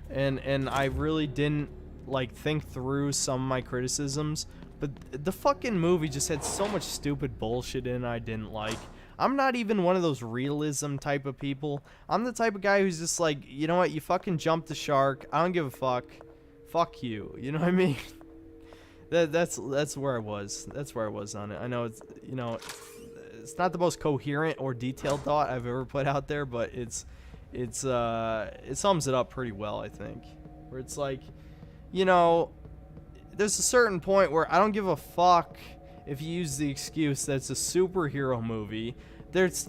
and I really didn't like think through some of my criticisms. But the fucking movie just had so much stupid bullshit in it I didn't like. I'm not even one of those realism type of people. I'm the type of guy who's just like, you know what, you fucking jumped the shark. I don't give a fuck. Fuck you. You know what I mean? That's where I was. That's where I was on it. I know it's, you know, it's not the most coherent or detailed thought I've ever put out there, but it sums it up pretty well, I think. Where it's like, you know, there's a certain point where I don't give a fuck if you use the excuse that it's a superhero movie.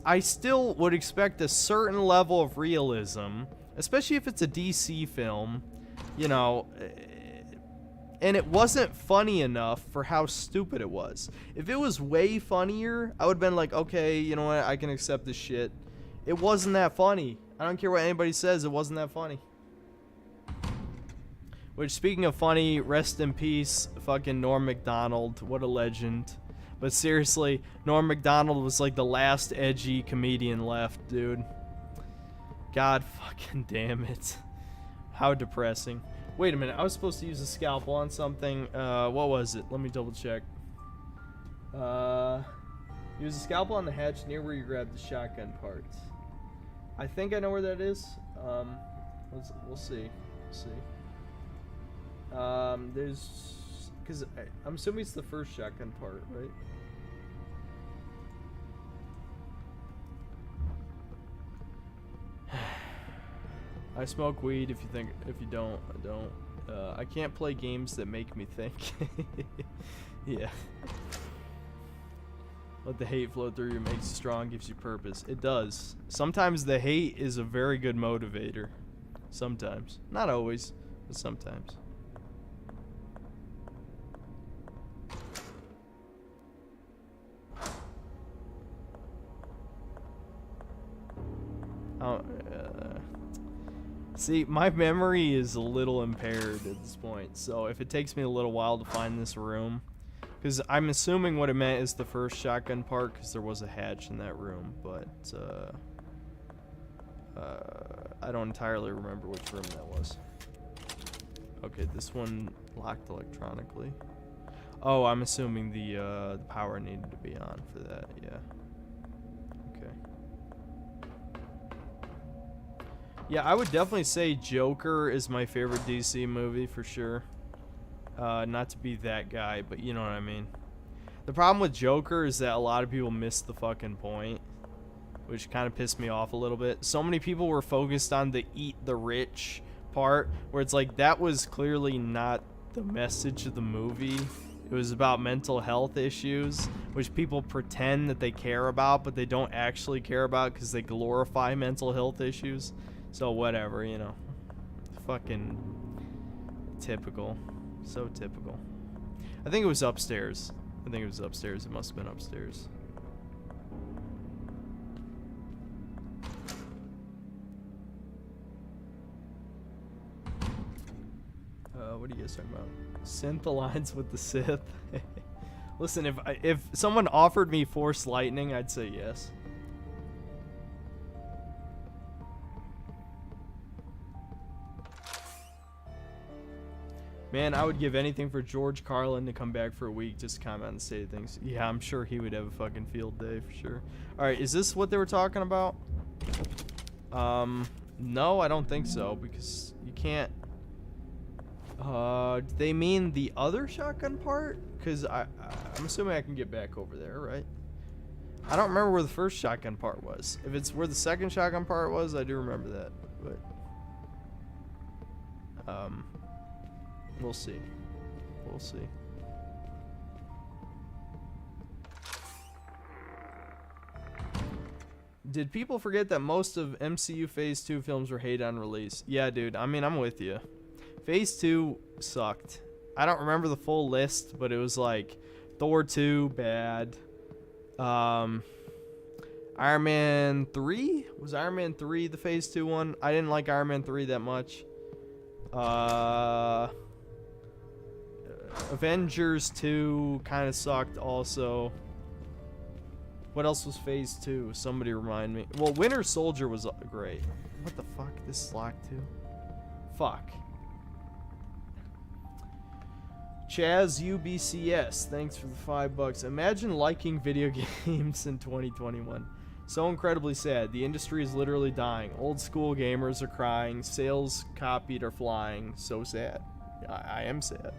I still would expect a certain level of realism, especially if it's a DC film, you know, and it wasn't funny enough for how stupid it was. If it was way funnier, I would have been like, okay, you know what, I can accept this shit. It wasn't that funny. I don't care what anybody says, it wasn't that funny. Which, speaking of funny, rest in peace, fucking Norm Macdonald. What a legend. But seriously, Norm Macdonald was like the last edgy comedian left, dude. God fucking damn it. How depressing. Wait a minute, I was supposed to use a scalpel on something. What was it? Let me double check. Use a scalpel on the hatch near where you grabbed the shotgun parts. I think I know where that is. We'll see. Because I'm assuming it's the first shotgun part, right? I smoke weed. If you don't, I don't. I can't play games that make me think. Yeah. Let the hate flow through you, makes you strong, gives you purpose. It does. Sometimes the hate is a very good motivator. Sometimes. Not always, but sometimes. See, my memory is a little impaired at this point, so if it takes me a little while to find this room, because I'm assuming what it meant is the first shotgun part, because there was a hatch in that room, but I don't entirely remember which room that was. Okay, this one locked electronically. Oh, I'm assuming the power needed to be on for that, yeah. Okay. Yeah, I would definitely say Joker is my favorite DC movie for sure. Not to be that guy, but you know what I mean. The problem with Joker is that a lot of people miss the fucking point, which kind of pissed me off a little bit. So many people were focused on the eat the rich part, where it's like that was clearly not the message of the movie. It was about mental health issues, which people pretend that they care about, but they don't actually care about because they glorify mental health issues. So whatever, you know. Fucking typical. So typical. I think it was upstairs. It must have been upstairs. What are you guys talking about? Synth aligns with the Sith. Listen, if someone offered me Force Lightning, I'd say yes. Man, I would give anything for George Carlin to come back for a week, just comment and say things. Yeah, I'm sure he would have a fucking field day for sure. Alright, is this what they were talking about? No, I don't think so, because you can't... do they mean the other shotgun part? Because I'm assuming I can get back over there, right? I don't remember where the first shotgun part was. If it's where the second shotgun part was, I do remember that, but... We'll see. We'll see. Did people forget that most of MCU Phase 2 films were hated on release? Yeah, dude. I mean, I'm with you. Phase 2 sucked. I don't remember the full list, but it was like Thor 2, bad. Iron Man 3? Was Iron Man 3 the Phase 2 one? I didn't like Iron Man 3 that much. Avengers 2 kind of sucked also. What else was Phase 2? Somebody remind me. Well, Winter Soldier was great. What the fuck? This is locked too? Fuck. Chaz UBCS, thanks for the $5. Imagine liking video games in 2021. So incredibly sad. The industry is literally dying. Old school gamers are crying. Sales copied are flying. So sad. I am sad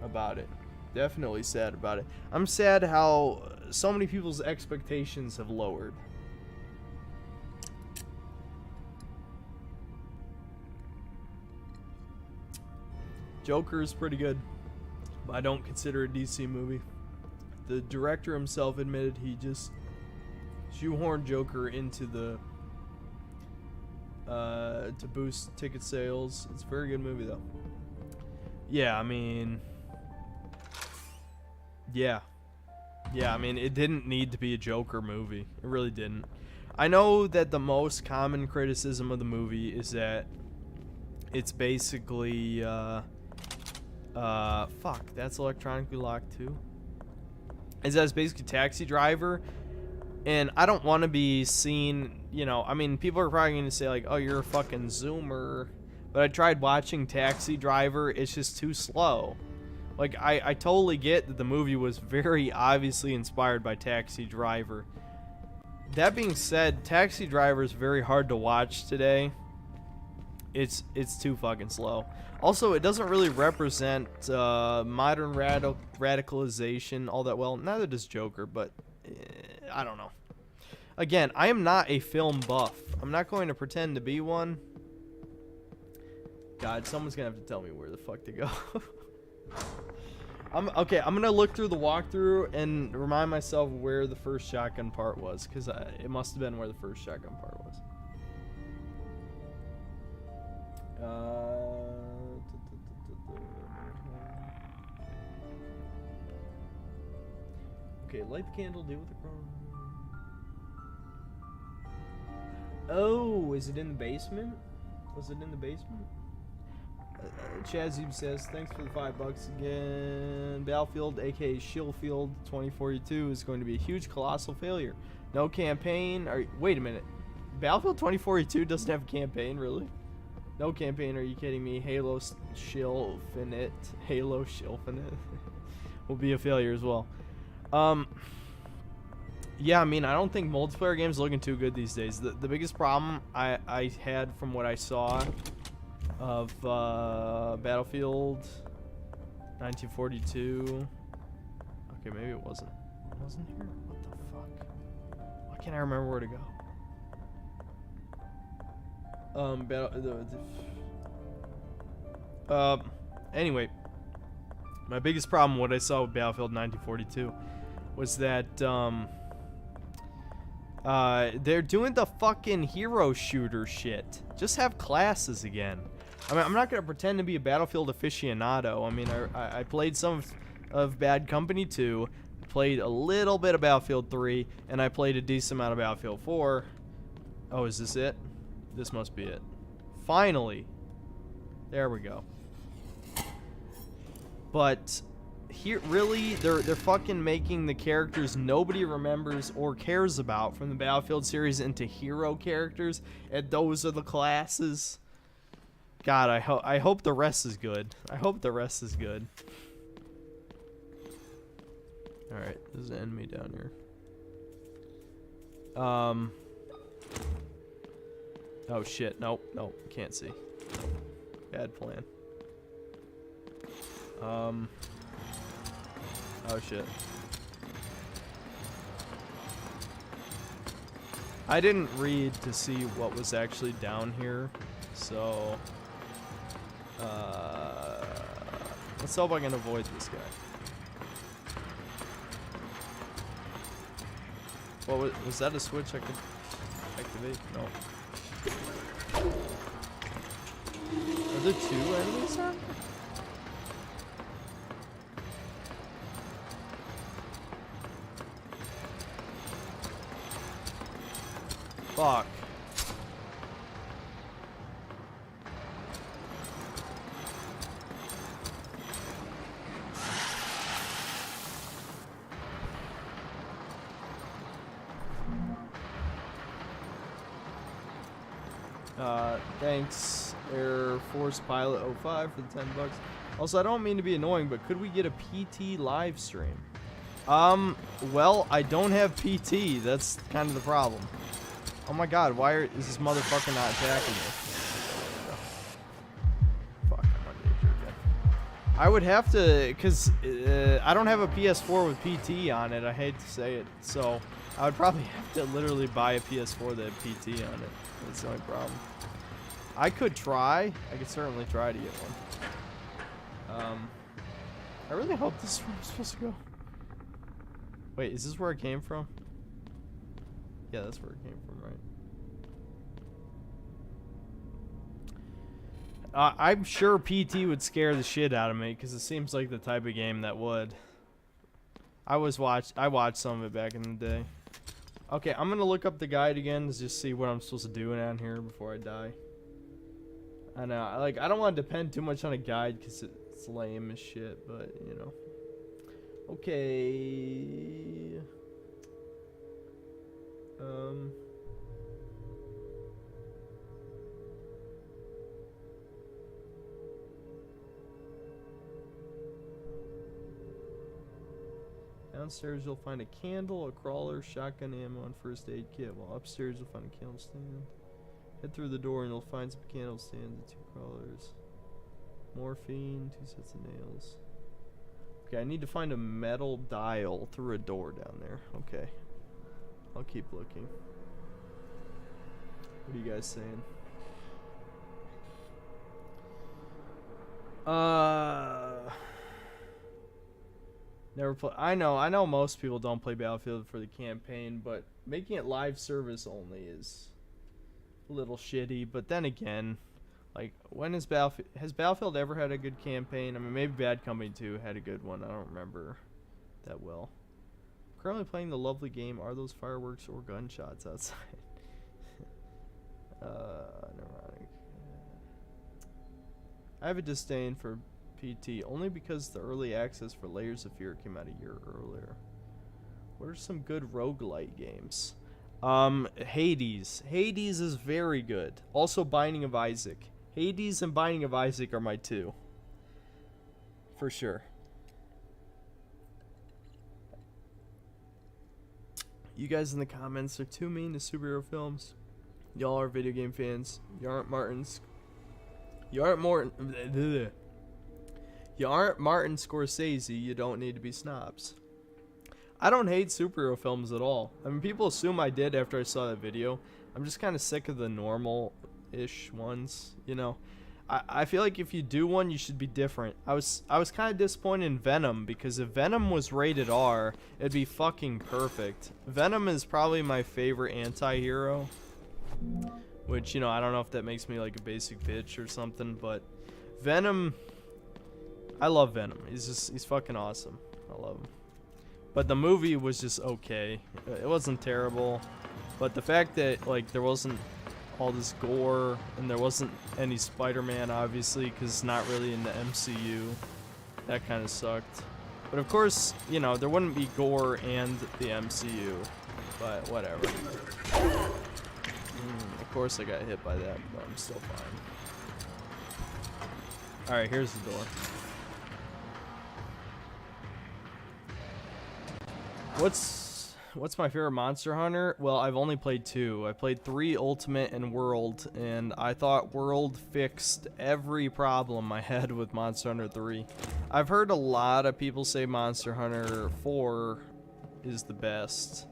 about it. Definitely sad about it. I'm sad how so many people's expectations have lowered. Joker is pretty good, but I don't consider it a DC movie. The director himself admitted he just shoehorned Joker into the to boost ticket sales. It's a very good movie though. Yeah, I mean, yeah, I mean, it didn't need to be a Joker movie. It really didn't. I know that the most common criticism of the movie is that it's basically fuck, that's electronically locked too. Is that it's basically Taxi Driver. And I don't want to be seen, you know, I mean, people are probably going to say, like, oh, you're a fucking Zoomer. But I tried watching Taxi Driver. It's just too slow. Like, I totally get that the movie was very obviously inspired by Taxi Driver. That being said, Taxi Driver is very hard to watch today. It's too fucking slow. Also, it doesn't really represent modern radicalization all that well. Neither does Joker, but I don't know. Again, I am not a film buff. I'm not going to pretend to be one. God, someone's going to have to tell me where the fuck to go. I'm going to look through the walkthrough and remind myself where the first shotgun part was, because it must have been where the first shotgun part was. Okay, light the candle, deal with the crime. Oh, is it in the basement? Was it in the basement? Chazib says, thanks for the $5 again. Battlefield, aka Shillfield 2042, is going to be a huge colossal failure. No campaign. Wait a minute. Battlefield 2042 doesn't have a campaign, really? No campaign, are you kidding me? Halo Shillfinite will be a failure as well. Yeah, I mean, I don't think multiplayer games are looking too good these days. The biggest problem I had from what I saw of Battlefield 1942. Okay, maybe it wasn't. It wasn't here? What the fuck? Why can't I remember where to go? Anyway, my biggest problem, what I saw with Battlefield 1942, was that they're doing the fucking hero shooter shit. Just have classes again. I mean, I'm not gonna pretend to be a Battlefield aficionado. I mean, I played some of Bad Company 2, played a little bit of Battlefield 3, and I played a decent amount of Battlefield 4. Oh, is this it? This must be it. Finally. There we go. But here, really, they're fucking making the characters nobody remembers or cares about from the Battlefield series into hero characters, and those are the classes. God, I hope the rest is good. I hope the rest is good. All right, there's an enemy down here. Oh shit! Nope, can't see. Bad plan. Oh shit. I didn't read to see what was actually down here, so Let's hope I can avoid this guy. What was that a switch I could activate? No. Are there 2 enemies on? Fuck. Thanks, Air Force Pilot 05 for the $10. Also, I don't mean to be annoying, but could we get a PT live stream? Well, I don't have PT. That's kind of the problem. Oh my god, is this motherfucker not attacking me? Fuck, I'm on danger again. I would have to, because I don't have a PS4 with PT on it. I hate to say it. So, I would probably have to literally buy a PS4 that had PT on it. That's the only problem. I could try. I could certainly try to get one. I really hope this is where I'm supposed to go. Wait, is this where it came from? Yeah, that's where it came from, right? I'm sure PT would scare the shit out of me because it seems like the type of game that would. I watched some of it back in the day. Okay, I'm gonna look up the guide again to just see what I'm supposed to do down here before I die. I know, I don't want to depend too much on a guide because it's lame as shit, but you know. Okay. Downstairs you'll find a candle, a crawler, shotgun ammo, and first aid kit. While upstairs you'll find a candle stand. Head through the door and you'll find some candle stands and 2 crawlers. Morphine, 2 sets of nails. Okay, I need to find a metal dial through a door down there. Okay. I'll keep looking. What are you guys saying? Never play. I know most people don't play Battlefield for the campaign, but making it live service only is a little shitty. But then again, like, when has Battlefield ever had a good campaign? I mean, maybe Bad Company 2 had a good one. I don't remember that well. Currently playing the lovely game. Are those fireworks or gunshots outside? Neurotic. I have a disdain for PT only because the early access for Layers of Fear came out a year earlier. What are some good roguelite games? Hades. Hades is very good. Also Binding of Isaac. Hades and Binding of Isaac are my 2. For sure. You guys in the comments are too mean to superhero films. Y'all are video game fans. You aren't Martin Scorsese. You don't need to be snobs. I don't hate superhero films at all. I mean, people assume I did after I saw that video. I'm just kind of sick of the normal-ish ones, you know. I feel like if you do one, you should be different. I was kind of disappointed in Venom, because if Venom was rated R, it'd be fucking perfect. Venom is probably my favorite anti-hero, which, you know, I don't know if that makes me like a basic bitch or something, but Venom, I love Venom. He's fucking awesome. I love him. But the movie was just okay. It wasn't terrible, but the fact that, like, there wasn't all this gore and there wasn't any Spider-Man, obviously, because it's not really in the MCU, that kind of sucked. But of course, you know, there wouldn't be gore and the MCU, but whatever. Of course I got hit by that, but I'm still fine. Alright, here's the door. What's my favorite Monster Hunter? Well, I've only played 2. I played 3 Ultimate and World, and I thought World fixed every problem I had with Monster Hunter 3. I've heard a lot of people say Monster Hunter 4 is the best,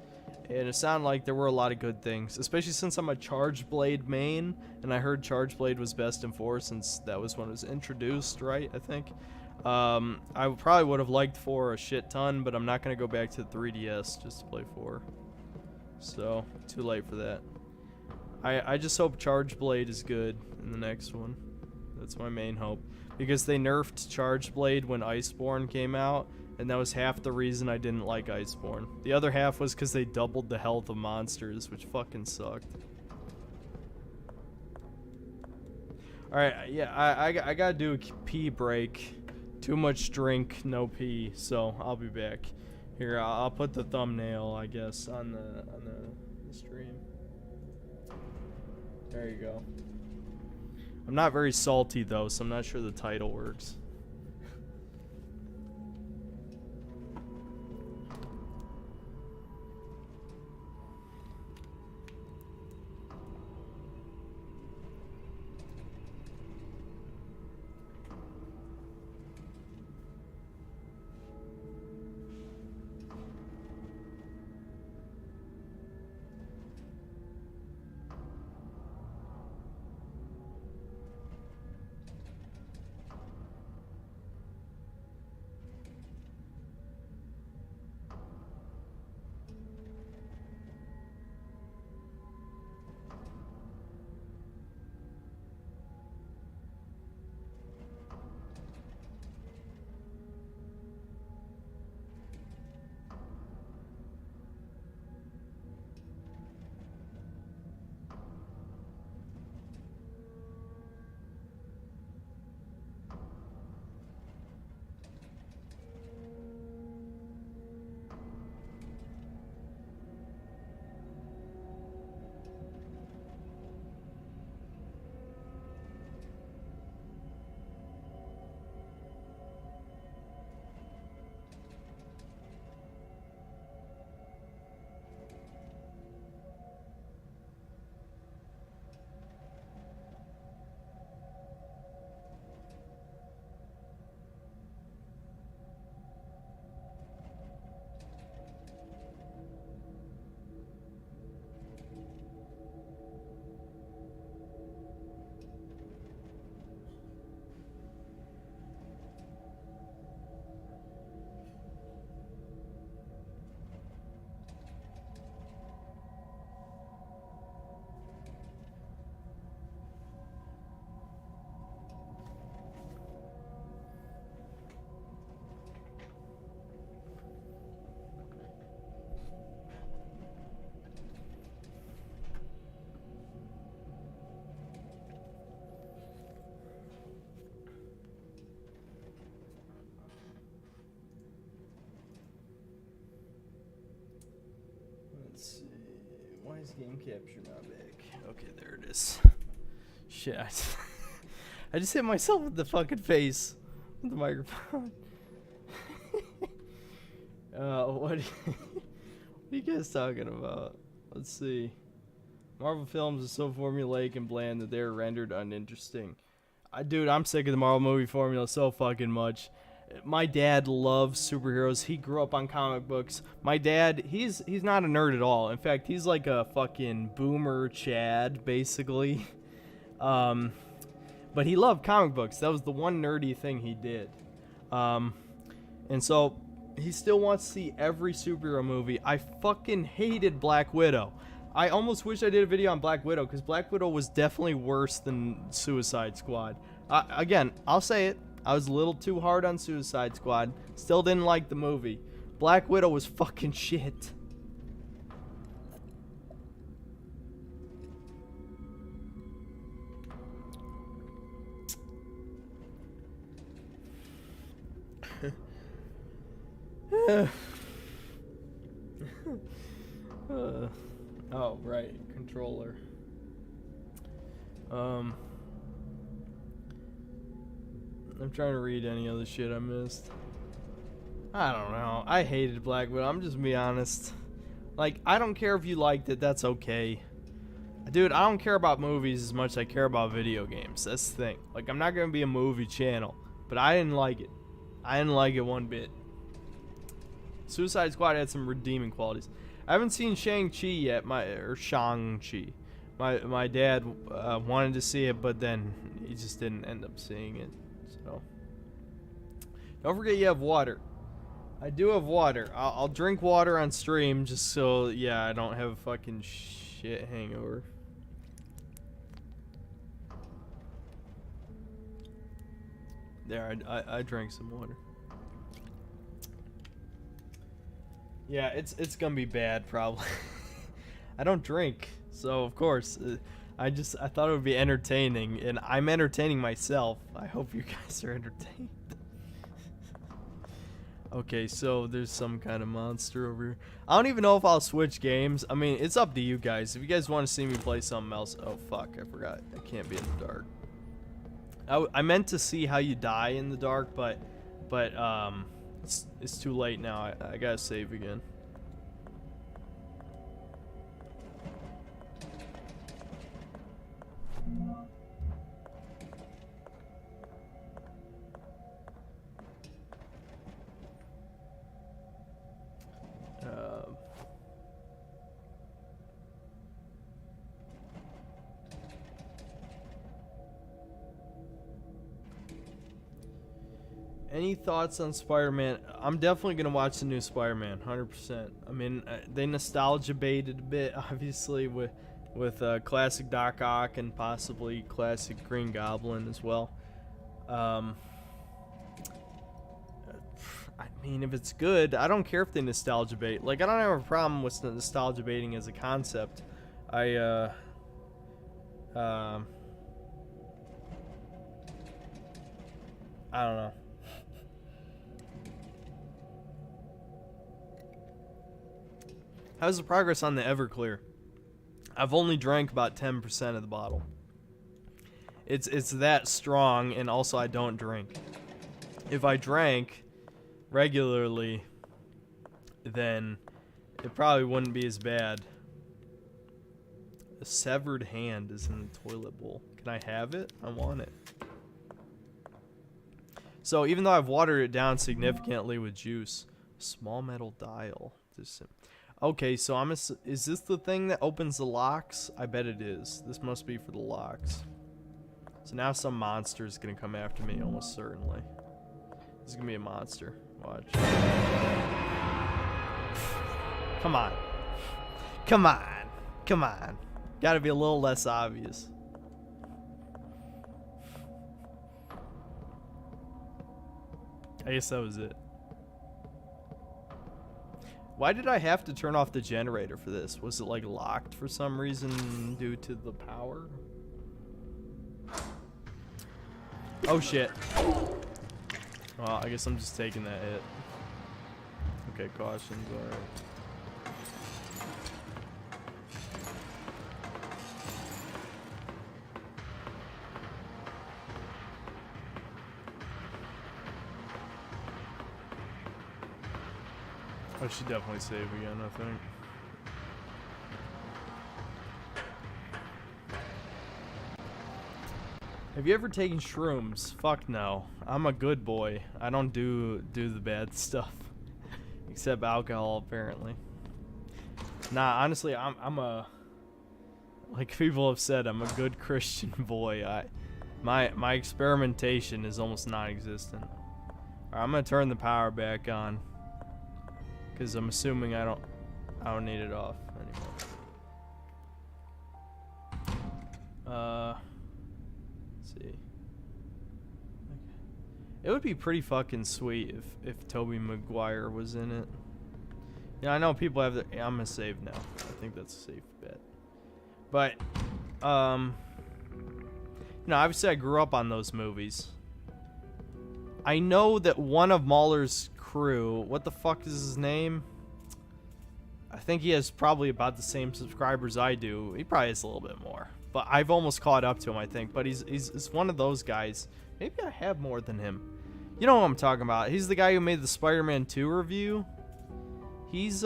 And it sounded like there were a lot of good things, especially since I'm a Charge Blade main, and I heard Charge Blade was best in 4 since that was when it was introduced, right? I think. I probably would have liked 4 a shit ton, but I'm not going to go back to the 3DS just to play 4. So, too late for that. I just hope Charge Blade is good in the next one. That's my main hope. Because they nerfed Charge Blade when Iceborne came out, and that was half the reason I didn't like Iceborne. The other half was because they doubled the health of monsters, which fucking sucked. Alright, yeah, I gotta do a pee break. Too much drink, no pee, so I'll be back. Here, I'll put the thumbnail, I guess, on the stream. There you go. I'm not very salty, though, so I'm not sure the title works. Let's see. Why is game capture not back? Okay, there it is. Shit. I just hit myself with the fucking face with the microphone. What are you guys talking about? Let's see. Marvel films are so formulaic and bland that they're rendered uninteresting. Dude, I'm sick of the Marvel movie formula so fucking much. My dad loves superheroes. He grew up on comic books. My dad, he's not a nerd at all. In fact, he's like a fucking boomer Chad, basically. But he loved comic books. That was the one nerdy thing he did. And so he still wants to see every superhero movie. I fucking hated Black Widow. I almost wish I did a video on Black Widow, because Black Widow was definitely worse than Suicide Squad. Again, I'll say it. I was a little too hard on Suicide Squad. Still didn't like the movie. Black Widow was fucking shit. Oh, right. Controller. I'm trying to read any other shit I missed. I don't know. I hated Black Widow. I'm just gonna be honest. Like, I don't care if you liked it. That's okay. Dude, I don't care about movies as much as I care about video games. That's the thing. Like, I'm not gonna be a movie channel. But I didn't like it. I didn't like it one bit. Suicide Squad had some redeeming qualities. I haven't seen Shang-Chi yet, or Shang-Chi. My dad wanted to see it, but then he just didn't end up seeing it. So don't forget you have water. I do have water. I'll drink water on stream just so, yeah, I don't have a fucking shit hangover. There, I drank some water. Yeah, it's gonna be bad probably. I don't drink, so of course, I thought it would be entertaining, and I'm entertaining myself. I hope you guys are entertained. Okay, so there's some kind of monster over here. I don't even know if I'll switch games. I mean, it's up to you guys. If you guys want to see me play something else, oh fuck, I forgot. I can't be in the dark. I meant to see how you die in the dark, but it's too late now. I gotta save again. Any thoughts on Spider-Man? I'm definitely gonna watch the new Spider-Man, 100%. I mean, they nostalgia baited a bit, obviously, with classic Doc Ock and possibly classic Green Goblin as well. I mean, if it's good, I don't care if they nostalgia bait. Like, I don't have a problem with nostalgia baiting as a concept. I don't know. How's the progress on the Everclear? I've only drank about 10% of the bottle. It's that strong, and also I don't drink. If I drank regularly, then it probably wouldn't be as bad. A severed hand is in the toilet bowl. Can I have it? I want it. So even though I've watered it down significantly with juice, small metal dial. Okay, so is this the thing that opens the locks? I bet it is. This must be for the locks. So now some monster is gonna come after me, almost certainly. This is gonna be a monster. Watch. Come on. Come on. Come on. Gotta be a little less obvious. I guess that was it. Why did I have to turn off the generator for this? Was it like locked for some reason due to the power? Oh shit. Well, I guess I'm just taking that hit. Okay, cautions, alright. I should definitely save again, I think. Have you ever taken shrooms? Fuck no. I'm a good boy. I don't do the bad stuff. Except alcohol, apparently. Nah, honestly, I'm a... Like people have said, I'm a good Christian boy. My experimentation is almost non-existent. Alright, I'm gonna turn the power back on. Because I'm assuming I don't need it off anymore. Let's see. Okay. It would be pretty fucking sweet if Tobey Maguire was in it. Yeah, I know people have I'm gonna save now. I think that's a safe bet. But, you know, obviously I grew up on those movies. I know that one of Mahler's crew, what the fuck is his name? I think he has probably about the same subscribers I do. He probably has a little bit more, but I've almost caught up to him, I think. But he's one of those guys. Maybe I have more than him. You know what I'm talking about. He's the guy who made the Spider-Man 2 review. He's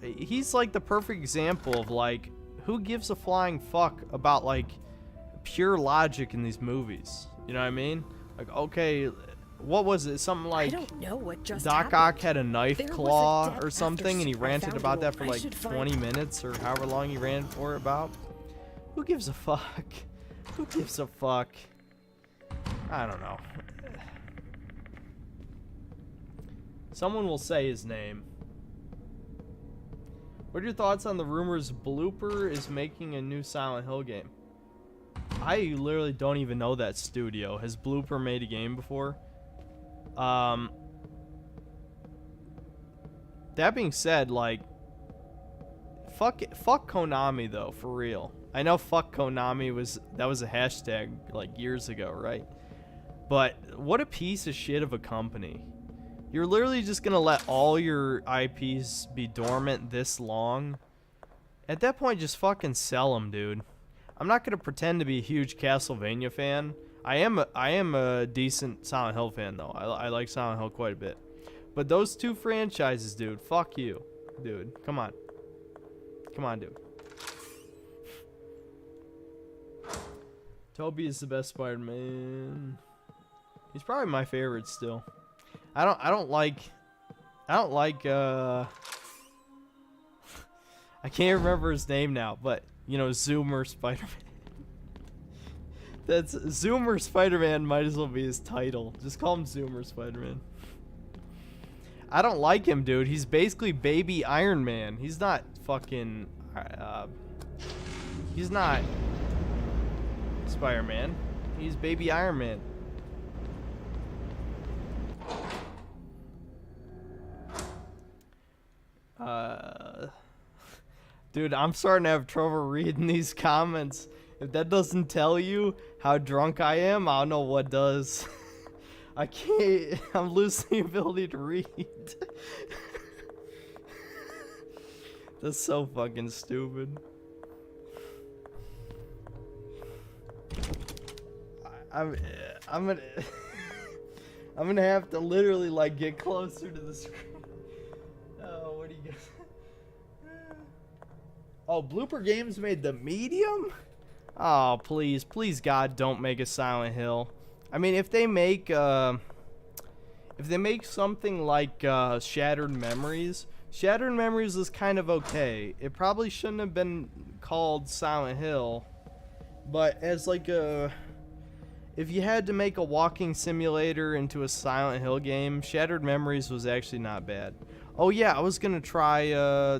he's like the perfect example of like who gives a flying fuck about like pure logic in these movies. You know what I mean? Like, okay, what was it? Something I like don't know what just Doc happened. Ock had a knife There was a claw death or after something, and he soup. I ranted found about it that for all. I like should 20 find- minutes or however long he ran for about. Who gives a fuck? Who gives a fuck? I don't know. Someone will say his name. What are your thoughts on the rumors Blooper is making a new Silent Hill game? I literally don't even know that studio. Has Blooper made a game before? That being said, like, fuck Konami though, for real. I know fuck Konami was a hashtag like years ago, right? But what a piece of shit of a company. You're literally just gonna let all your IPs be dormant this long? At that point, just fucking sell them, dude. I'm not gonna pretend to be a huge Castlevania fan. I am a decent Silent Hill fan though. I like Silent Hill quite a bit. But those two franchises, dude, fuck you, dude. Come on, dude. Toby is the best Spider-Man. He's probably my favorite still. I don't like I can't remember his name now, but you know, Zoomer Spider-Man. That's Zoomer Spider-Man might as well be his title. Just call him Zoomer Spider-Man. I don't like him, dude. He's basically baby Iron Man. He's not fucking he's not Spider-Man. He's baby Iron Man. Dude, I'm starting to have trouble reading these comments. If that doesn't tell you how drunk I am, I don't know what does. I can't. I'm losing the ability to read. That's so fucking stupid. I'm gonna I'm gonna have to literally like get closer to the screen. Oh, what do you guys? Oh, Blooper Games made the medium? Oh, please, God, don't make a Silent Hill. I mean, if they make something like Shattered Memories is kind of okay. It probably shouldn't have been called Silent Hill, but as like a, if you had to make a walking simulator into a Silent Hill game, Shattered Memories was actually not bad. Oh yeah, I was gonna try,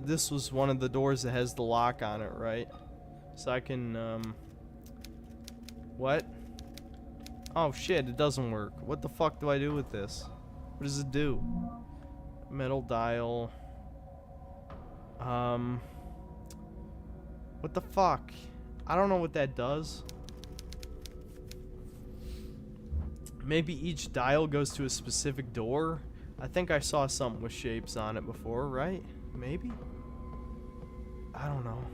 this was one of the doors that has the lock on it, right? So I can, what? Oh shit, it doesn't work. What the fuck do I do with this? What does it do? Metal dial. What the fuck? I don't know what that does. Maybe each dial goes to a specific door? I think I saw something with shapes on it before, right? Maybe? I don't know.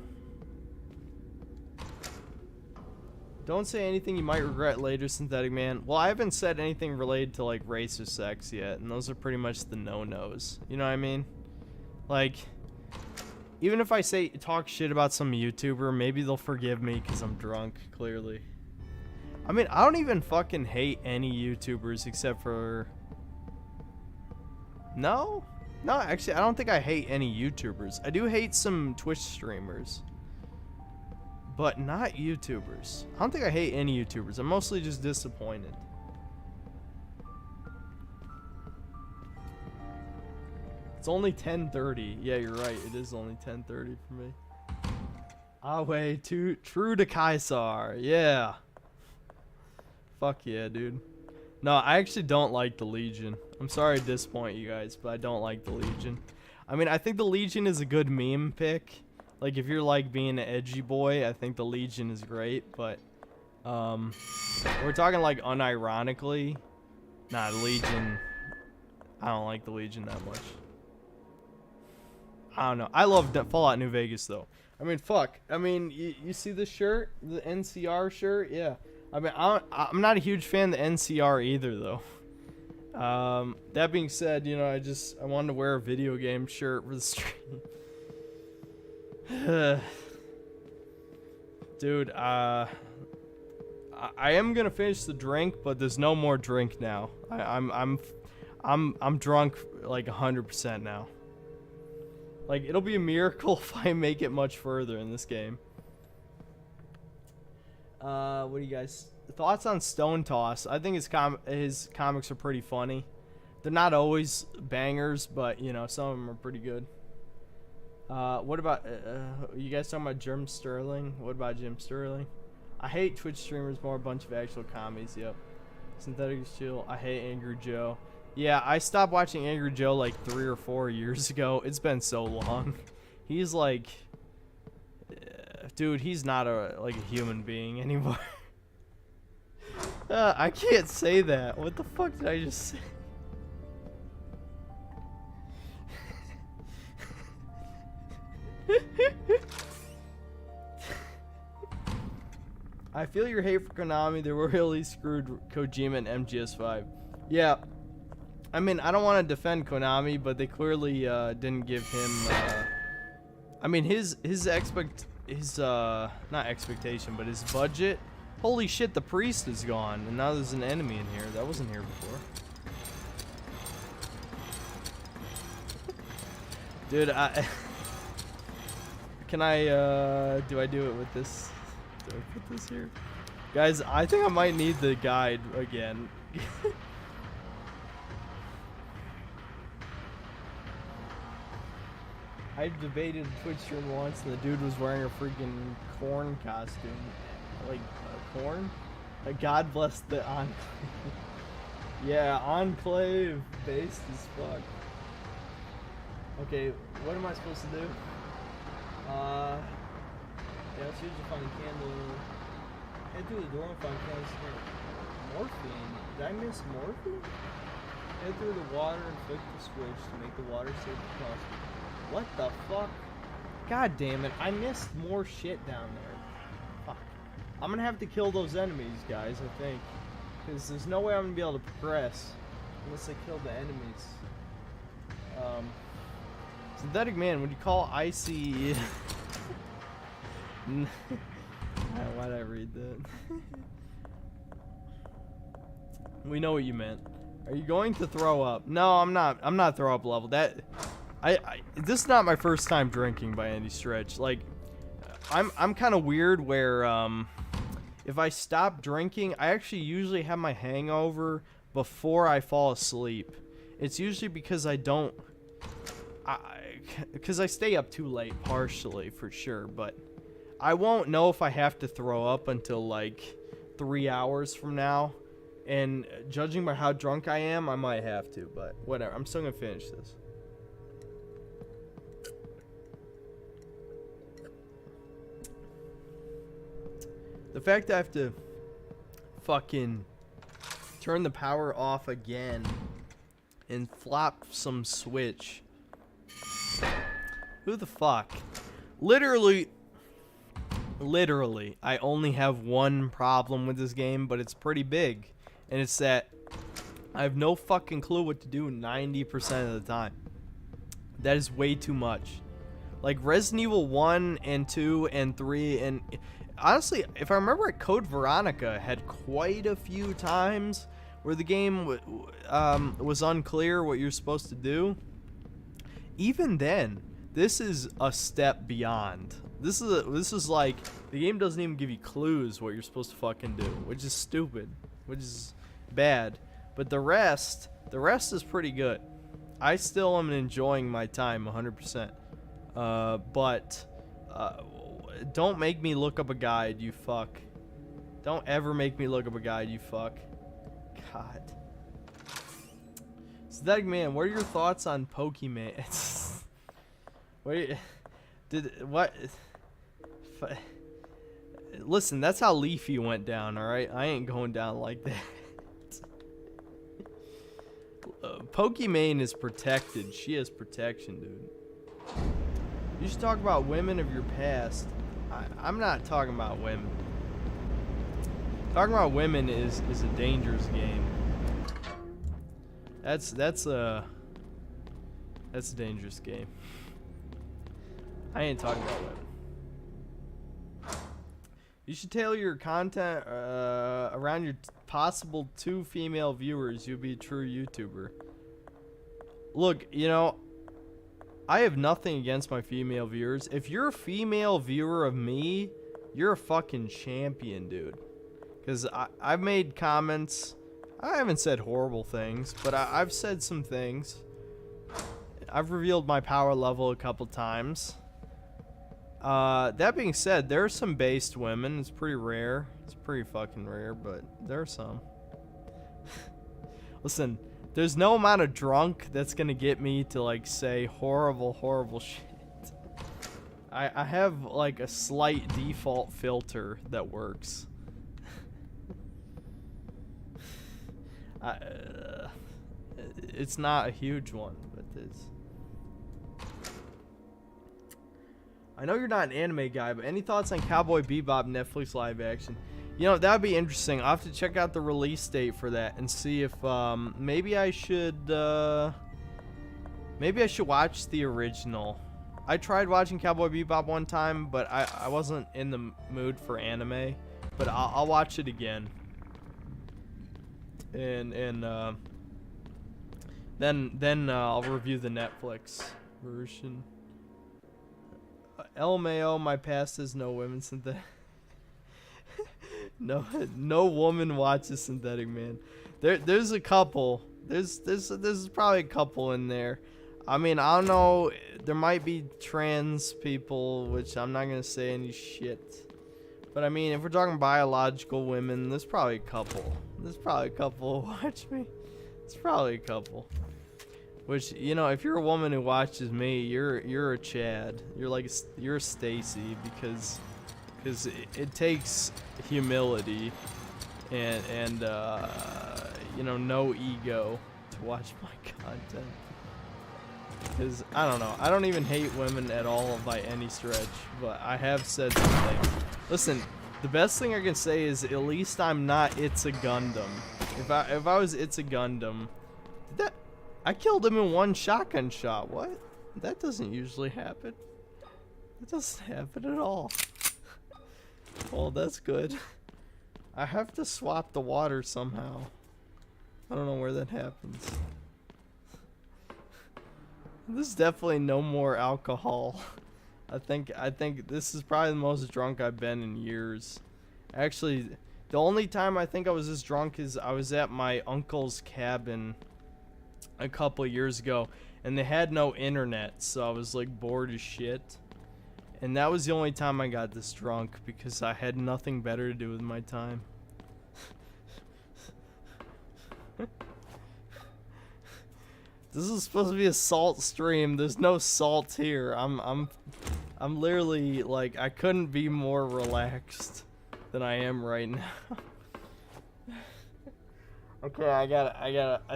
Don't say anything you might regret later, Synthetic Man. Well, I haven't said anything related to, like, race or sex yet, and those are pretty much the no-nos. You know what I mean? Like, even if I talk shit about some YouTuber, maybe they'll forgive me because I'm drunk, clearly. I mean, I don't even fucking hate any YouTubers except for... No, actually, I don't think I hate any YouTubers. I do hate some Twitch streamers, but not YouTubers. I don't think I hate any YouTubers. I'm mostly just disappointed. It's only 10:30. Yeah, you're right. It is only 10:30 for me. Awe, true to Kaisar. Yeah. Fuck yeah, dude. No, I actually don't like the Legion. I'm sorry to disappoint you guys, but I don't like the Legion. I mean, I think the Legion is a good meme pick. Like, if you're, like, being an edgy boy, I think the Legion is great, but, we're talking, like, unironically. Nah, the Legion, I don't like the Legion that much. I don't know. I love Fallout New Vegas, though. I mean, fuck. I mean, you see the shirt? The NCR shirt? Yeah. I mean, I'm not a huge fan of the NCR either, though. That being said, you know, I wanted to wear a video game shirt for the stream. Dude, I I am gonna finish the drink, but there's no more drink now. I'm drunk like 100% now. Like, it'll be a miracle if I make it much further in this game. What do you guys thoughts on Stone Toss? I think his comics are pretty funny. They're not always bangers, but you know, some of them are pretty good. What about you guys talking about Jim Sterling? What about Jim Sterling? I hate Twitch streamers more, a bunch of actual commies. Yep. Synthetic is chill. I hate Angry Joe. Yeah, I stopped watching Angry Joe like 3 or 4 years ago. It's been so long. He's like, dude, he's not like a human being anymore. I can't say that. What the fuck did I just say? I feel your hate for Konami. They were really screwed Kojima and MGS5. Yeah. I mean, I don't want to defend Konami, but they clearly didn't give him I mean, his not expectation, but his budget. Holy shit, the priest is gone, and now there's an enemy in here. That wasn't here before. Dude, can I do I do it with this? Do I put this here? Guys, I think I might need the guide again. I debated Twitch stream once and the dude was wearing a freaking corn costume. Like, corn? Like, God bless the Enclave. Yeah, Enclave based as fuck. Okay, what am I supposed to do? Yeah, let's use a fucking candle. Head through the door and find candles. Morphine? Did I miss morphine? Head through the water and flick the switch to make the water safe as possible. What the fuck? God damn it, I missed more shit down there. Fuck. I'm gonna have to kill those enemies, guys, I think. Because there's no way I'm gonna be able to progress unless I kill the enemies. Synthetic Man, when you call Icy... Why'd I read that? We know what you meant. Are you going to throw up? No, I'm not. I'm not throw up level. This is not my first time drinking by any stretch. Like, I'm kind of weird where if I stop drinking, I actually usually have my hangover before I fall asleep. It's usually because I don't, because I stay up too late, partially for sure, but I won't know if I have to throw up until like 3 hours from now. And judging by how drunk I am, I might have to, but whatever. I'm still gonna finish this. The fact that I have to fucking turn the power off again and flop some switch. Who the fuck? Literally, I only have one problem with this game, but it's pretty big. And it's that I have no fucking clue what to do 90% of the time. That is way too much. Like Resident Evil 1 and 2 and 3 and... Honestly, if I remember it, Code Veronica had quite a few times where the game was unclear what you're supposed to do. Even then, this is a step beyond. This is like, the game doesn't even give you clues what you're supposed to fucking do, which is stupid, which is bad. But the rest is pretty good. I still am enjoying my time 100%. But don't make me look up a guide, you fuck. Don't ever make me look up a guide, you fuck. God. Synthetic Man, what are your thoughts on Pokemon? What? Listen, that's how Leafy went down, alright? I ain't going down like that. Pokemon is protected. She has protection, dude. You should talk about women of your past. I'm not talking about women. Talking about women is a dangerous game. That's a dangerous game. I ain't talking about women. You should tailor your content around your possible 2 female viewers. You'll be a true YouTuber. Look, you know, I have nothing against my female viewers. If you're a female viewer of me, you're a fucking champion, dude. Because I've made comments. I haven't said horrible things, but I've said some things. I've revealed my power level a couple times. That being said, there are some based women. It's pretty rare. It's pretty fucking rare, but there are some. Listen, there's no amount of drunk that's gonna get me to like say horrible shit. I have like a slight default filter that works. It's not a huge one, but it's. I know you're not an anime guy, but any thoughts on Cowboy Bebop Netflix live action? You know, that would be interesting. I'll have to check out the release date for that and see if maybe I should watch the original. I tried watching Cowboy Bebop one time, but I wasn't in the mood for anime. But I'll watch it again. And then I'll review the Netflix version. LMAO, my past is no women synthetic. no woman watches Synthetic Man. There's a couple. There's probably a couple in there. I mean, I don't know. There might be trans people, which I'm not gonna say any shit. But I mean, if we're talking biological women, there's probably a couple. There's probably a couple who watch me. It's probably a couple. Which, you know, if you're a woman who watches me, you're a Chad. You're a Stacy because it takes humility and you know, no ego to watch my content. Because I don't know, I don't even hate women at all by any stretch, but I have said something. Listen, the best thing I can say is at least I'm not It's a Gundam. If I was It's a Gundam, I killed him in one shotgun shot. What? That doesn't usually happen. That doesn't happen at all. Well, that's good. I have to swap the water somehow. I don't know where that happens. There's definitely no more alcohol. I think this is probably the most drunk I've been in years. Actually, the only time I think I was this drunk is I was at my uncle's cabin a couple years ago, and they had no internet, so I was like bored as shit. And that was the only time I got this drunk because I had nothing better to do with my time. This is supposed to be a salt stream. There's no salt here. I'm literally like, I couldn't be more relaxed than I am right now. Okay, I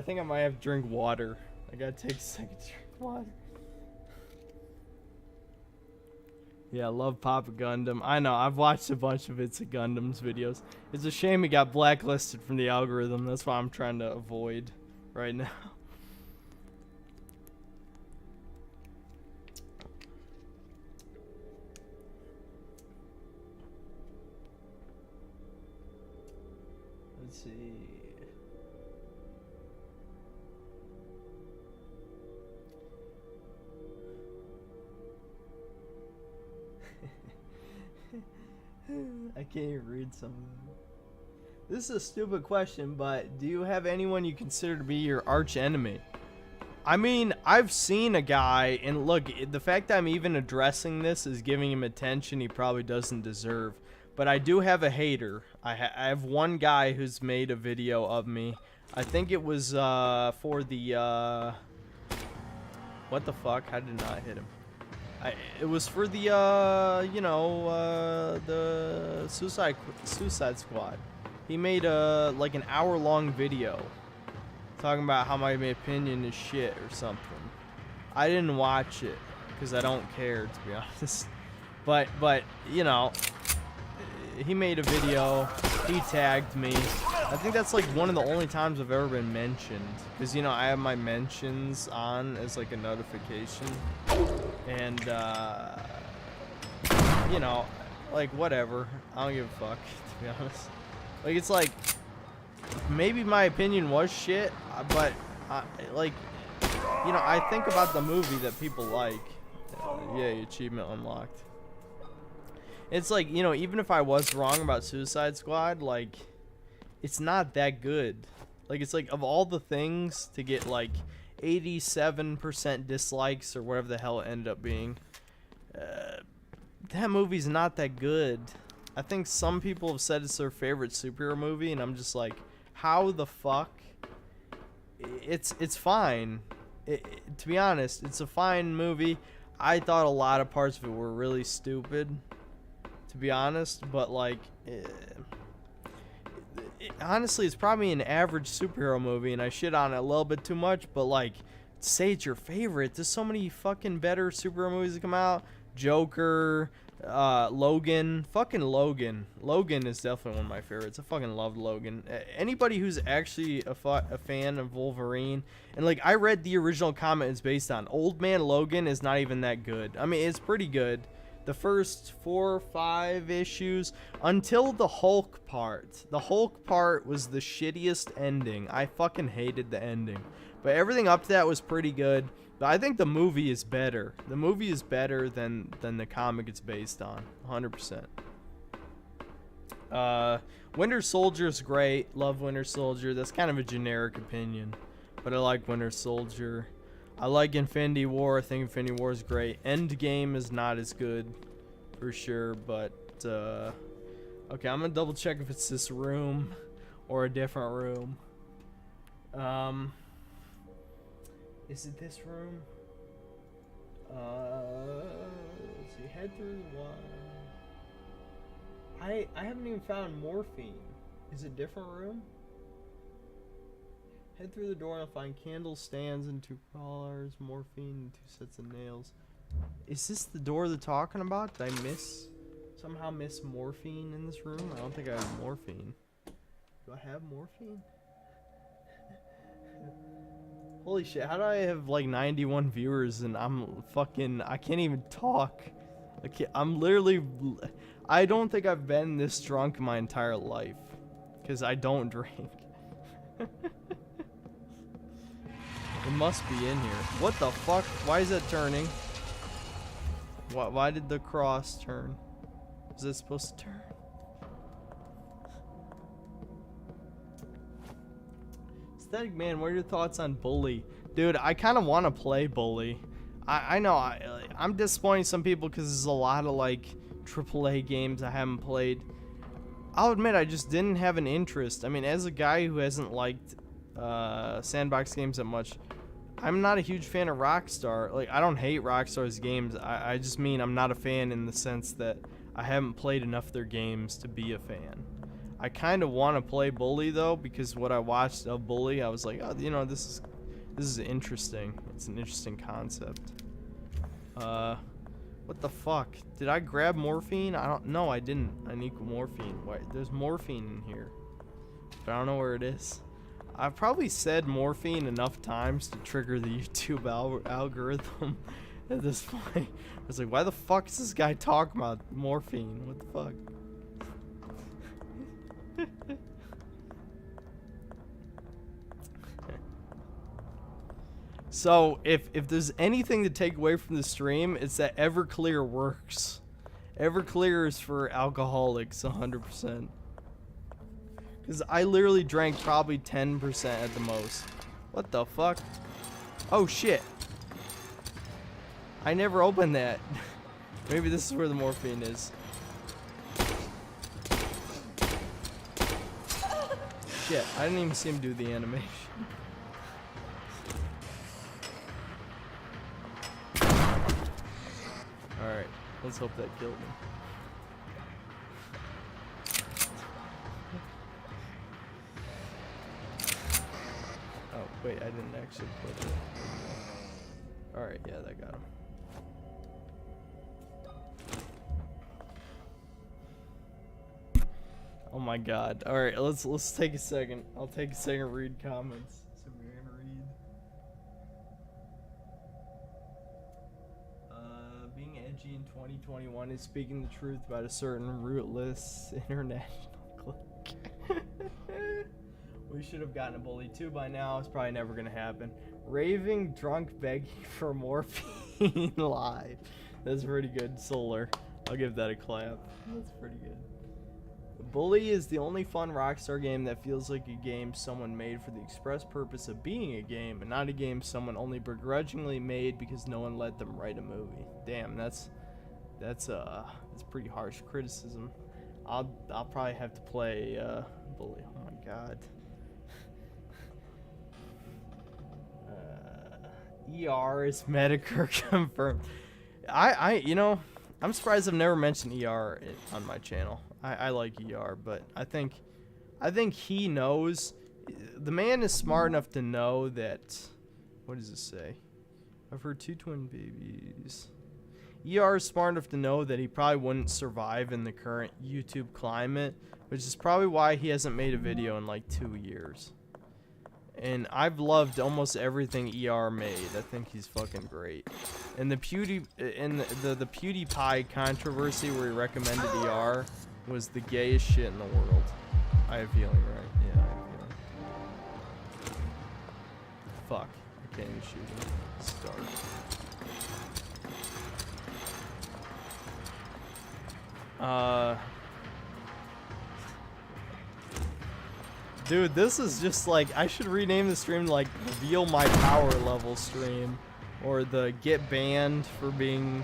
think I might have to drink water. I gotta take a second to drink water. Yeah, I love Papa Gundam. I know, I've watched a bunch of It's a Gundam's videos. It's a shame he got blacklisted from the algorithm. That's what I'm trying to avoid right now. Let's see. I can't even read some of them. This is a stupid question, but do you have anyone you consider to be your arch enemy? I mean, I've seen a guy, and look, the fact that I'm even addressing this is giving him attention he probably doesn't deserve. But I do have a hater. I have one guy who's made a video of me. I think it was for the what the fuck? How did I not hit him? It was for the you know, the Suicide Squad. He made like an hour-long video talking about how my opinion is shit or something. I didn't watch it because I don't care, to be honest. But you know, he made a video. He tagged me. I think that's like one of the only times I've ever been mentioned, because you know I have my mentions on as like a notification, and you know, like, whatever. I don't give a fuck, to be honest. Like, it's like, maybe my opinion was shit, but, like, you know, I think about the movie that people like. Yay, achievement unlocked. It's like, you know, even if I was wrong about Suicide Squad, like, it's not that good. Like, it's like, of all the things to get, like, 87% dislikes or whatever the hell it ended up being, that movie's not that good. I think some people have said it's their favorite superhero movie, and I'm just like, how the fuck? It's fine. To be honest, it's a fine movie. I thought a lot of parts of it were really stupid, to be honest, but like, honestly, it's probably an average superhero movie, and I shit on it a little bit too much, but like, say it's your favorite. There's so many fucking better superhero movies that come out. Joker, Logan, fucking Logan. Logan is definitely one of my favorites. I fucking love Logan. Anybody who's actually a fan of Wolverine, and like, I read the original comic it's based on. Old Man Logan is not even that good. I mean, it's pretty good. The first 4 or 5 issues until the Hulk part. The Hulk part was the shittiest ending. I fucking hated the ending. But everything up to that was pretty good. But I think the movie is better. The movie is better than the comic it's based on. 100%. Winter Soldier's great. Love Winter Soldier. That's kind of a generic opinion. But I like Winter Soldier. I like Infinity War. I think Infinity War is great. Endgame is not as good, for sure. But, okay, I'm going to double check if it's this room or a different room. Is it this room? Let's see. Head through the wall. I haven't even found morphine. Is it a different room? Head through the door and I'll find candle stands and 2 crawlers, morphine, and 2 sets of nails. Is this the door they're talking about? Did I somehow miss morphine in this room? I don't think I have morphine. Do I have morphine? Holy shit, how do I have like 91 viewers and I can't even talk. I'm literally, I don't think I've been this drunk in my entire life. Because I don't drink. It must be in here. What the fuck? Why is that turning? Why did the cross turn? Was it supposed to turn? Aesthetic Man, what are your thoughts on Bully? Dude, I kind of want to play Bully. I know, I'm disappointing some people because there's a lot of like AAA games I haven't played. I'll admit I just didn't have an interest. I mean, as a guy who hasn't liked sandbox games that much, I'm not a huge fan of Rockstar. Like, I don't hate Rockstar's games. I just mean I'm not a fan in the sense that I haven't played enough of their games to be a fan. I kind of want to play Bully though, because what I watched of Bully, I was like, oh, you know, this is interesting. It's an interesting concept. What the fuck? Did I grab morphine? No, I didn't. I need morphine. Why? There's morphine in here, but I don't know where it is. I've probably said morphine enough times to trigger the YouTube algorithm at this point. I was like, why the fuck is this guy talking about morphine? What the fuck? So, if there's anything to take away from the stream, it's that Everclear works. Everclear is for alcoholics, 100%. Because I literally drank probably 10% at the most. What the fuck? Oh, shit. I never opened that. Maybe this is where the morphine is. Shit, I didn't even see him do the animation. Alright, let's hope that killed him. Oh, wait, I didn't actually put it. Alright, yeah, that got him. Oh my god. Alright, let's take a second. I'll take a second to read comments. So we're gonna read. Being edgy in 2021 is speaking the truth about a certain rootless international clique. We should have gotten a bully too by now. It's probably never gonna happen. Raving drunk begging for morphine live. That's pretty good. Solar. I'll give that a clap. That's pretty good. Bully is the only fun Rockstar game that feels like a game someone made for the express purpose of being a game, and not a game someone only begrudgingly made because no one let them write a movie. Damn, that's pretty harsh criticism. I'll probably have to play Bully. Oh my god. ER is Medicare confirmed. You know, I'm surprised I've never mentioned ER on my channel. I like ER, but I think he knows. The man is smart enough to know that. What does it say? I've heard 2 twin babies. ER is smart enough to know that he probably wouldn't survive in the current YouTube climate, which is probably why he hasn't made a video in like 2 years. And I've loved almost everything ER made. I think he's fucking great. And the PewDiePie controversy where he recommended ER was the gayest shit in the world. I have a feeling, right? Yeah, I have a feeling. Fuck. I can't even shoot him. Start. Dude, this is just like, I should rename the stream like Reveal My Power Level stream, or the Get Banned for being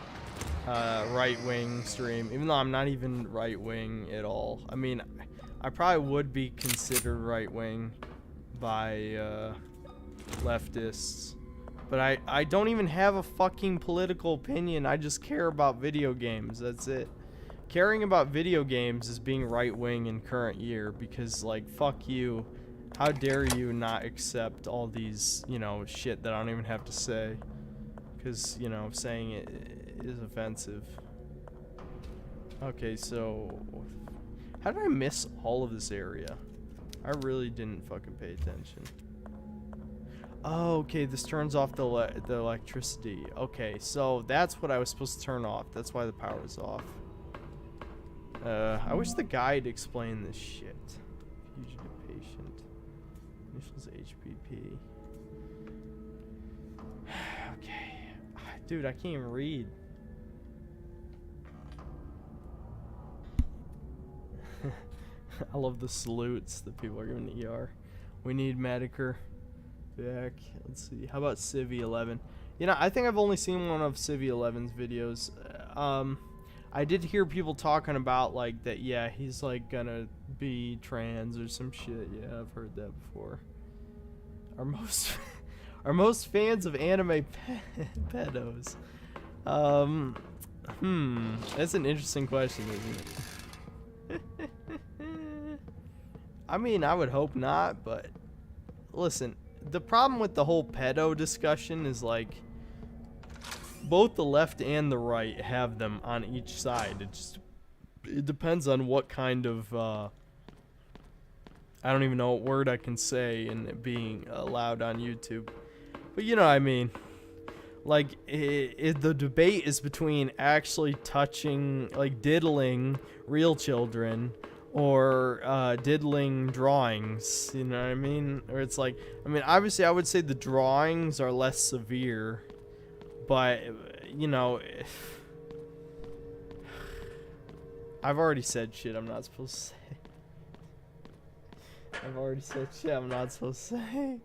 right-wing stream, even though I'm not even right-wing at all. I mean, I probably would be considered right-wing by leftists, but I don't even have a fucking political opinion. I just care about video games. That's it. Caring about video games is being right-wing in current year, because, like, fuck you. How dare you not accept all these, you know, shit that I don't even have to say. Because, you know, saying it is offensive. Okay, so how did I miss all of this area? I really didn't fucking pay attention. Oh, okay, this turns off the electricity. Okay, so that's what I was supposed to turn off. That's why the power's off. I wish the guide explained this shit. Fugitive patient. Initials HPP. Okay. Dude, I can't even read. I love the salutes that people are giving to ER. We need Medicare back. Let's see. How about Civi 11? You know, I think I've only seen one of Civi 11's videos. I did hear people talking about, like, that, yeah, he's, like, gonna be trans or some shit. Yeah, I've heard that before. Are most fans of anime pedos? That's an interesting question, isn't it? I mean, I would hope not, but listen, the problem with the whole pedo discussion is, like, both the left and the right have them on each side. It depends on what kind of I don't even know what word I can say in it being allowed on YouTube, but you know what I mean. Like, the debate is between actually touching, like, diddling real children or diddling drawings, you know what I mean? Or it's like, I mean, obviously I would say the drawings are less severe, but, you know, I've already said shit I'm not supposed to say. I've already said shit I'm not supposed to say.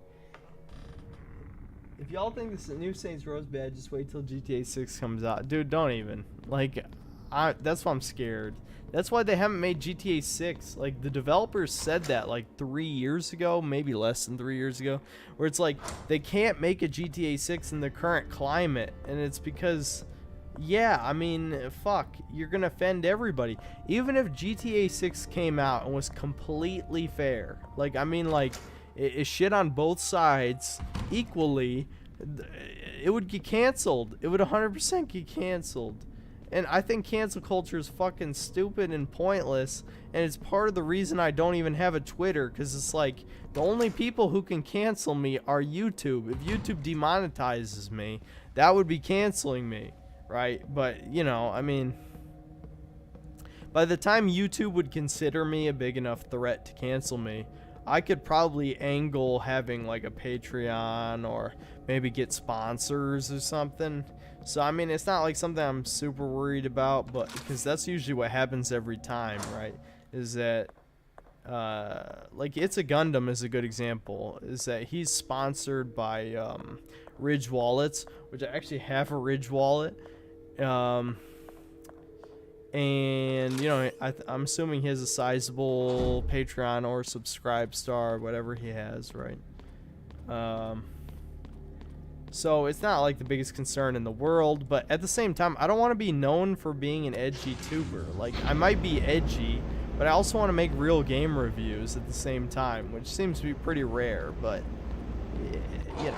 If y'all think this new Saints Row's bad, just wait till GTA 6 comes out. Dude, don't even. Like, that's why I'm scared. That's why they haven't made GTA 6. Like, the developers said that, like, 3 years ago, maybe less than 3 years ago, where it's like, they can't make a GTA 6 in the current climate, and it's because, yeah, I mean, fuck, you're gonna offend everybody. Even if GTA 6 came out and was completely fair, like, I mean, like, it shit on both sides equally, it would get canceled. It would 100% get canceled. And I think cancel culture is fucking stupid and pointless, and it's part of the reason I don't even have a Twitter, because it's like, the only people who can cancel me are YouTube. If YouTube demonetizes me, that would be canceling me. right? But, you know, I mean, by the time YouTube would consider me a big enough threat to cancel me, I could probably angle having like a Patreon or maybe get sponsors or something. So, I mean, it's not like something I'm super worried about, but because that's usually what happens every time, right? Is that, like, It's a Gundam is a good example, is that he's sponsored by Ridge Wallets, which I actually have a Ridge Wallet. And, you know, I'm assuming he has a sizable Patreon or Subscribe Star, whatever he has, right? So it's not like the biggest concern in the world, but at the same time, I don't want to be known for being an edgy tuber. Like, I might be edgy, but I also want to make real game reviews at the same time, which seems to be pretty rare, but, you know,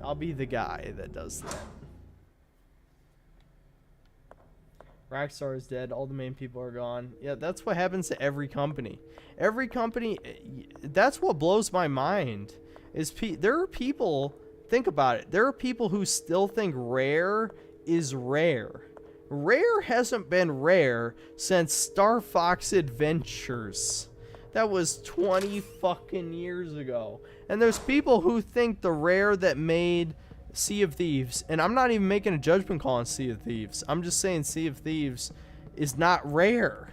I'll be the guy that does that. Rockstar is dead. All the main people are gone. Yeah, that's what happens to every company. Every company, that's what blows my mind. Is there are people, think about it, there are people who still think Rare is rare. Rare hasn't been rare since Star Fox Adventures. That was 20 fucking years ago. And there's people who think the Rare that made Sea of Thieves, and I'm not even making a judgment call on Sea of Thieves. I'm just saying Sea of Thieves is not Rare.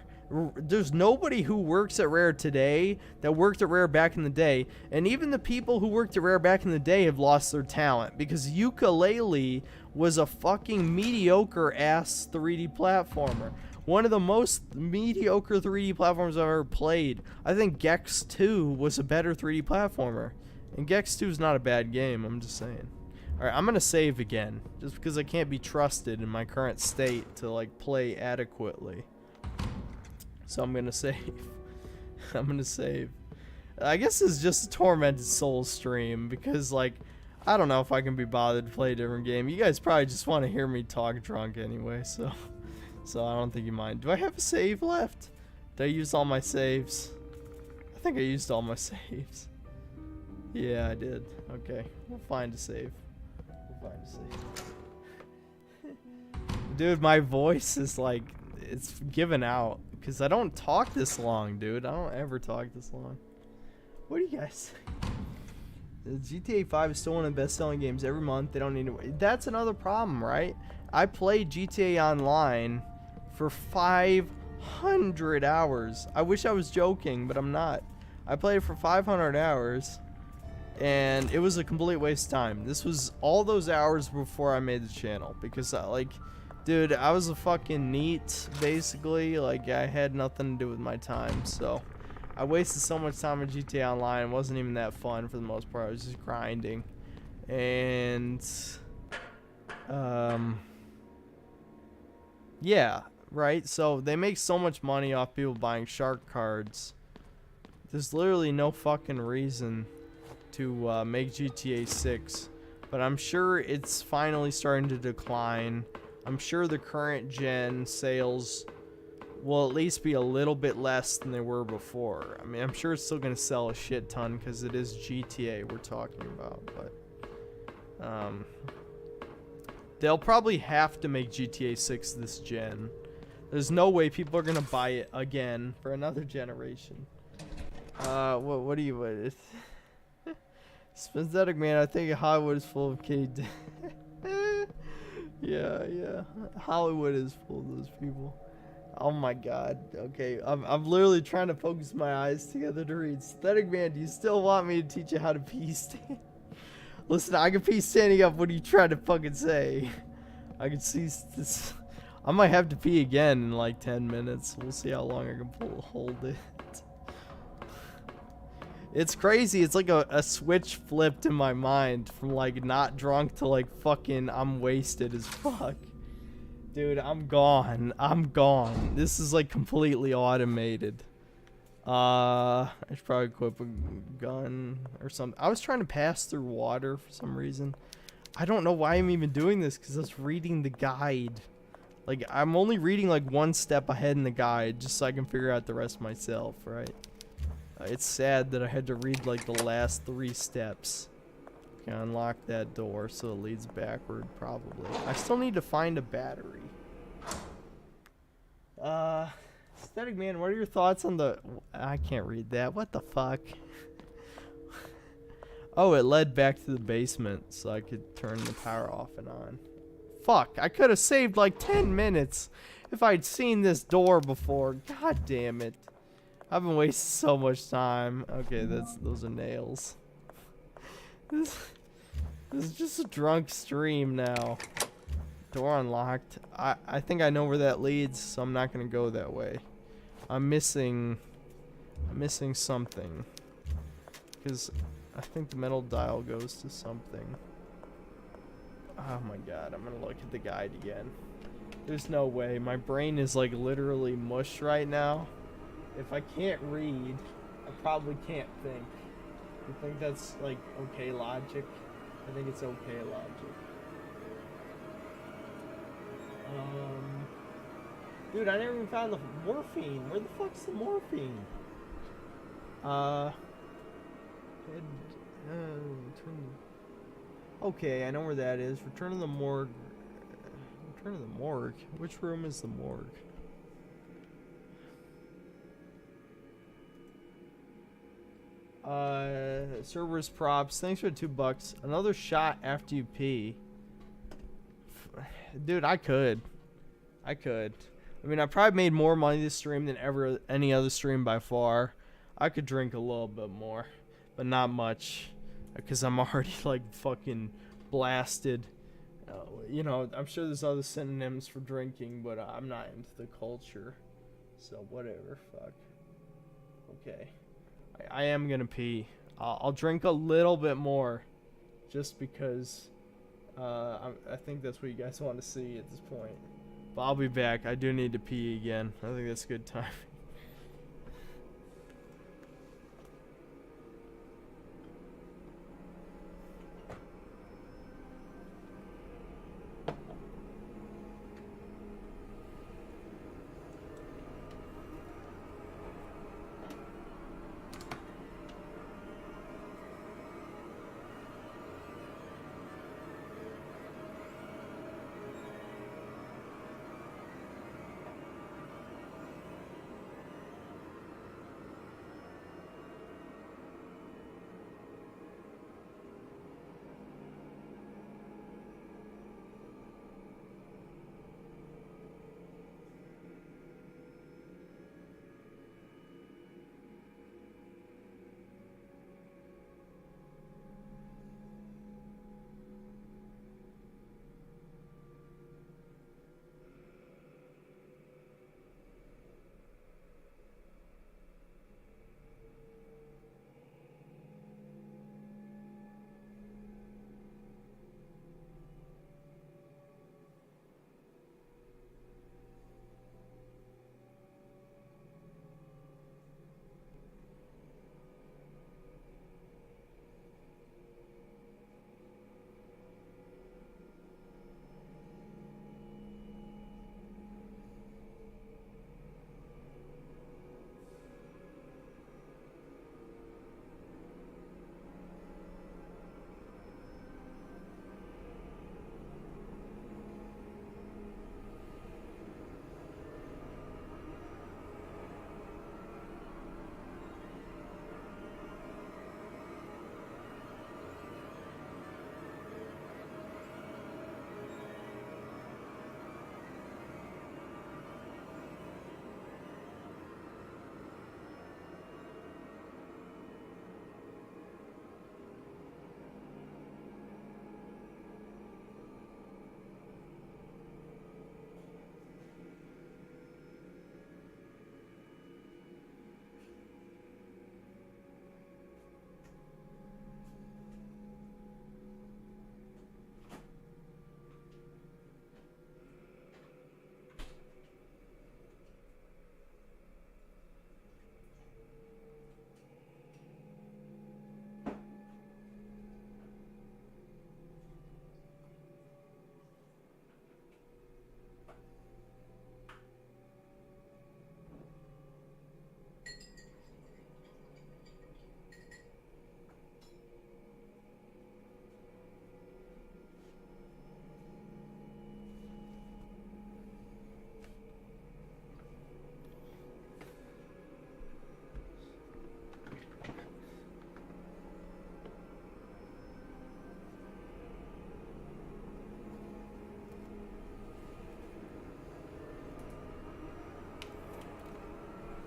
There's nobody who works at Rare today that worked at Rare back in the day, and even the people who worked at Rare back in the day have lost their talent, because Yooka-Laylee was a fucking mediocre ass 3D platformer. One of the most mediocre 3D platformers I've ever played. I think Gex 2 was a better 3D platformer, and Gex 2 is not a bad game, I'm just saying. Alright, I'm gonna save again, just because I can't be trusted in my current state to, like, play adequately. So I'm gonna save. I'm gonna save. I guess it's just a Tormented Souls stream, because, like, I don't know if I can be bothered to play a different game. You guys probably just want to hear me talk drunk anyway, so I don't think you mind. Do I have a save left? Did I use all my saves? I think I used all my saves. Yeah, I did. Okay, we'll find a save. Dude, my voice is like, it's given out, because I don't talk this long, dude. I don't ever talk this long. What do you guys think? GTA 5 is still one of the best-selling games every month. They don't need to. That's another problem, right? I played GTA Online for 500 hours. I wish I was joking, but I'm not. I played it for 500 hours. And it was a complete waste of time. This was all those hours before I made the channel. Because, like, dude, I was a fucking NEET, basically. Like, I had nothing to do with my time. So, I wasted so much time on GTA Online. It wasn't even that fun for the most part. I was just grinding. And, yeah, right? So, they make so much money off people buying shark cards. There's literally no fucking reason to make GTA 6, but I'm sure it's finally starting to decline. I'm sure the current gen sales will at least be a little bit less than they were before. I mean, I'm sure it's still going to sell a shit ton because it is GTA we're talking about, but they'll probably have to make GTA 6 this gen. There's no way people are going to buy it again for another generation. What do you... Synthetic Man, I think Hollywood is full of kids. Yeah. Hollywood is full of those people. Oh my god. Okay, I'm literally trying to focus my eyes together to read. Synthetic Man, do you still want me to teach you how to pee stand? Listen, I can pee standing up. What are you trying to fucking say? I can see this. I might have to pee again in like 10 minutes. We'll see how long I can hold it. It's crazy. It's like a switch flipped in my mind from like not drunk to like fucking I'm wasted as fuck. Dude, I'm gone. I'm gone. This is like completely automated. I should probably equip a gun or something. I was trying to pass through water for some reason. I don't know why I'm even doing this because I was reading the guide. Like, I'm only reading like one step ahead in the guide just so I can figure out the rest myself, right? It's sad that I had to read like the last 3 steps. gonna unlock that door so it leads backward, probably. I still need to find a battery. Static Man, what are your thoughts on the... I can't read that. What the fuck? Oh, it led back to the basement so I could turn the power off and on. Fuck, I could have saved like 10 minutes if I'd seen this door before. God damn it. I've been wasting so much time. Okay, those are nails. This is just a drunk stream now. Door unlocked. I think I know where that leads, so I'm not gonna go that way. I'm missing something. Because I think the metal dial goes to something. Oh my god, I'm gonna look at the guide again. There's no way. My brain is like literally mush right now. If I can't read, I probably can't think. You think that's like okay logic? I think it's okay logic. Dude, I never even found the morphine. Where the fuck's the morphine? Okay, I know where that is. Return to the morgue. Return to the morgue. Which room is the morgue? Cerberus props. Thanks for $2. Another shot after you pee. Dude, I could. I mean, I probably made more money this stream than ever any other stream by far. I could drink a little bit more, but not much, because I'm already like fucking blasted. You know, I'm sure there's other synonyms for drinking, but I'm not into the culture, so whatever. Fuck. Okay, I am gonna pee. I'll drink a little bit more, just because I think that's what you guys want to see at this point. But I'll be back. I do need to pee again. I think that's good time.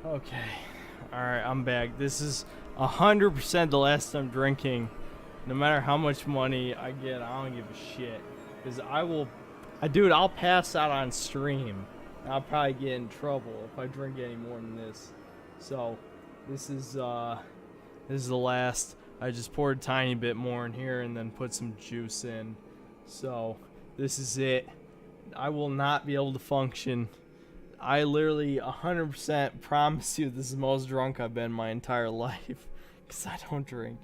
Okay. Alright, I'm back. This is 100% the last I'm drinking. No matter how much money I get, I don't give a shit. Because dude, I'll pass out on stream. I'll probably get in trouble if I drink any more than this. So, this is the last. I just poured a tiny bit more in here and then put some juice in. So, this is it. I will not be able to function. I literally 100% promise you this is the most drunk I've been my entire life. Because I don't drink.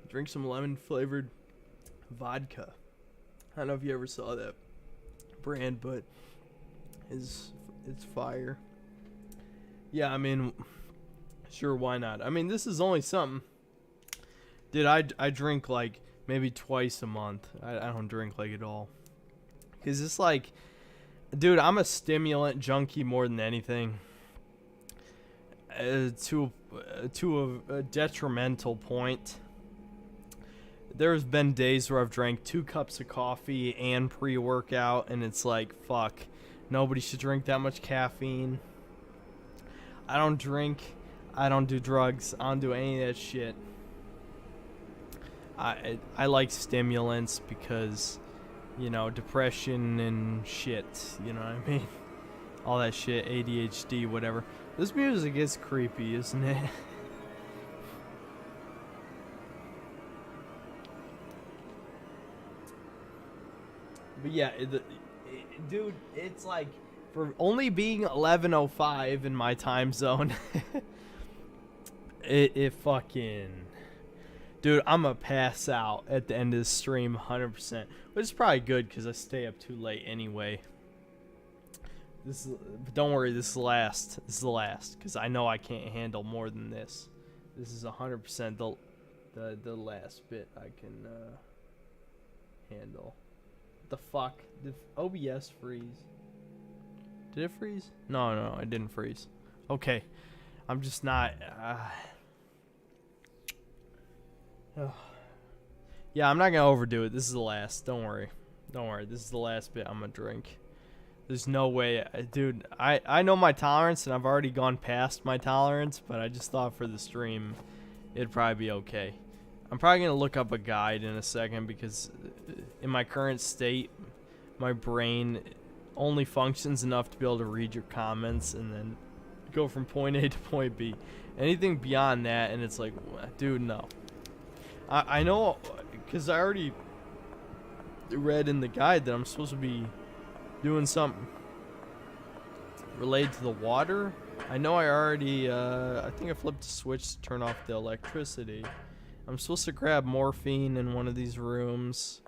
Drink some lemon flavored vodka. I don't know if you ever saw that brand, but it's fire. Yeah, I mean, sure, why not? I mean, this is only something. Dude, I drink like maybe twice a month. I don't drink like at all. Because it's like, dude, I'm a stimulant junkie more than anything. To a detrimental point. There's been days where I've drank 2 cups of coffee and pre-workout, and it's like, fuck, nobody should drink that much caffeine. I don't drink, I don't do drugs, I don't do any of that shit. I like stimulants because, you know, depression and shit, you know what I mean? All that shit, ADHD, whatever. This music is creepy, isn't it? But yeah, dude, it's like, for only being 11:05 in my time zone, it fucking, dude, I'm gonna pass out at the end of the stream 100%, which is probably good because I stay up too late anyway. But don't worry, this is the last. This is the last because I know I can't handle more than this. This is 100% the last bit I can handle. The fuck? Did OBS freeze? Did it freeze? No, it didn't freeze. Okay. I'm just not... Yeah, I'm not gonna overdo it. This is the last. Don't worry. Don't worry. This is the last bit I'm gonna drink. There's no way... Dude, I know my tolerance, and I've already gone past my tolerance, but I just thought for the stream, it'd probably be okay. I'm probably going to look up a guide in a second because in my current state, my brain only functions enough to be able to read your comments and then go from point A to point B. Anything beyond that, and it's like, dude, no. I know because I already read in the guide that I'm supposed to be doing something related to the water. I know I already, I think I flipped a switch to turn off the electricity. I'm supposed to grab morphine in one of these rooms.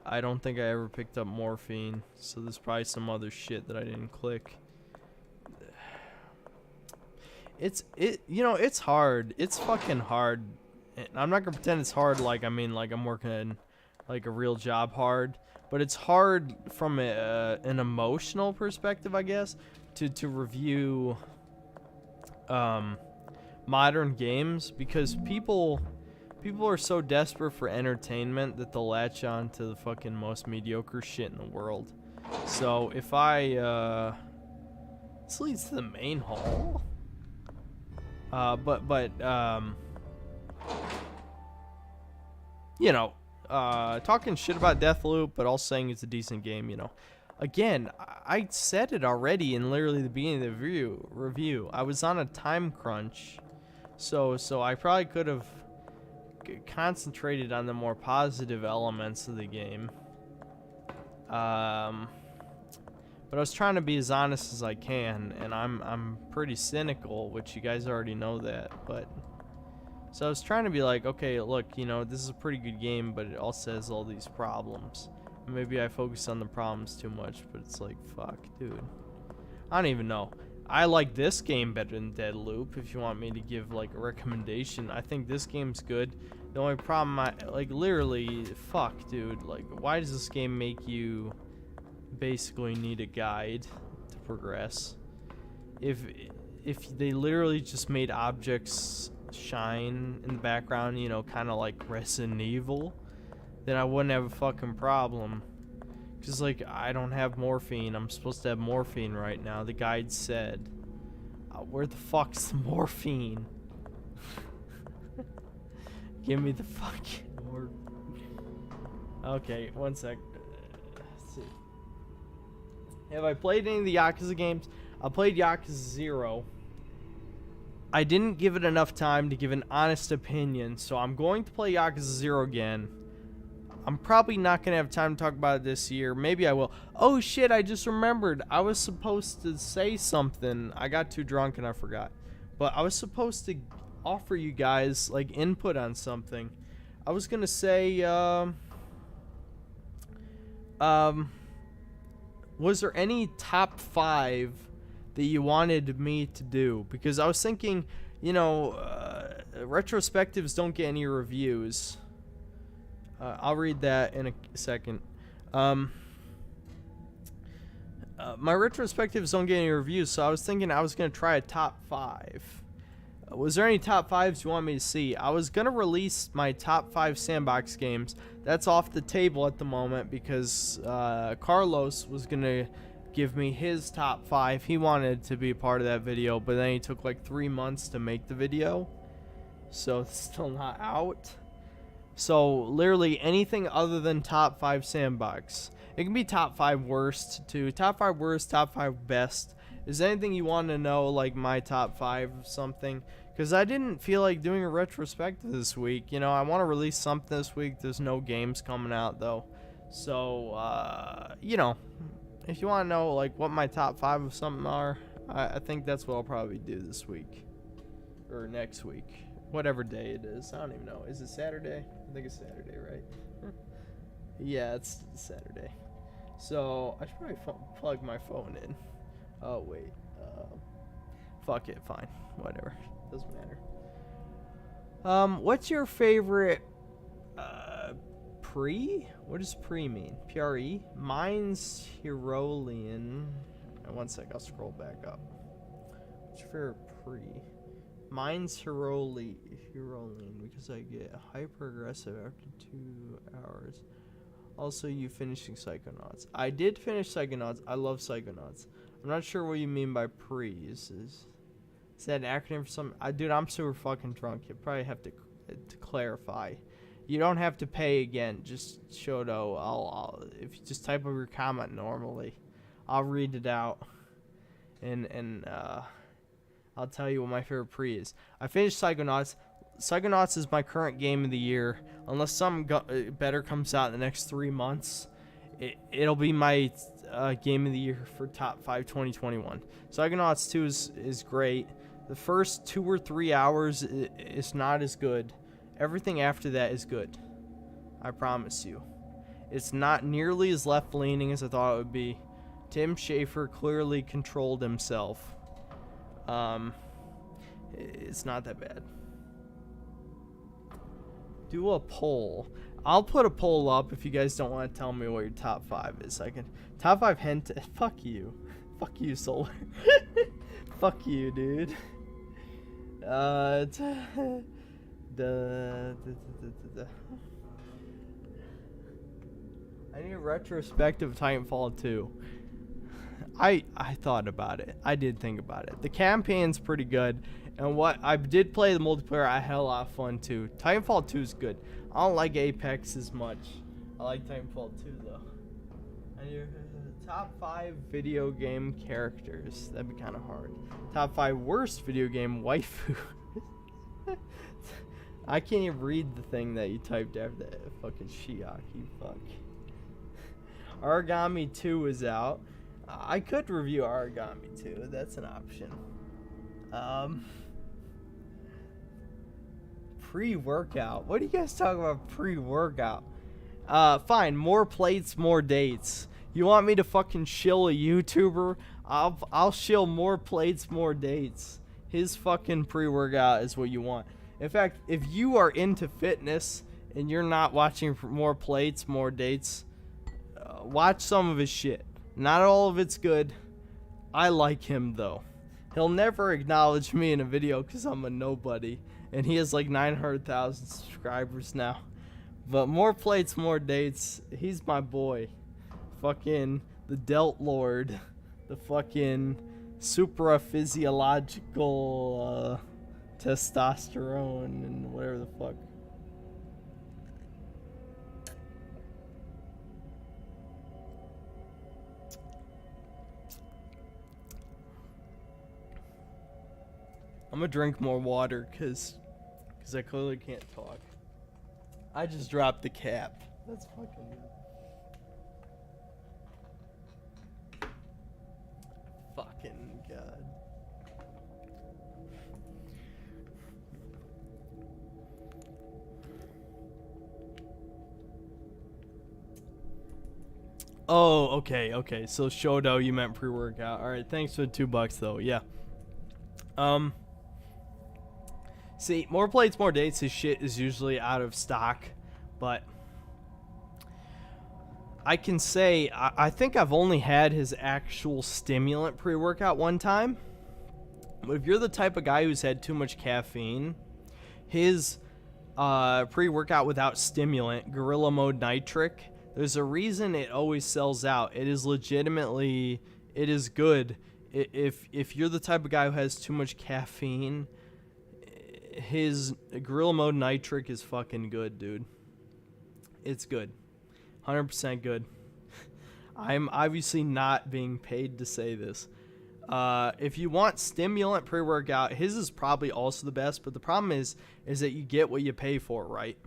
I don't think I ever picked up morphine, so there's probably some other shit that I didn't click. You know, it's hard. It's fucking hard. And I'm not gonna pretend it's hard like I'm working like a real job hard, but it's hard from an emotional perspective, I guess, to review modern games because people are so desperate for entertainment that they'll latch on to the fucking most mediocre shit in the world. So if this leads to the main hall. You know, talking shit about Deathloop, but also saying it's a decent game, you know. Again, I said it already in literally the beginning of the review. I was on a time crunch, so I probably could have concentrated on the more positive elements of the game. But I was trying to be as honest as I can, and I'm pretty cynical, which you guys already know that. But so I was trying to be like, okay, look, you know, this is a pretty good game, but it also has all these problems. Maybe I focus on the problems too much, but it's like, fuck, dude. I don't even know. I like this game better than Deadloop, if you want me to give, like, a recommendation. I think this game's good. The only problem, literally, fuck, dude. Like, why does this game make you basically need a guide to progress? If they literally just made objects shine in the background, you know, kind of like Resident Evil, then I wouldn't have a fucking problem. Because, like, I don't have morphine. I'm supposed to have morphine right now. The guide said. Where the fuck's the morphine? Give me the fucking Okay, one sec. Let's see. Have I played any of the Yakuza games? I played Yakuza 0. I didn't give it enough time to give an honest opinion, so I'm going to play Yakuza 0 again. I'm probably not going to have time to talk about it this year. Maybe I will. Oh shit, I just remembered. I was supposed to say something. I got too drunk and I forgot. But I was supposed to offer you guys, like, input on something. I was going to say, was there any top 5 that you wanted me to do? Because I was thinking, you know, retrospectives don't get any reviews. I'll read that in a second. My retrospectives don't get any reviews, so I was thinking I was going to try a top 5. Was there any top 5s you want me to see? I was going to release my top 5 sandbox games. That's off the table at the moment because Carlos was going to give me his top 5. He wanted to be a part of that video, but then he took like 3 months to make the video. So it's still not out. So literally anything other than top 5 sandbox. It can be top 5 worst too. Top 5 worst, top 5 best. Is there anything you want to know, like my top 5 of something? Because I didn't feel like doing a retrospective this week. You know, I want to release something this week. There's no games coming out though. So, you know, if you want to know like what my top 5 of something are, I think that's what I'll probably do this week. Or next week. Whatever day it is. I don't even know. Is it Saturday? I think it's Saturday, right? Yeah, it's Saturday. So, I should probably plug my phone in. Oh, wait. Fuck it. Fine. Whatever. Doesn't matter. What's your favorite pre? What does pre mean? Pre? Mine's Herolean. One sec. I'll scroll back up. What's your favorite pre? Mine's Herolean because I get hyper aggressive after 2 hours. Also, you finishing Psychonauts. I did finish Psychonauts. I love Psychonauts. I'm not sure what you mean by pre. Is that an acronym for something? Dude, I'm super fucking drunk. You probably have to clarify. You don't have to pay again. Just Shoto. I'll if you just type up your comment normally, I'll read it out. And I'll tell you what my favorite pre is. I finished Psychonauts. Psychonauts is my current game of the year. Unless something better comes out in the next 3 months, it'll be my game of the year for top 5 2021. Psychonauts 2 is great. The first 2 or 3 hours is not as good. Everything after that is good. I promise you. It's not nearly as left-leaning as I thought it would be. Tim Schafer clearly controlled himself. It's not that bad. Do a poll. I'll put a poll up if you guys don't want to tell me what your top 5 is. I can top 5 hentai. Fuck you. Fuck you, Solar. Fuck you, dude. I need a retrospective of Titanfall 2. I thought about it. I did think about it. The campaign's pretty good. And what I did play the multiplayer, I had a lot of fun too. Titanfall 2 is good. I don't like Apex as much. I like Titanfall 2 though. And your top 5 video game characters. That'd be kind of hard. Top 5 worst video game waifu. I can't even read the thing that you typed after that. Fucking Shiok, you fuck. Origami 2 is out. I could review Origami 2. That's an option. Pre-workout. What are you guys talking about pre-workout? Fine. More plates, more dates. You want me to fucking shill a YouTuber? I'll shill more plates, more dates. His fucking pre-workout is what you want. In fact, if you are into fitness and you're not watching for more plates, more dates, watch some of his shit. Not all of it's good. I like him though. He'll never acknowledge me in a video because I'm a nobody. And he has like 900,000 subscribers now. But more plates, more dates. He's my boy. fucking the Delt Lord, the fucking supraphysiological testosterone and whatever the fuck. I'm gonna drink more water because I clearly can't talk. I just dropped the cap. That's fucking good. Fucking god. Oh, okay. So Shodo, you meant pre-workout. All right, thanks for the $2 though. Yeah. See, more plates, more dates. His shit is usually out of stock, but I can say I think I've only had his actual stimulant pre-workout one time. But if you're the type of guy who's had too much caffeine, his pre-workout without stimulant, Gorilla Mode Nitric, there's a reason it always sells out. It is legitimately, it is good. If you're the type of guy who has too much caffeine, his Gorilla Mode Nitric is fucking good, dude. It's good. 100% good. I'm obviously not being paid to say this. If you want stimulant pre-workout, his is probably also the best, but the problem is that you get what you pay for, right?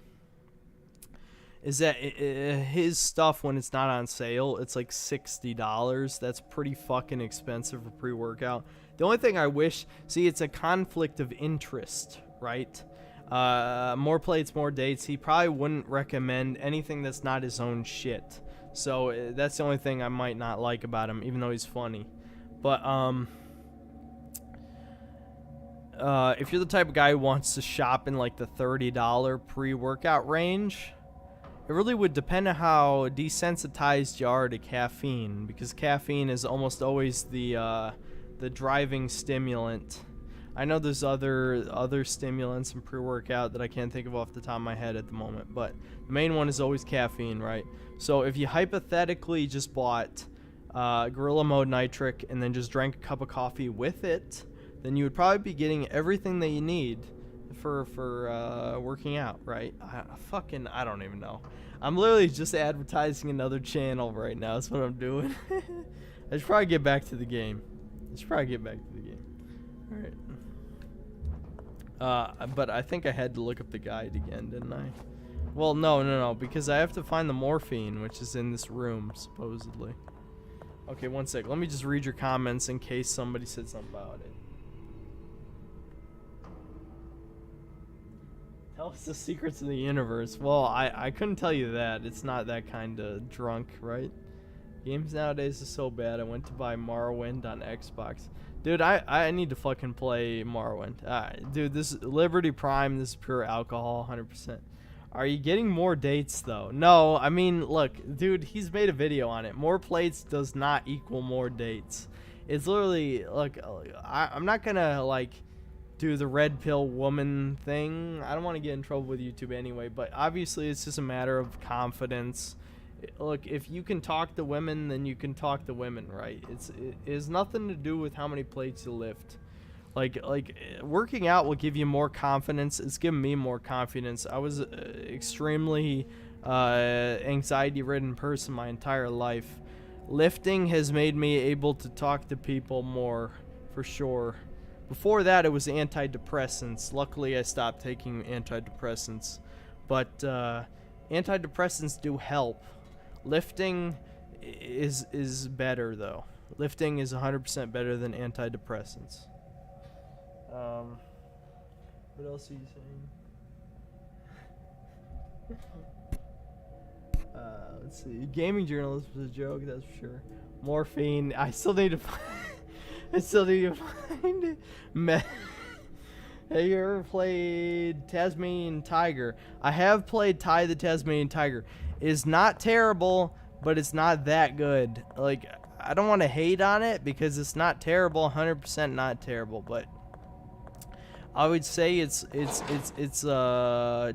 Is that his stuff, when it's not on sale, it's like $60. That's pretty fucking expensive for pre-workout. The only thing I wish, see, it's a conflict of interest, right? More plates, more dates. He probably wouldn't recommend anything that's not his own shit. So that's the only thing I might not like about him, even though he's funny. But if you're the type of guy who wants to shop in like the $30 pre-workout range, it really would depend on how desensitized you are to caffeine, because caffeine is almost always the driving stimulant. I know there's other stimulants in pre-workout that I can't think of off the top of my head at the moment, but the main one is always caffeine, right? So if you hypothetically just bought Gorilla Mode Nitric and then just drank a cup of coffee with it, then you would probably be getting everything that you need for working out, right? I don't even know. I'm literally just advertising another channel right now. That's what I'm doing. I should probably get back to the game. All right. But I think I had to look up the guide again, didn't I? Well, no, because I have to find the morphine, which is in this room, supposedly. Okay, one sec. Let me just read your comments in case somebody said something about it. Tell us the secrets of the universe. Well, I couldn't tell you that. It's not that kind of drunk, right? Games nowadays are so bad. I went to buy Morrowind on Xbox. Dude, I need to fucking play Morrowind. Dude, this is Liberty Prime. This is pure alcohol, 100%. Are you getting more dates, though? No, I mean, look, dude, he's made a video on it. More plates does not equal more dates. It's literally, look, I'm not gonna, like, do the red pill woman thing. I don't want to get in trouble with YouTube anyway, but obviously it's just a matter of confidence. Look, if you can talk to women, then you can talk to women, right? It has nothing to do with how many plates you lift. Like working out will give you more confidence. It's given me more confidence. I was extremely anxiety-ridden person my entire life. Lifting has made me able to talk to people more, for sure. Before that, it was antidepressants. Luckily, I stopped taking antidepressants. But antidepressants do help. Lifting is better, though. Lifting is 100% better than antidepressants. What else are you saying? Let's see. Gaming journalist was a joke, that's for sure. Morphine. I still need to find it. Have you ever played Tasmanian Tiger? I have played Ty the Tasmanian Tiger. It's not terrible, but it's not that good. Like, I don't want to hate on it because it's not terrible, 100% not terrible, but I would say it's I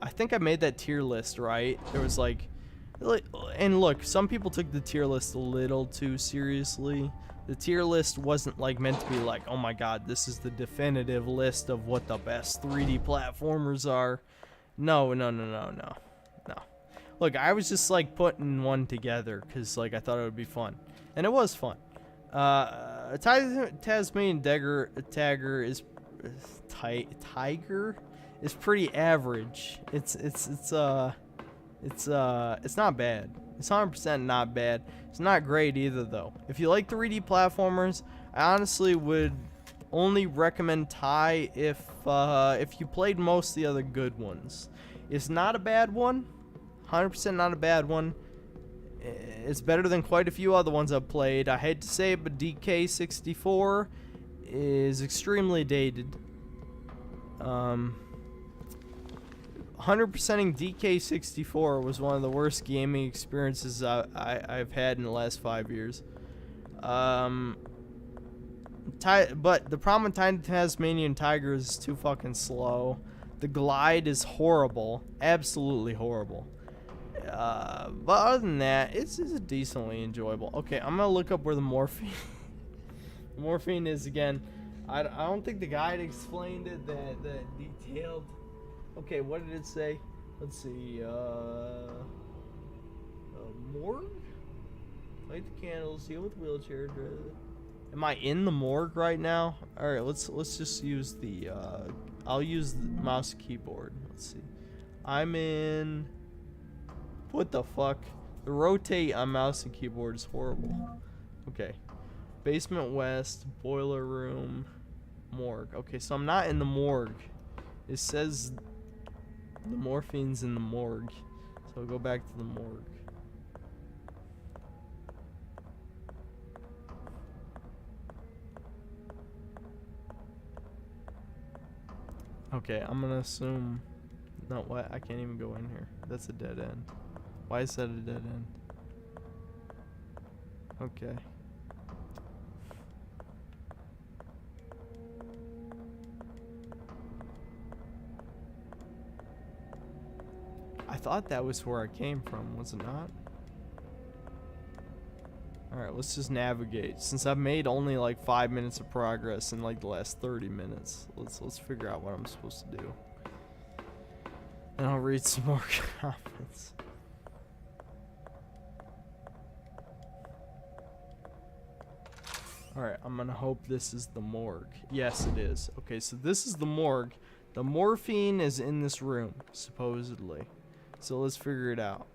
think I made that tier list, right? There was like Like, and look, some people took the tier list a little too seriously. The tier list wasn't like meant to be like, oh my god, this is the definitive list of what the best 3D platformers are. No. Look, I was just like putting one together because like I thought it would be fun, and it was fun. Tasmanian Tiger is pretty average. It's not bad. It's 100% not bad. It's not great either though. If you like 3D platformers, I honestly would only recommend Ty if you played most of the other good ones. It's not a bad one. 100% not a bad one. It's better than quite a few other ones I've played. I hate to say it, but DK64 is extremely dated. 100%ing DK64 was one of the worst gaming experiences I've had in the last 5 years. But the problem with Tasmanian Tiger is it's too fucking slow. The glide is horrible. Absolutely horrible. But other than that, it's decently enjoyable. Okay, I'm gonna look up where the morphine is again. I don't think the guide explained it that detailed. Okay, what did it say? Let's see. Morgue? Light the candles. Deal with wheelchair. Am I in the morgue right now? All right, let's just use the. I'll use the mouse and keyboard. Let's see. I'm in. What the fuck? The rotate on mouse and keyboard is horrible. Okay. Basement west, boiler room, morgue. Okay, so I'm not in the morgue. It says the morphine's in the morgue. So I'll go back to the morgue. Okay, I'm gonna assume. No, what? I can't even go in here. That's a dead end. Why is that a dead end? Okay. I thought that was where I came from, was it not? Alright, let's just navigate. Since I've made only like 5 minutes of progress in like the last 30 minutes, let's figure out what I'm supposed to do. And I'll read some more comments. Alright, I'm gonna hope this is the morgue. Yes, it is. Okay, so this is the morgue. The morphine is in this room, supposedly. So let's figure it out.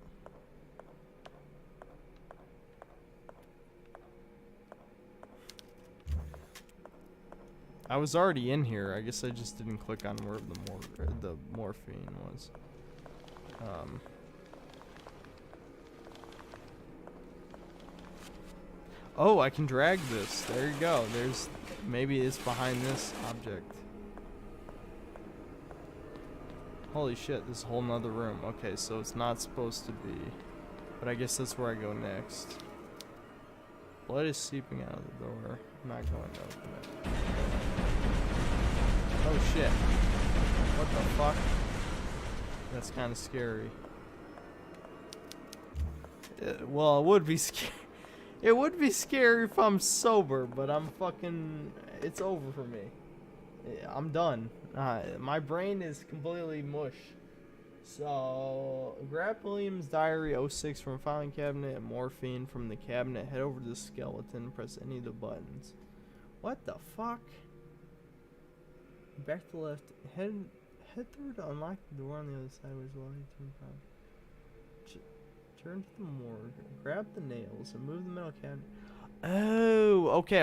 I was already in here. I guess I just didn't click on where the morphine was. Oh, I can drag this. There you go. Maybe it's behind this object. Holy shit, this is a whole nother room. Okay, so it's not supposed to be. But I guess that's where I go next. Blood is seeping out of the door. I'm not going to open it. Oh shit. What the fuck? That's kind of scary. Well, it would be scary. It would be scary if I'm sober, but I'm fucking... It's over for me. I'm done. My brain is completely mush. So, grab William's diary 06 from filing cabinet and morphine from the cabinet. Head over to the skeleton. Press any of the buttons. What the fuck? Back to the left. Head through to unlock the door on the other side. Where's the light? Turn to the morgue. Grab the nails and move the metal cabinet. Oh, okay.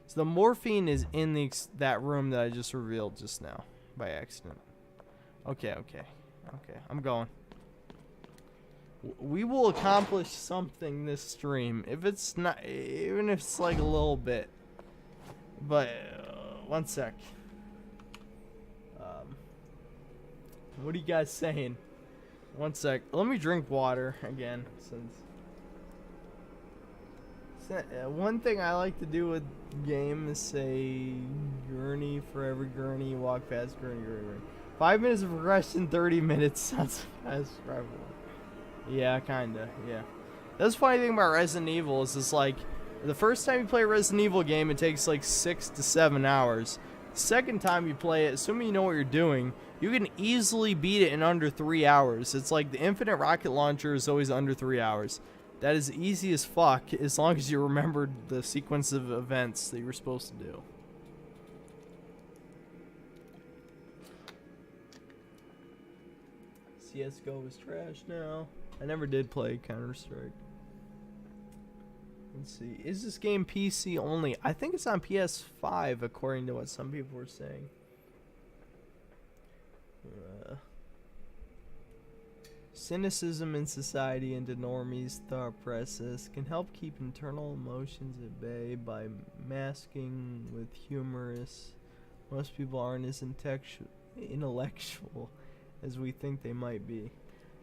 So the morphine is in that room that I just revealed just now by accident. Okay. I'm going. We will accomplish something this stream. If it's not, even if it's like a little bit. But one sec. What are you guys saying? One sec. Let me drink water again, since one thing I like to do with game is say gurney for every gurney you walk past gurney. 5 minutes of progression, 30 minutes. That's travel. Yeah, kinda, yeah. That's the funny thing about Resident Evil is it's like, the first time you play a Resident Evil game, it takes like 6 to 7 hours. The second time you play it, assuming you know what you're doing, you can easily beat it in under 3 hours. It's like the infinite rocket launcher is always under 3 hours. That is easy as fuck, as long as you remembered the sequence of events that you were supposed to do. CSGO is trash now. I never did play Counter-Strike. Let's see. Is this game PC only? I think it's on PS5, according to what some people were saying. Cynicism in society and the normies' thought process can help keep internal emotions at bay by masking with humorous. Most people aren't as intellectual as we think they might be.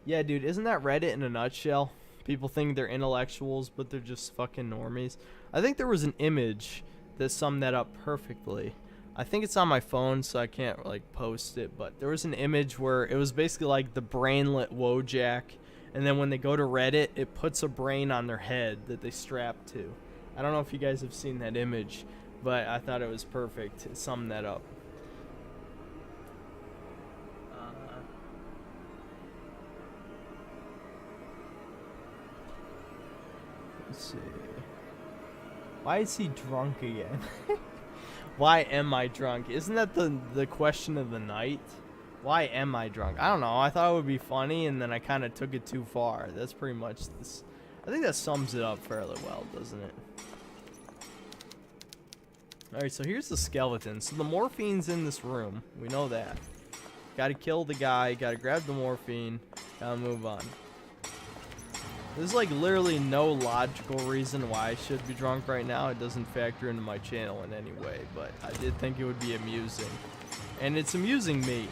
Yeah, dude, isn't that Reddit in a nutshell? People think they're intellectuals, but they're just fucking normies. I think there was an image that summed that up perfectly. I think it's on my phone, so I can't like post it, but there was an image where it was basically like the brainlet Wojak, and then when they go to Reddit, it puts a brain on their head that they strap to. I don't know if you guys have seen that image, but I thought it was perfect. It summed that up. Let's see. Why is he drunk again? Why am I drunk? Isn't that the question of the night? Why am I drunk? I don't know. I thought it would be funny, and then I kind of took it too far. That's pretty much this. I think that sums it up fairly well, doesn't it? Alright, so here's the skeleton. So the morphine's in this room. We know that. Gotta kill the guy. Gotta grab the morphine. Gotta move on. There's like literally no logical reason why I should be drunk right now. It doesn't factor into my channel in any way, but I did think it would be amusing. And it's amusing me.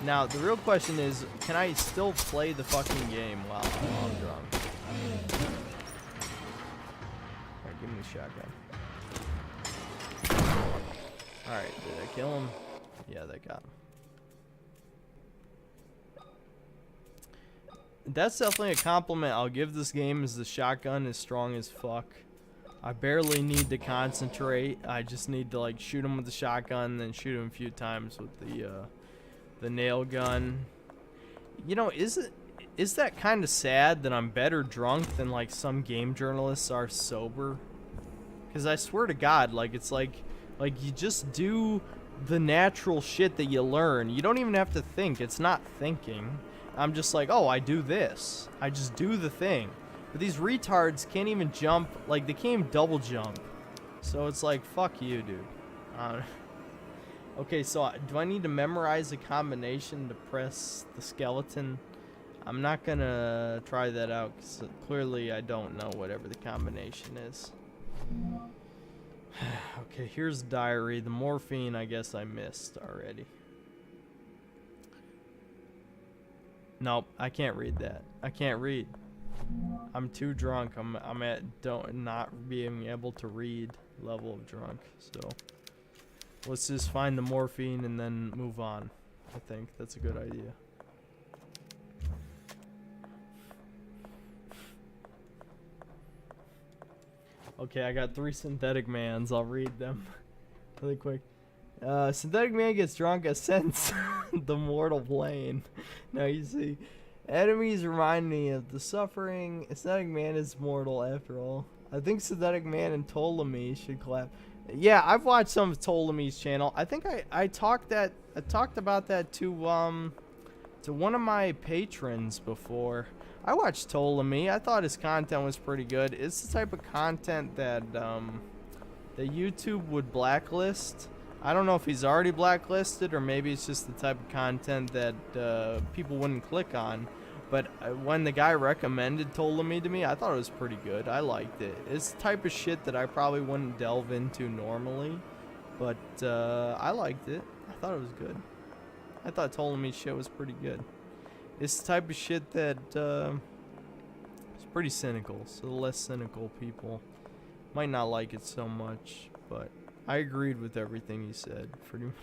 Now, the real question is, can I still play the fucking game while I'm drunk? Alright, give me the shotgun. Alright, did I kill him? Yeah, that got him. That's definitely a compliment I'll give this game, is the shotgun is strong as fuck. I barely need to concentrate. I just need to like shoot him with the shotgun, then shoot him a few times with the nail gun. You know, is that kind of sad that I'm better drunk than like some game journalists are sober? Because I swear to God, like it's like you just do the natural shit that you learn. You don't even have to think. It's not thinking. I'm just like, oh, I do this. I just do the thing. But these retards can't even jump. Like, they can't even double jump. So it's like, fuck you, dude. Okay, so do I need to memorize a combination to press the skeleton? I'm not gonna try that out, because clearly I don't know whatever the combination is. Okay, here's the diary. The morphine, I guess I missed already. Nope, I can't read that. I can't read. I'm too drunk. I'm at not being able to read level of drunk. So let's just find the morphine and then move on. I think that's a good idea. Okay, I got 3 synthetic mans. I'll read them really quick. Synthetic man gets drunk, ascends the mortal plane. Now you see, enemies remind me of the suffering. Synthetic man is mortal after all. I think Synthetic man and Ptolemy should collab. Yeah, I've watched some of Ptolemy's channel. I think I talked about that to one of my patrons before. I watched Ptolemy. I thought his content was pretty good. It's the type of content that that YouTube would blacklist. I don't know if he's already blacklisted or maybe it's just the type of content that people wouldn't click on. But when the guy recommended Ptolemy to me, I thought it was pretty good. I liked it. It's the type of shit that I probably wouldn't delve into normally. But I liked it. I thought it was good. I thought Ptolemy's shit was pretty good. It's the type of shit that it's pretty cynical. So the less cynical people might not like it so much, but I agreed with everything he said, pretty much.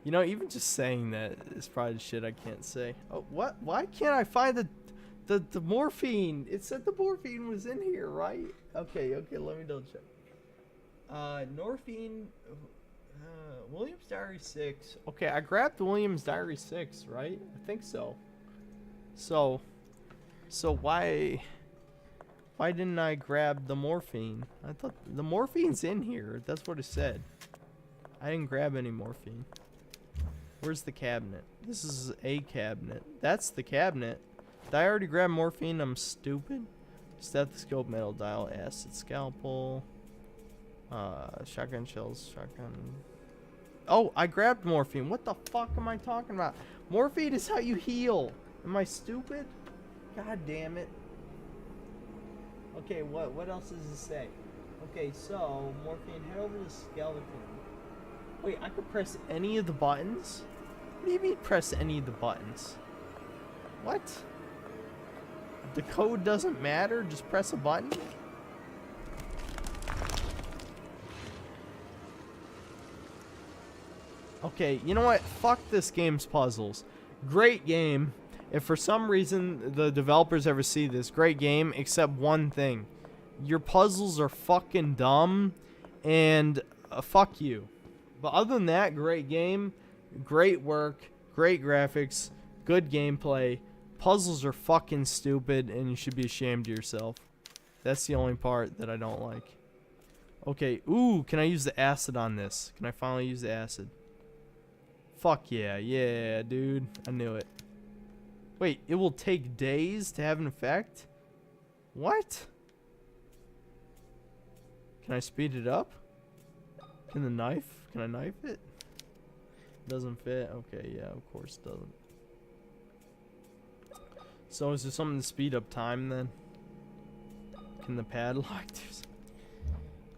You know, even just saying that is probably shit I can't say. Oh, what? Why can't I find the morphine? It said the morphine was in here, right? Okay, let me double check. Morphine, Williams Diary 6. Okay, I grabbed Williams Diary 6, right? I think so. So why didn't I grab the morphine? I thought the morphine's in here. That's what it said. I didn't grab any morphine. Where's the cabinet? This is a cabinet. That's the cabinet. Did I already grab morphine? I'm stupid. Stethoscope, metal dial, acid scalpel, shotgun shells, shotgun. Oh, I grabbed morphine. What the fuck am I talking about? Morphine is how you heal. Am I stupid? God damn it. Okay, what else does it say? Okay, so morphine, head over to skeleton. Wait, I could press any of the buttons? What do you mean press any of the buttons? What? The code doesn't matter? Just press a button? Okay, you know what? Fuck this game's puzzles. Great game. If for some reason the developers ever see this, great game, except one thing. Your puzzles are fucking dumb, and fuck you. But other than that, great game, great work, great graphics, good gameplay. Puzzles are fucking stupid, and you should be ashamed of yourself. That's the only part that I don't like. Okay, ooh, can I use the acid on this? Can I finally use the acid? Fuck yeah, yeah, dude. I knew it. Wait, it will take days to have an effect? What? Can I speed it up? Can I knife it? Doesn't fit? Okay, yeah, of course it doesn't. So is there something to speed up time then? Can the padlock do something?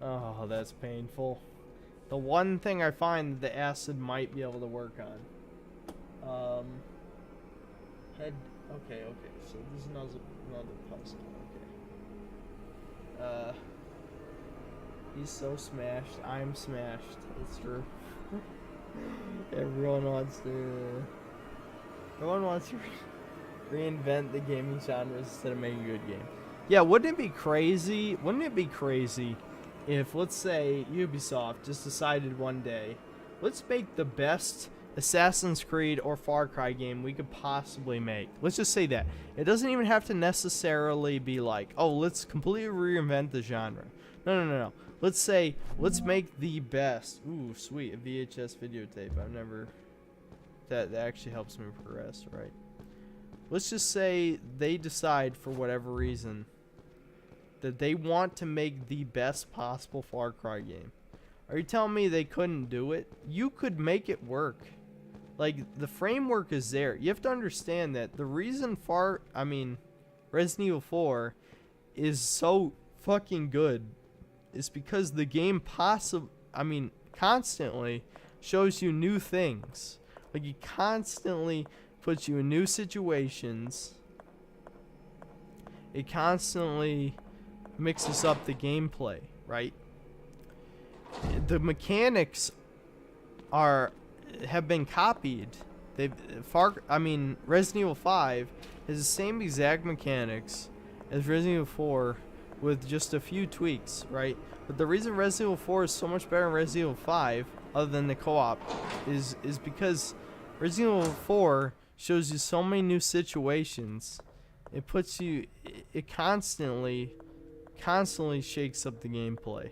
Oh, that's painful. The one thing I find the acid might be able to work on. Head. Okay. So this is another puzzle. Okay. He's so smashed. I'm smashed. It's true. Everyone wants to reinvent the gaming genres instead of making a good game. Yeah, wouldn't it be crazy? Wouldn't it be crazy if, let's say, Ubisoft just decided one day, let's make the best Assassin's Creed or Far Cry game we could possibly make. Let's just say that. It doesn't even have to necessarily be like, oh, let's completely reinvent the genre. No. Let's say, let's make the best. Ooh, sweet, a VHS videotape. I've never... That actually helps me progress, right? Let's just say they decide, for whatever reason, that they want to make the best possible Far Cry game. Are you telling me they couldn't do it? You could make it work. Like, the framework is there. You have to understand that the reason Resident Evil 4 is so fucking good is because the game constantly shows you new things. Like, it constantly puts you in new situations. It constantly mixes up the gameplay, right? The mechanics have been copied. Resident Evil 5 has the same exact mechanics as Resident Evil 4 with just a few tweaks, right? But the reason Resident Evil 4 is so much better than Resident Evil 5, other than the co-op, is because Resident Evil 4 shows you so many new situations. It constantly shakes up the gameplay.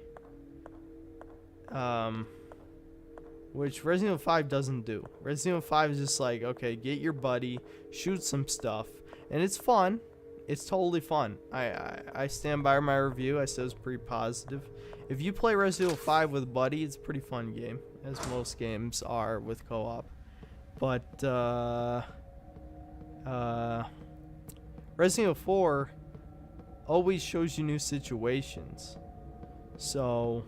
Which Resident Evil 5 doesn't do. Resident Evil 5 is just like, okay, get your buddy, shoot some stuff, and it's fun. It's totally fun. I stand by my review. I said it was pretty positive. If you play Resident Evil 5 with a buddy, it's a pretty fun game, as most games are with co-op. But Resident Evil 4 always shows you new situations. So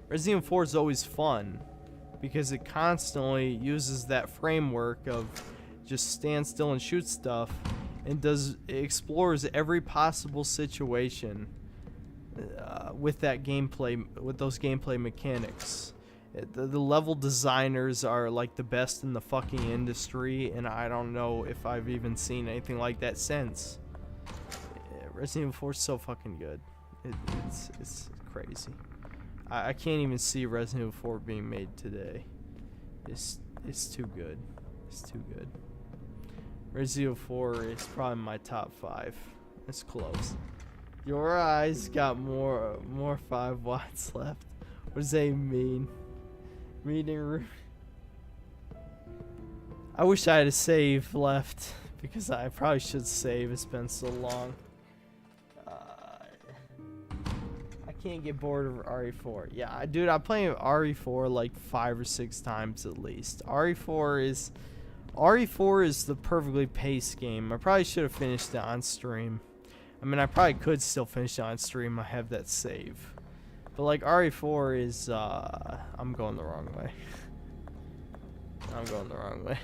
Resident Evil 4 is always fun because it constantly uses that framework of just stand still and shoot stuff, and explores every possible situation with those gameplay mechanics. The level designers are like the best in the fucking industry, and I don't know if I've even seen anything like that since. Resident Evil 4 is so fucking good. It's crazy. I can't even see Resident Evil 4 being made today. It's too good. It's too good. Resident Evil 4 is probably my top 5. It's close. Your eyes got more 5 watts left. What does that mean? Meeting room. I wish I had a save left because I probably should save. It's been so long. I can't get bored of RE4. Yeah, dude, I'm playing RE4 like 5 or 6 times at least. RE4 is the perfectly paced game. I probably should have finished it on stream. I mean, I probably could still finish it on stream. I have that save. But like RE4 is, I'm going the wrong way. I'm going the wrong way.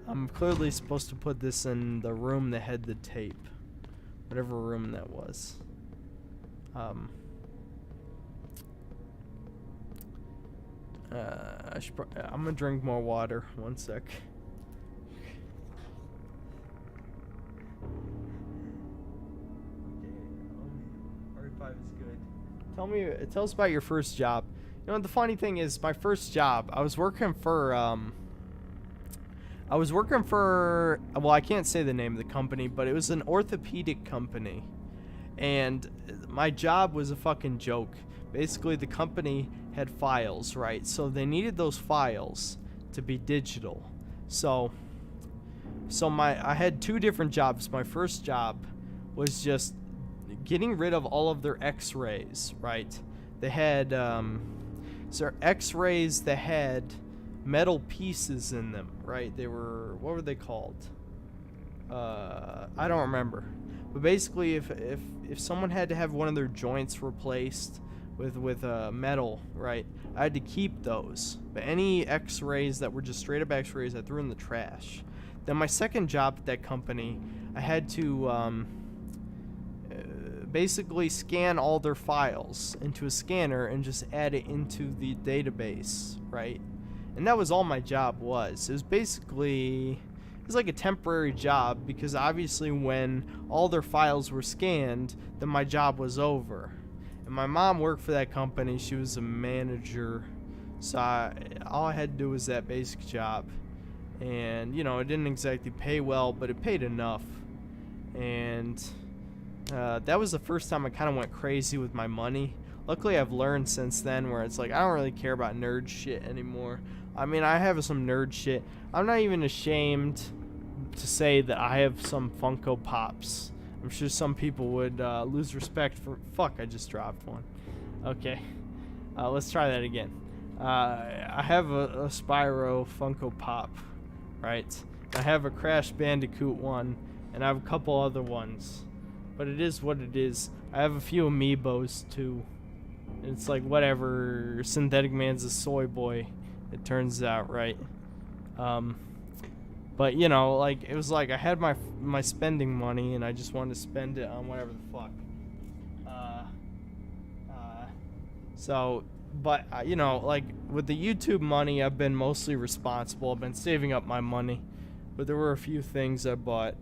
I'm clearly supposed to put this in the room that had the tape. Whatever room that was. I'm gonna drink more water. One sec. RE5 is good. Tell us about your first job. You know, the funny thing is, my first job, I was working for, well, I can't say the name of the company, but it was an orthopedic company. And my job was a fucking joke. Basically, the company had files, right? So they needed those files to be digital. So I had 2 different jobs. My first job was just getting rid of all of their x-rays, right? They had x-rays that had metal pieces in them, right? They were, what were they called? I don't remember. But basically, if someone had to have one of their joints replaced with metal, right, I had to keep those. But any x-rays that were just straight up x-rays, I threw in the trash. Then my second job at that company, I had to basically scan all their files into a scanner and just add it into the database, right? And that was all my job was. It was basically, it was like a temporary job because obviously when all their files were scanned, then my job was over. And my mom worked for that company. She was a manager. So all I had to do was that basic job. And, you know, it didn't exactly pay well, but it paid enough. And that was the first time I kind of went crazy with my money. Luckily, I've learned since then where it's like I don't really care about nerd shit anymore. I mean, I have some nerd shit. I'm not even ashamed to say that I have some Funko Pops. I'm sure some people would lose respect for... Fuck, I just dropped one. Okay. Let's try that again. I have a Spyro Funko Pop, right? I have a Crash Bandicoot one, and I have a couple other ones. But it is what it is. I have a few amiibos, too. It's like, whatever. Synthetic Man's a soy boy, it turns out, right? But, you know, like, it was like I had my spending money, and I just wanted to spend it on whatever the fuck. But, you know, like, with the YouTube money, I've been mostly responsible. I've been saving up my money. But there were a few things I bought.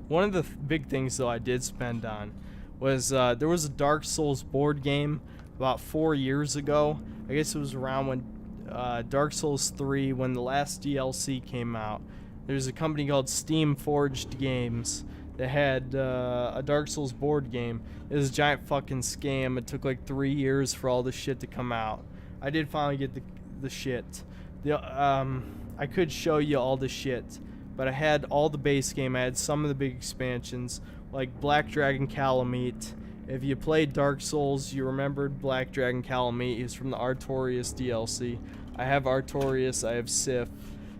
One of the big things, though, I did spend on was there was a Dark Souls board game about 4 years ago. I guess it was around when Dark Souls 3, when the last DLC came out. There's a company called Steam Forged Games that had a Dark Souls board game. It was a giant fucking scam. It took like 3 years for all the shit to come out. I did finally get the shit. I could show you all the shit, but I had all the base game. I had some of the big expansions, like Black Dragon Calamite. If you played Dark Souls, you remembered Black Dragon Calamite. He's from the Artorias DLC. I have Artorias, I have Sif,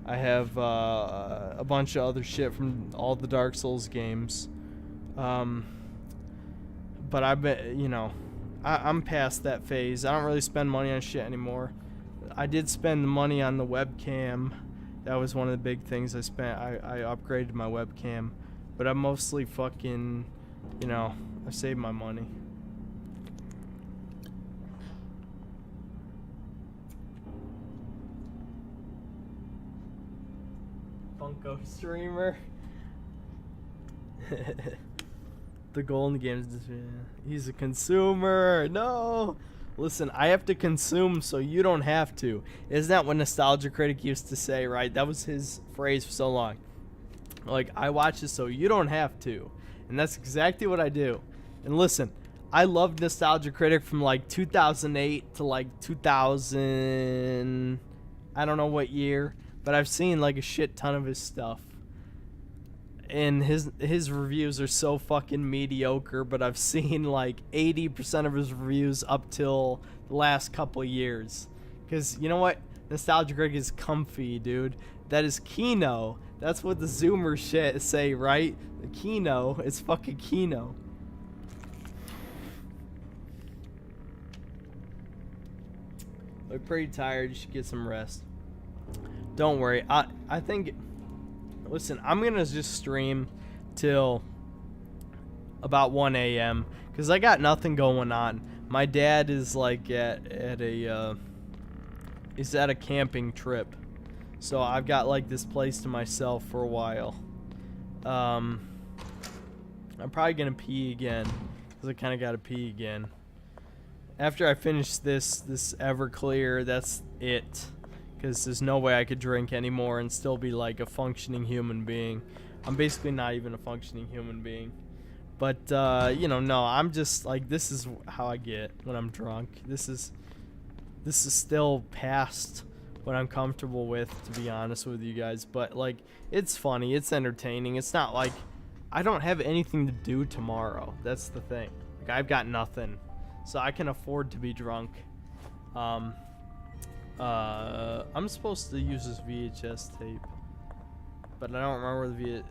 I have a bunch of other shit from all the Dark Souls games. But I bet, you know, I'm past that phase. I don't really spend money on shit anymore. I did spend the money on the webcam. That was one of the big things I spent. I upgraded my webcam. But I'm mostly fucking, you know, I saved my money. Funko streamer. The Golden Games. He's a consumer. No. Listen, I have to consume so you don't have to. Isn't that what Nostalgia Critic used to say, right? That was his phrase for so long. Like, I watch it so you don't have to. And that's exactly what I do. And listen, I loved Nostalgia Critic from like 2008 to like 2000, I don't know what year, but I've seen like a shit ton of his stuff. And his reviews are so fucking mediocre, but I've seen like 80% of his reviews up till the last couple of years. Because you know what? Nostalgia Critic is comfy, dude. That is Kino. That's what the Zoomer shit say, right? The Kino. It's fucking Kino. Look pretty tired. You should get some rest. Don't worry. I think... Listen, I'm going to just stream till about 1 a.m. because I got nothing going on. My dad is like at a camping trip. So I've got like this place to myself for a while. I'm probably going to pee again because I kind of got to pee again. After I finish this Everclear, that's it. Because there's no way I could drink anymore and still be like a functioning human being. I'm basically not even a functioning human being. But, you know, no, I'm just like, this is how I get when I'm drunk. This is still past what I'm comfortable with, to be honest with you guys. But, like, it's funny. It's entertaining. It's not like I don't have anything to do tomorrow. That's the thing. Like, I've got nothing. So I can afford to be drunk. I'm supposed to use this VHS tape, but I don't remember the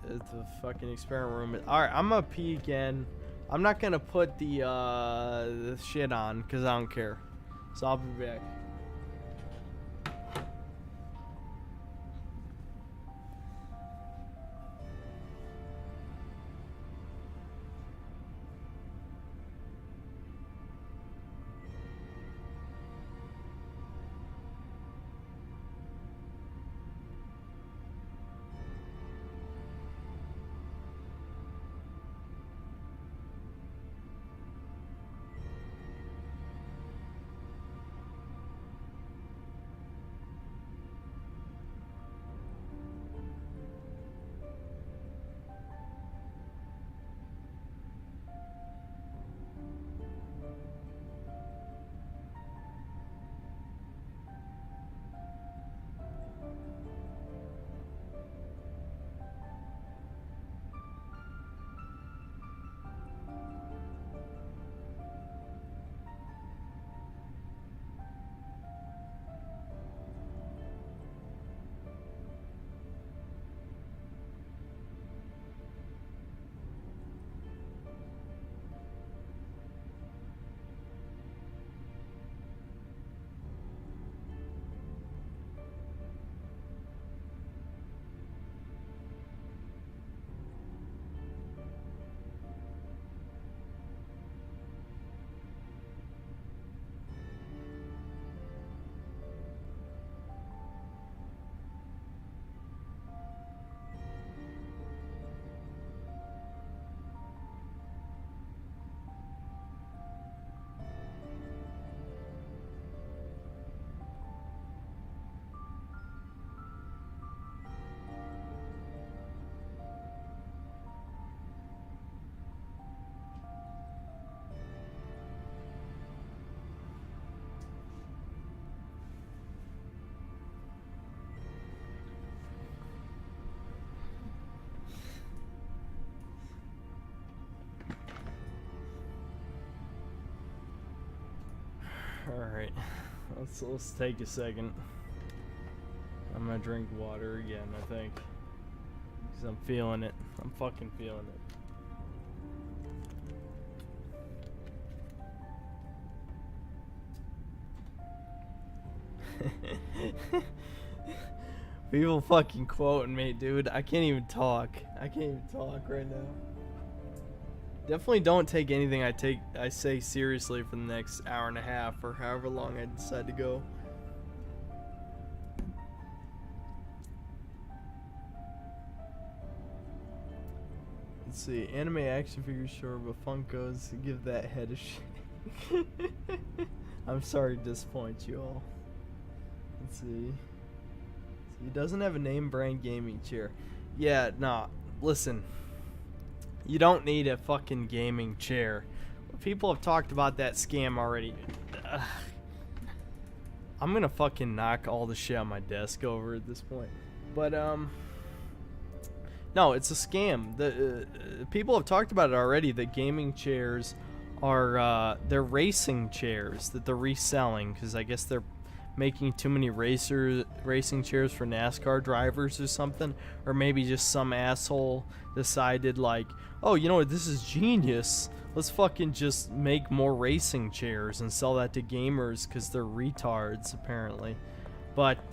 fucking experiment room. Alright, I'm gonna pee again. I'm not gonna put the shit on because I don't care. So I'll be back. Alright, let's take a second. I'm gonna drink water again, I think. Because I'm feeling it. I'm fucking feeling it. People fucking quoting me, dude. I can't even talk. I can't even talk right now. Definitely don't take anything I say seriously for the next hour and a half or however long I decide to go. Let's see. Anime action figures, sure, but Funkos, give that head a shake. I'm sorry to disappoint you all. Let's see. He doesn't have a name brand gaming chair. Yeah, nah. Listen. You don't need a fucking gaming chair. People have talked about that scam already. I'm gonna fucking knock all the shit on my desk over at this point. But, no, it's a scam. The people have talked about it already, that gaming chairs are, they're racing chairs that they're reselling, because I guess they're making too many racing chairs for NASCAR drivers or something, or maybe just some asshole decided like, oh, you know what, this is genius, let's fucking just make more racing chairs and sell that to gamers because they're retards apparently. But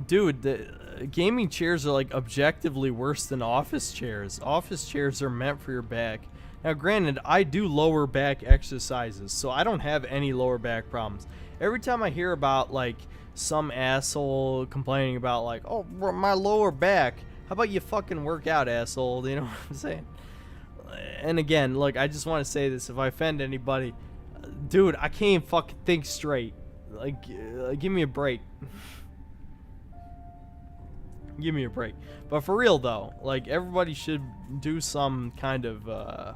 dude, the gaming chairs are like objectively worse than office chairs. Office chairs are meant for your back. Now, granted, I do lower back exercises, so I don't have any lower back problems. Every time I hear about, like, some asshole complaining about, like, oh, my lower back, how about you fucking work out, asshole? You know what I'm saying? And again, look, I just want to say this. If I offend anybody, dude, I can't even fucking think straight. Like, give me a break. Give me a break. But for real, though, like, everybody should do some kind of,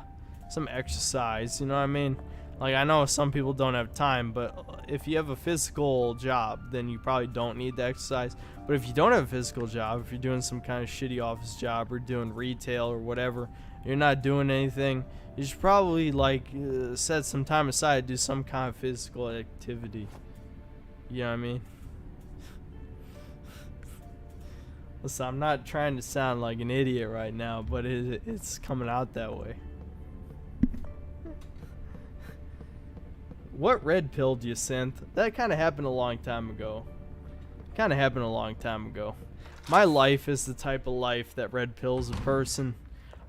some exercise, you know what I mean? Like, I know some people don't have time, but if you have a physical job, then you probably don't need the exercise. But if you don't have a physical job, if you're doing some kind of shitty office job or doing retail or whatever, you're not doing anything, you should probably, like, set some time aside to do some kind of physical activity. You know what I mean? Listen, I'm not trying to sound like an idiot right now, but it's coming out that way. What red pill do you synth? That kind of happened a long time ago. My life is the type of life that red pills a person.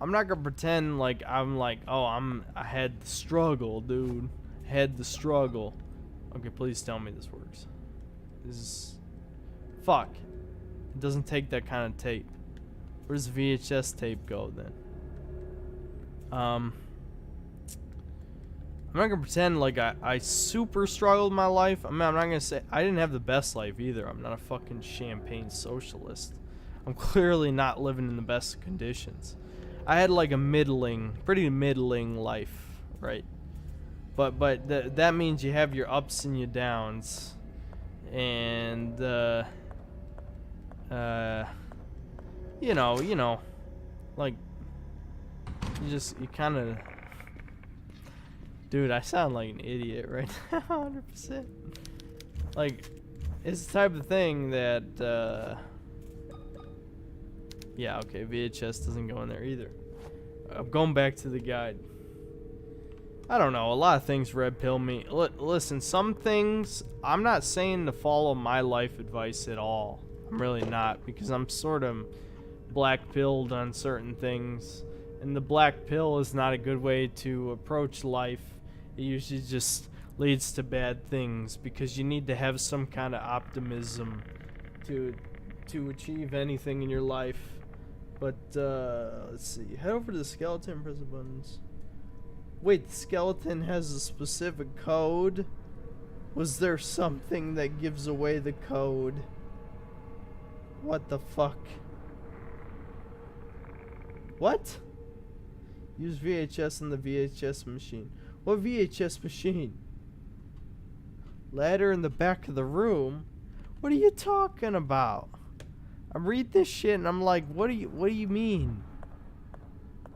I'm not gonna pretend like I'm like, oh, I had the struggle, dude. Had the struggle. Okay, please tell me this works. This is... Fuck. It doesn't take that kind of tape. Where's the VHS tape go then? I'm not gonna pretend like I super struggled my life. I mean, I'm not gonna say I didn't have the best life either. I'm not a fucking champagne socialist. I'm clearly not living in the best conditions. I had like a pretty middling life, right? But that means you have your ups and your downs, and you know, like you kind of. Dude, I sound like an idiot right now, 100%. Like, it's the type of thing that, yeah, okay, VHS doesn't go in there either. I'm going back to the guide. I don't know, a lot of things red pill me. Listen, some things, I'm not saying to follow my life advice at all. I'm really not, because I'm sort of black-pilled on certain things. And the black pill is not a good way to approach life. It usually just leads to bad things because you need to have some kind of optimism to achieve anything in your life. But let's see. Head over to the skeleton, press the buttons. Wait, the skeleton has a specific code? Was there something that gives away the code? What the fuck? What? Use VHS in the VHS machine. What VHS machine? Ladder in the back of the room? What are you talking about? I read this shit and I'm like, what do you mean?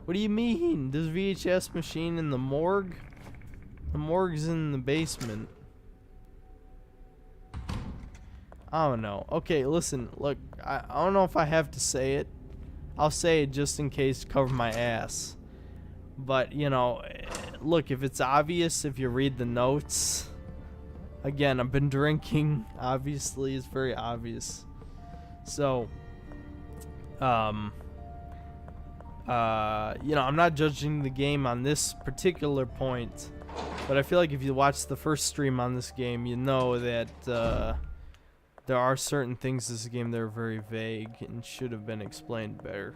What do you mean? There's VHS machine in the morgue? The morgue's in the basement. I don't know. Okay, listen, look, I don't know if I have to say it. I'll say it just in case to cover my ass. But, you know, look, if it's obvious, if you read the notes, again, I've been drinking, obviously, it's very obvious. So, you know, I'm not judging the game on this particular point, but I feel like if you watch the first stream on this game, you know that, there are certain things in this game that are very vague and should have been explained better.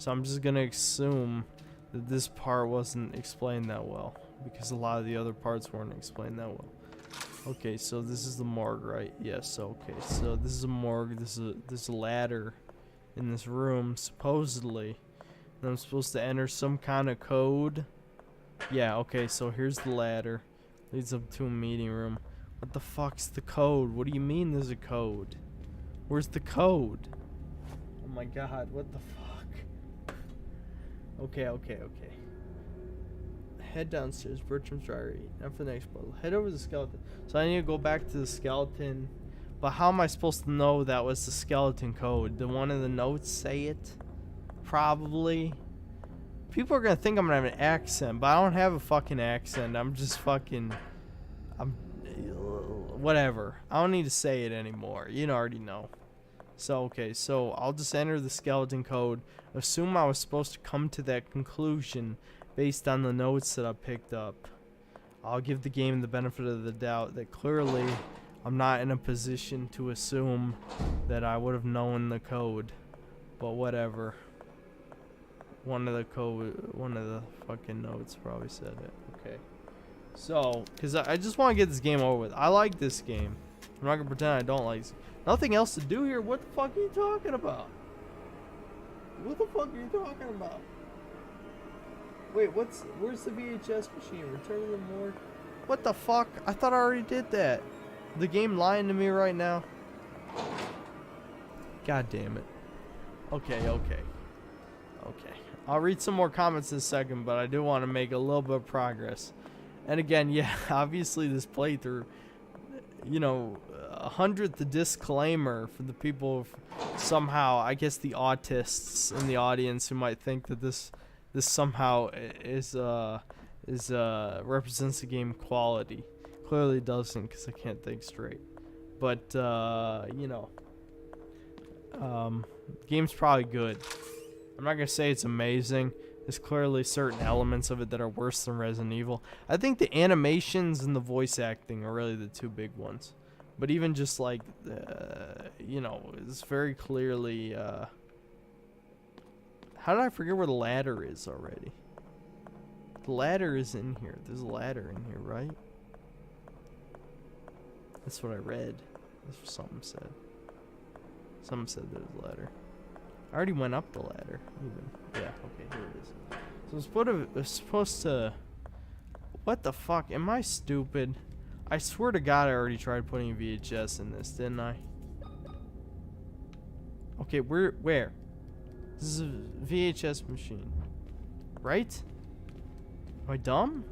So I'm just gonna assume that this part wasn't explained that well, because a lot of the other parts weren't explained that well. Okay, so this is the morgue, right? Yes, okay. So this is a morgue. This is a ladder in this room, supposedly. And I'm supposed to enter some kind of code. Yeah, okay, so here's the ladder. Leads up to a meeting room. What the fuck's the code? What do you mean there's a code? Where's the code? Oh my god, what the fuck? Okay. Head downstairs, Bertram's diary. Now for the next puzzle. Head over to the skeleton. So I need to go back to the skeleton. But how am I supposed to know that was the skeleton code? Did one of the notes say it? Probably. People are gonna think I'm gonna have an accent, but I don't have a fucking accent. I'm just fucking... whatever. I don't need to say it anymore. You already know. So, okay, so I'll just enter the skeleton code. Assume I was supposed to come to that conclusion based on the notes that I picked up. I'll give the game the benefit of the doubt that clearly I'm not in a position to assume that I would have known the code. But whatever. One of the fucking notes probably said it. Okay. So, because I just want to get this game over with. I like this game. I'm not going to pretend I don't like this. Nothing else to do here. What the fuck are you talking about? What the fuck are you talking about? Wait, where's the VHS machine? Return to the morgue. What the fuck? I thought I already did that. The game lying to me right now. God damn it. Okay. I'll read some more comments in a second, but I do want to make a little bit of progress. And again, yeah, obviously this playthrough, 100th disclaimer for the people somehow, I guess the autists in the audience who might think that this somehow is represents the game quality. Clearly doesn't, because I can't think straight. But game's probably good. I'm not gonna say it's amazing. There's clearly certain elements of it that are worse than Resident Evil. I think the animations and the voice acting are really the two big ones. But even just like, it's very clearly. How did I forget where the ladder is already? The ladder is in here. There's a ladder in here, right? That's what I read. That's what something said. Something said there's a ladder. I already went up the ladder, even. Yeah, okay, here it is. So it's supposed to... What the fuck? Am I stupid? I swear to God I already tried putting VHS in this, didn't I? Okay, where? This is a VHS machine. Right? Am I dumb?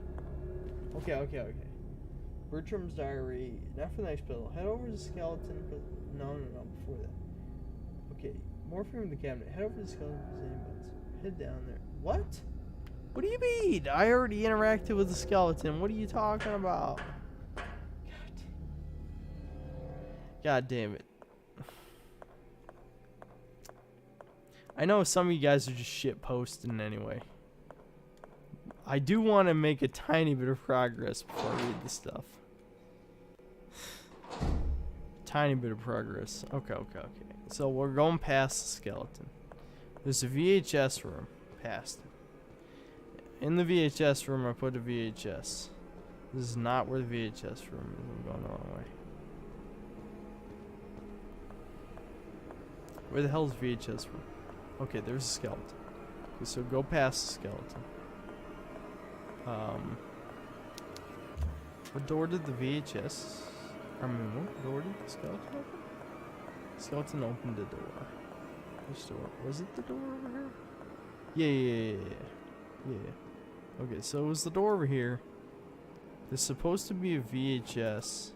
Okay. Bertram's diary. Not for the next puzzle. Head over to the skeleton. No, before that. Okay. Morphine in the cabinet. Head over to the skeleton. Head down there. What? What do you mean? I already interacted with the skeleton. What are you talking about? God damn it. I know some of you guys are just shit posting anyway. I do want to make a tiny bit of progress before I read the stuff. Tiny bit of progress. Okay. So we're going past the skeleton. There's a VHS room. Past it. In the VHS room, I put a VHS. This is not where the VHS room is. I'm going the wrong way. Where the hell is VHS room? Okay, there's a skeleton. Okay, so go past the skeleton. What door did the VHS... what door did the skeleton open? The skeleton opened the door. Which door? Was it the door over here? Yeah. Okay, so it was the door over here. There's supposed to be a VHS.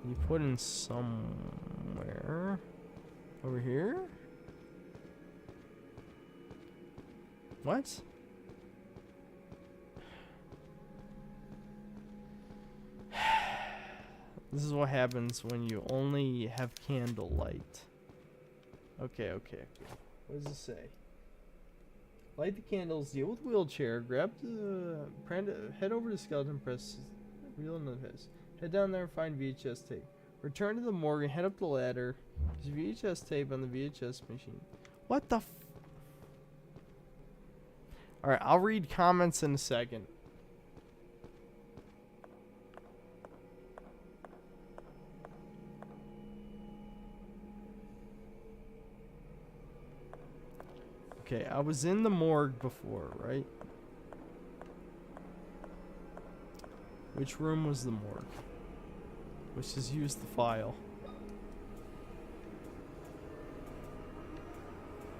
You put in somewhere. Over here? What? This is what happens when you only have candlelight. Okay. What does it say? Light the candles, deal with wheelchair, grab the... head over to skeleton, press wheel on the fist. Head down there and find VHS tape. Return to the morgue and head up the ladder. There's VHS tape on the VHS machine. What the Alright, I'll read comments in a second. Okay, I was in the morgue before, right? Which room was the morgue? Let's just use the file.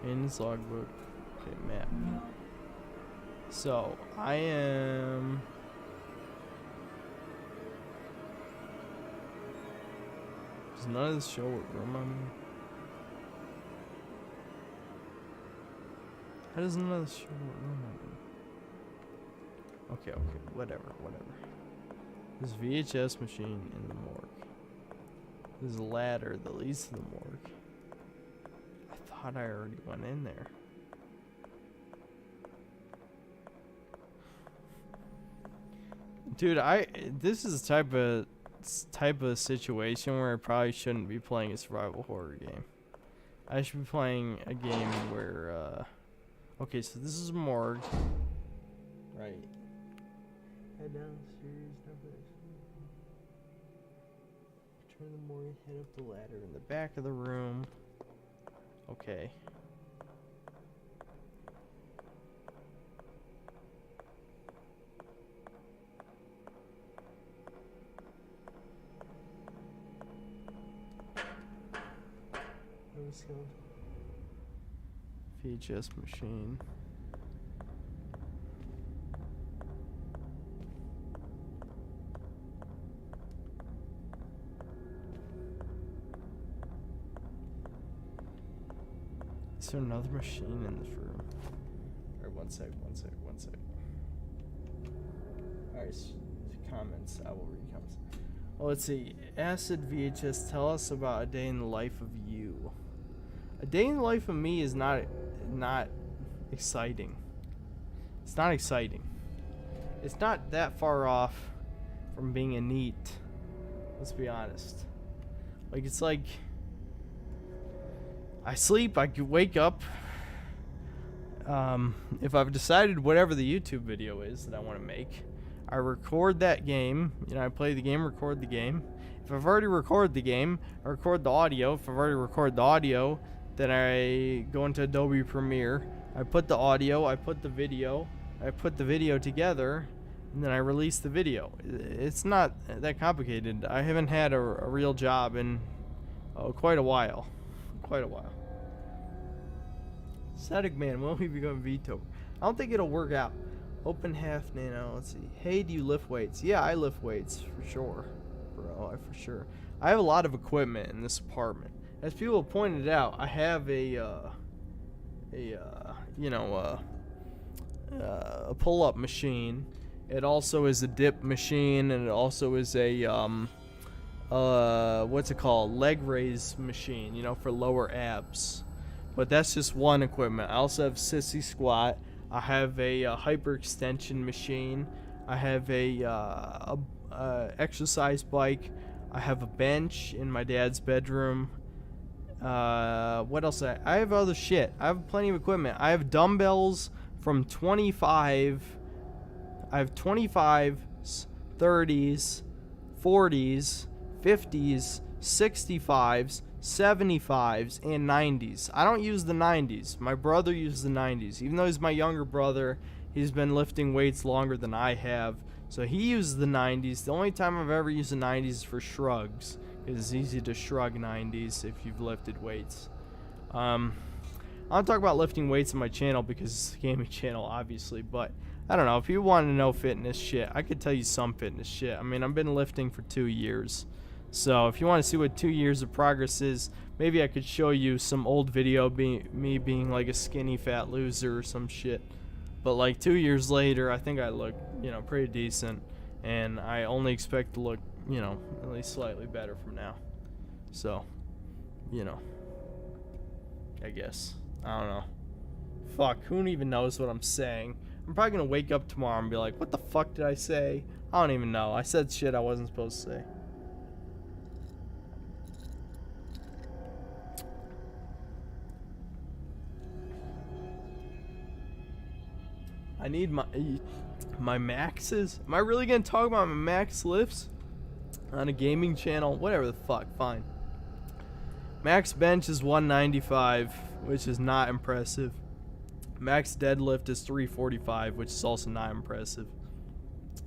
In his logbook. Okay, map. So, I am... Does none of this show what room I'm in? How does none of this show what room I'm in? Okay, whatever. This VHS machine in the morgue. There's a ladder that leads to the morgue. I thought I already went in there. Dude, this is the type of situation where I probably shouldn't be playing a survival horror game. I should be playing a game where okay, so this is a morgue. Right. Head downstairs, turn the morgue, head up the ladder in the back of the room. Okay. VHS machine. Is there another machine in this room? Alright, one sec. Alright, comments. I will read comments. Well, let's see. Acid VHS, tell us about a day in the life of you. A day in the life of me is not exciting. It's not exciting. It's not that far off from being a neat. Let's be honest. Like, it's like I sleep, I could wake up. If I've decided whatever the YouTube video is that I want to make, I record that game. You know, I play the game, record the game. If I've already recorded the game, I record the audio. If I've already recorded the audio, then I go into Adobe Premiere. I put the audio, I put the video together, and then I release the video. It's not that complicated. I haven't had a real job in quite a while. Static Man, when will he become Veto? I don't think it'll work out. Open half nano. Let's see. Hey, do you lift weights? Yeah, I lift weights for sure, bro. For sure. I have a lot of equipment in this apartment. As people have pointed out, I have a pull-up machine. It also is a dip machine, and it also is a what's it called? Leg raise machine. You know, for lower abs. But that's just one equipment. I also have sissy squat. I have a hyperextension machine. I have a exercise bike. I have a bench in my dad's bedroom. What else? I have other shit. I have plenty of equipment. I have dumbbells from 25. I have 25s, 30s, 40s, 50s, 65s, 75s, and 90s. I don't use the 90s. My brother uses the 90s. Even though he's my younger brother, he's been lifting weights longer than I have. So he uses the 90s. The only time I've ever used the 90s is for shrugs. It's easy to shrug 90s if you've lifted weights. I don't talk about lifting weights on my channel because it's a gaming channel, obviously. But I don't know. If you want to know fitness shit, I could tell you some fitness shit. I mean, I've been lifting for 2 years. So if you want to see what 2 years of progress is, maybe I could show you some old video me being like a skinny fat loser or some shit. But like 2 years later, I think I look, pretty decent. And I only expect to look, at least slightly better from now. So, I guess. I don't know. Fuck, who even knows what I'm saying? I'm probably going to wake up tomorrow and be like, what the fuck did I say? I don't even know. I said shit I wasn't supposed to say. I need my maxes. Am I really gonna talk about my max lifts on a gaming channel? Whatever the fuck, fine. Max bench is 195, which is not impressive. Max deadlift is 345, which is also not impressive.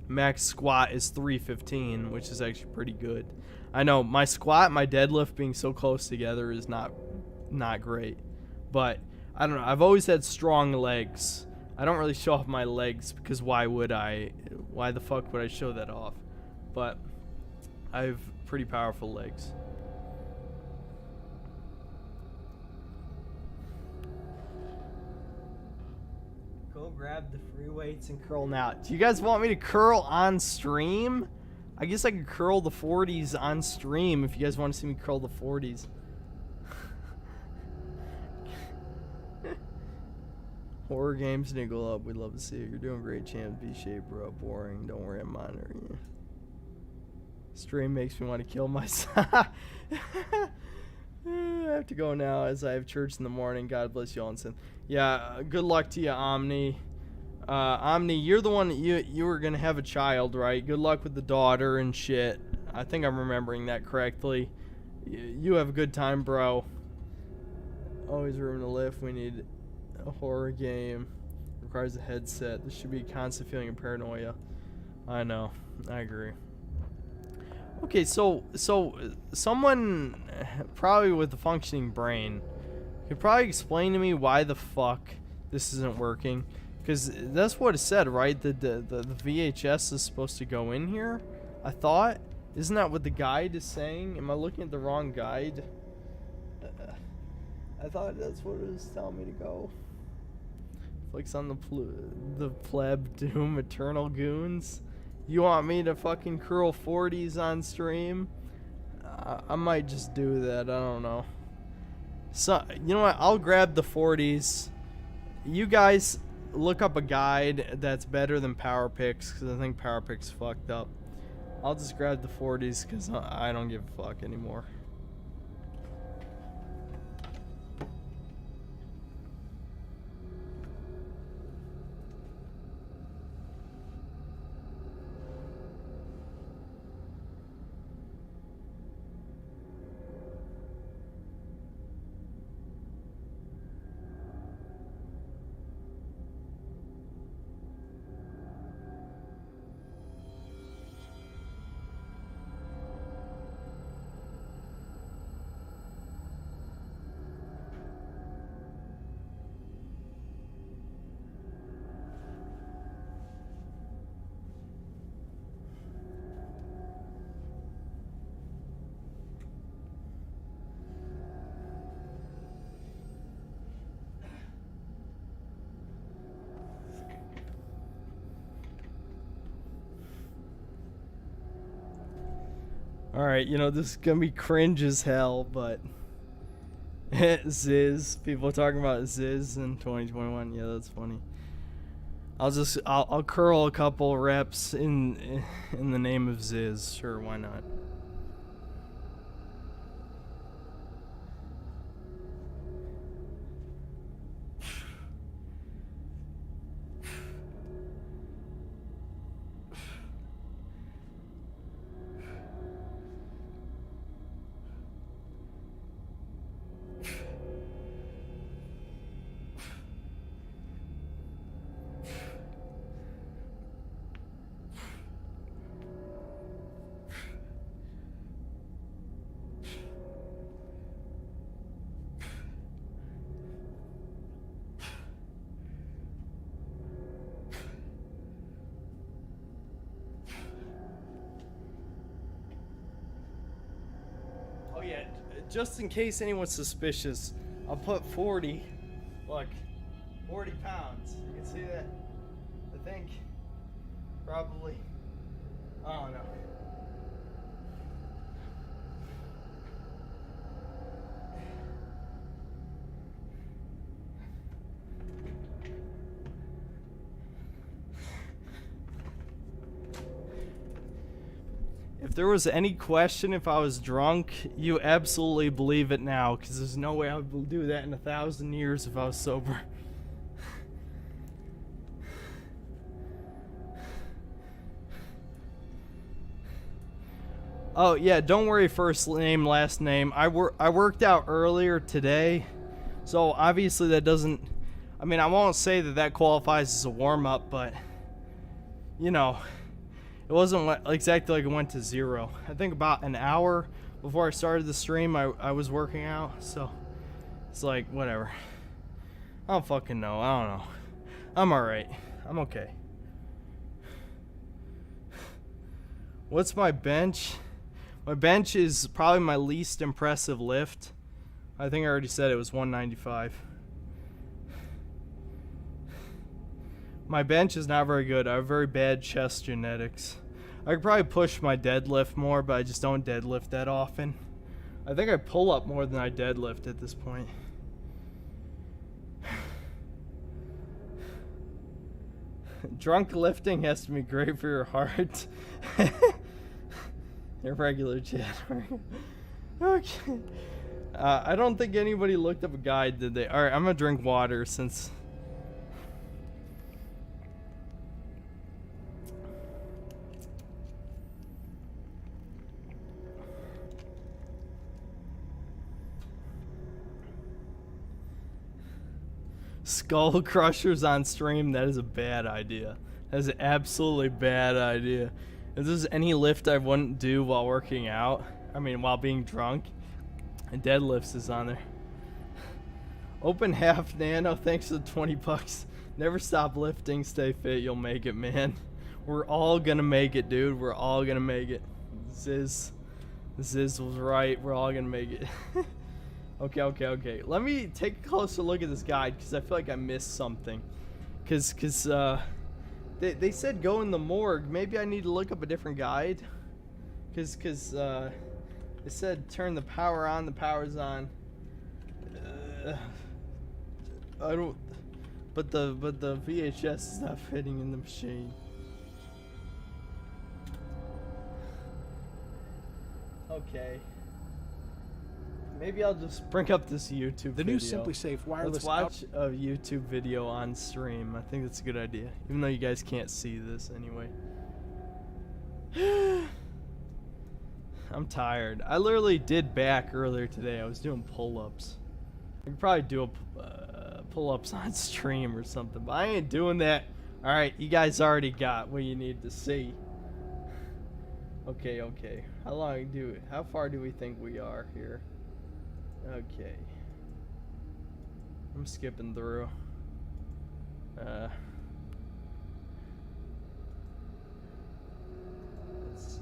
Max squat is 315, which is actually pretty good. I know my squat and my deadlift being so close together is not great, but I don't know. I've always had strong legs. I don't really show off my legs because why would I? Why the fuck would I show that off? But I have pretty powerful legs. Go grab the free weights and curl now. Do you guys want me to curl on stream? I guess I could curl the 40s on stream if you guys want to see me curl the 40s. Horror games niggle up. We'd love to see it. You're doing great, champ. Be shape, bro. Boring. Don't worry, I'm monitoring you. Stream makes me want to kill myself. I have to go now as I have church in the morning. God bless you, Olsen. Yeah, good luck to you, Omni. Omni, you're the one that you were gonna have a child, right? Good luck with the daughter and shit. I think I'm remembering that correctly. You have a good time, bro. Always room to lift. We need a horror game. Requires a headset. This should be a constant feeling of paranoia. I know. I agree. Okay, so someone probably with a functioning brain could probably explain to me why the fuck this isn't working. Because that's what it said, right? The VHS is supposed to go in here, I thought. Isn't that what the guide is saying? Am I looking at the wrong guide? I thought that's what it was telling me to go. Flicks on the pleb doom eternal goons. You want me to fucking curl 40s on stream? I might just do that. I don't know. So, you know what? I'll grab the 40s. You guys look up a guide that's better than Power Picks, because I think Power Picks fucked up. I'll just grab the 40s because I don't give a fuck anymore. Alright, you know, this is gonna be cringe as hell, but Ziz. People are talking about Ziz in 2021. Yeah, that's funny. I'll curl a couple reps in the name of Ziz. Sure, why not? Just in case anyone's suspicious, I'll put 40. Look, 40 pounds. You can see that? I think. Probably. I don't know. If there was any question if I was drunk, you absolutely believe it now, because there's no way I would do that in 1,000 years if I was sober. Oh yeah, don't worry. First name, last name. I worked out earlier today, so obviously that doesn't. I mean, I won't say that qualifies as a warm up, but you know, it wasn't exactly like it went to 0. I think about an hour before I started the stream, I was working out, so it's like whatever. I don't fucking know. I don't know. I'm alright. I'm okay. What's my bench? My bench is probably my least impressive lift. I think I already said it was 195. My bench is not very good. I have very bad chest genetics. I could probably push my deadlift more, but I just don't deadlift that often. I think I pull up more than I deadlift at this point. Drunk lifting has to be great for your heart. Irregular chat. Okay. I don't think anybody looked up a guide, did they? Alright, I'm gonna drink water since... Skull crushers on stream, that is a bad idea. That is an absolutely bad idea. If there's any lift I wouldn't do while working out, I mean while being drunk, and deadlifts is on there. Open half nano, thanks for the 20 bucks. Never stop lifting, stay fit, you'll make it, man. We're all gonna make it, dude. We're all gonna make it. Ziz was right, we're all gonna make it. Okay. Let me take a closer look at this guide, because I feel like I missed something. Because they said go in the morgue. Maybe I need to look up a different guide. Because it said turn the power on, the power's on. I don't... But the VHS is not fitting in the machine. Okay. Maybe I'll just bring up this YouTube video. The new Simply Safe wireless. Let's watch a YouTube video on stream. I think that's a good idea. Even though you guys can't see this anyway. I'm tired. I literally did back earlier today. I was doing pull-ups. I could probably do pull-ups on stream or something, but I ain't doing that. Alright, you guys already got what you need to see. Okay. How far do we think we are here? Okay. I'm skipping through. Let's see.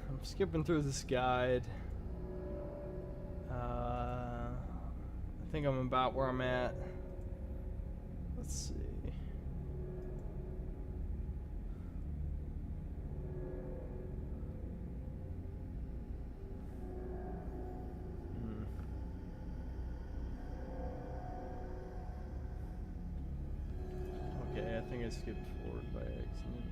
I'm skipping through this guide. I think I'm about where I'm at. Let's see. Okay, I think I skipped forward by accident.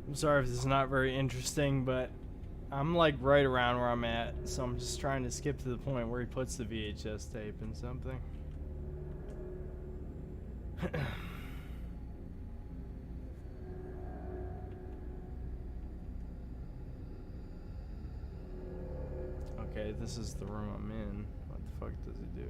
I'm sorry if this is not very interesting, but I'm like right around where I'm at, so I'm just trying to skip to the point where he puts the VHS tape in something. Okay, this is the room I'm in. What the fuck does he do?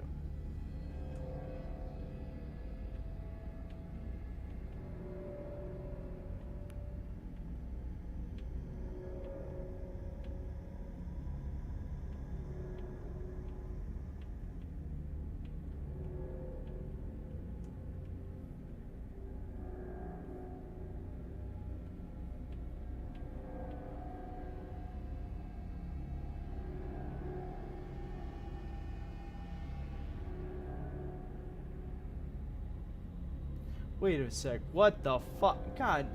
Wait a sec. What the fuck? God.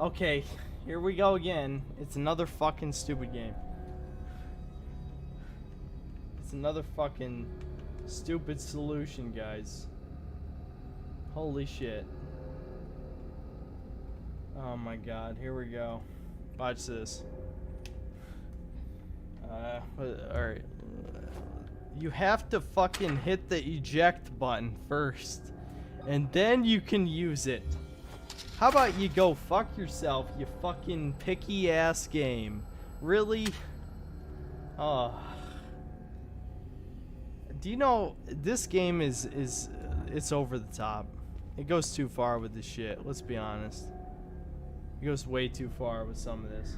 Okay, here we go again. It's another fucking stupid game. It's another fucking stupid solution, guys. Holy shit. Oh my god, here we go. Watch this. Alright. You have to fucking hit the eject button first. And then you can use it. How about you go fuck yourself, you fucking picky ass game? Really? Oh. Do you know this game is it's over the top. It goes too far with this shit, let's be honest. It goes way too far with some of this.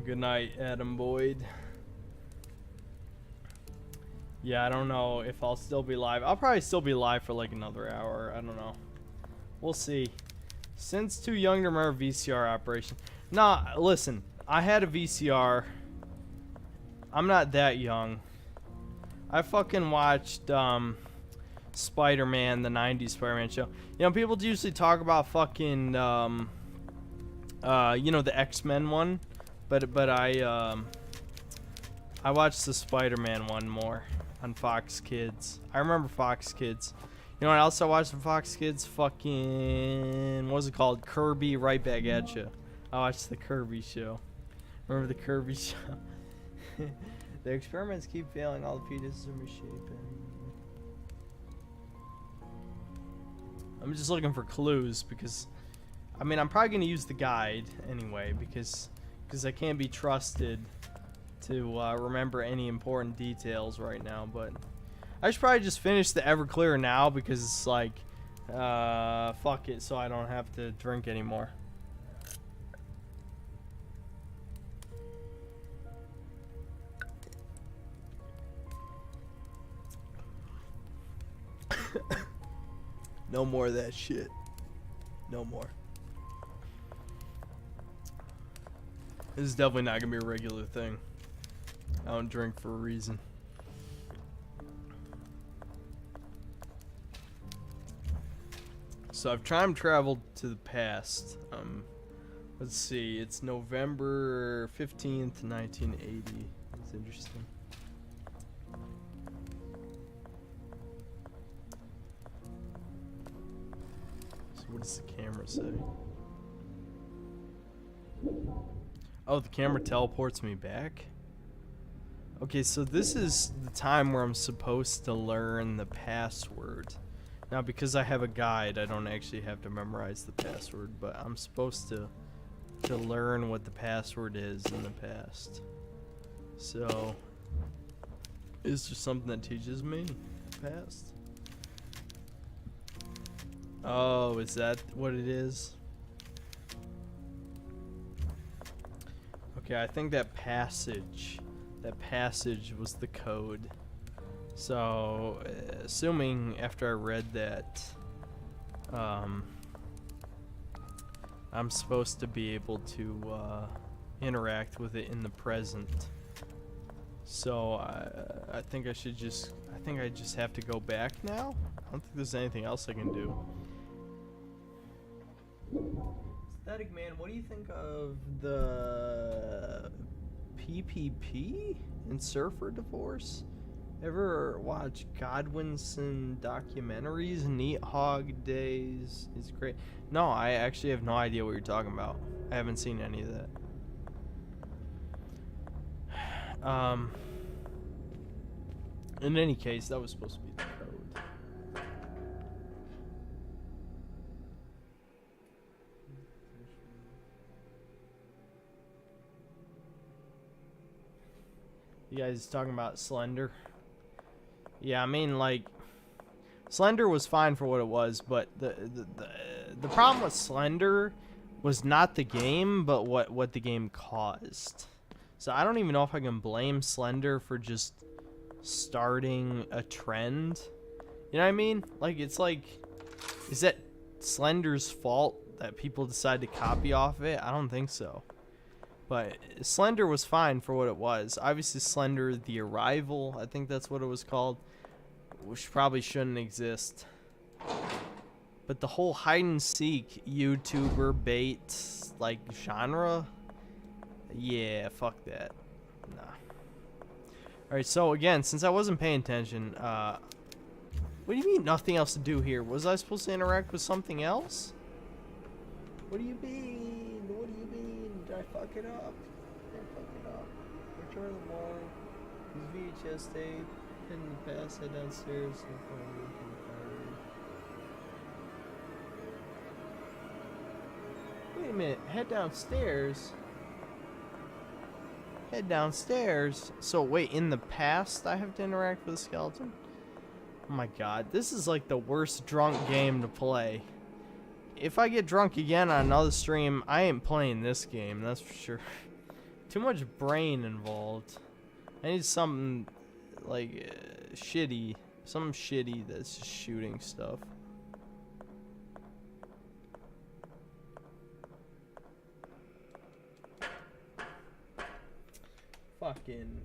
Good night, Adam Boyd. Yeah, I don't know if I'll still be live. I'll probably still be live for like another hour. I don't know. We'll see. Since too young to remember VCR operation. Nah, listen. I had a VCR. I'm not that young. I fucking watched Spider-Man, the 90s Spider-Man show. You know, people usually talk about fucking you know, the X-Men one. But I watched the Spider-Man one more on Fox Kids. I remember Fox Kids. You know what else I watched on Fox Kids? Fucking, what was it called? Kirby Right Back at You. I watched the Kirby show. Remember the Kirby show? The experiments keep failing. All the fetuses are misshapen. I'm just looking for clues because, I mean, I'm probably going to use the guide anyway because I can't be trusted to remember any important details right now. But I should probably just finish the Everclear now because it's like, fuck it, so I don't have to drink anymore. No more of that shit. No more. This is definitely not gonna be a regular thing. I don't drink for a reason. So I've time traveled to the past. Let's see, it's November 15th, 1980. That's interesting. So what does the camera say? Oh, the camera teleports me back? Okay, so this is the time where I'm supposed to learn the password. Now, because I have a guide, I don't actually have to memorize the password, but I'm supposed to learn what the password is in the past. So, is there something that teaches me past? Oh, is that what it is? Okay, I think that passage was the code. So, assuming after I read that, I'm supposed to be able to interact with it in the present. So I think I should just. I think I just have to go back now. I don't think there's anything else I can do. Static Man, what do you think of the PPP and Surfer divorce? Ever watch Godwinson documentaries? Neat Hog Days is great. No, I actually have no idea what you're talking about. I haven't seen any of that. In any case, that was supposed to be the code. You guys talking about Slender? Yeah, I mean, like, Slender was fine for what it was, but the problem with Slender was not the game, but what the game caused. So I don't even know if I can blame Slender for just starting a trend. You know what I mean? Like, it's like, is that Slender's fault that people decide to copy off of it? I don't think so. But Slender was fine for what it was. Obviously, Slender the Arrival, I think that's what it was called, which probably shouldn't exist. But the whole hide and seek YouTuber bait like genre, yeah, fuck that. Nah. Alright, so again, since I wasn't paying attention, what do you mean nothing else to do here? Was I supposed to interact with something else? What do you mean? What do you mean? Did I fuck it up? Did I fuck it up? Return the wall. Use VHS tape. Hidden in the past. Head downstairs. Wait a minute. Head downstairs? Head downstairs? So wait, in the past I have to interact with a skeleton? Oh my god. This is like the worst drunk game to play. If I get drunk again on another stream, I ain't playing this game, that's for sure. Too much brain involved. I need something, like, shitty. Something shitty that's just shooting stuff. Fucking...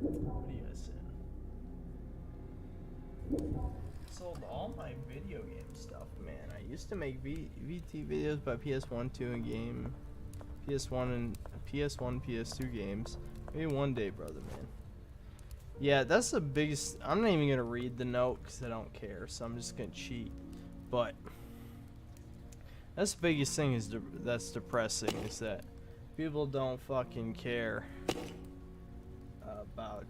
What do you guys say? Sold all my video game stuff, man. I used to make VT videos about PS1, 2, and game. PS1, PS2 games. Maybe one day, brother, man. Yeah, that's the biggest. I'm not even gonna read the note because I don't care, so I'm just gonna cheat. But that's the biggest thing that's depressing is that people don't fucking care about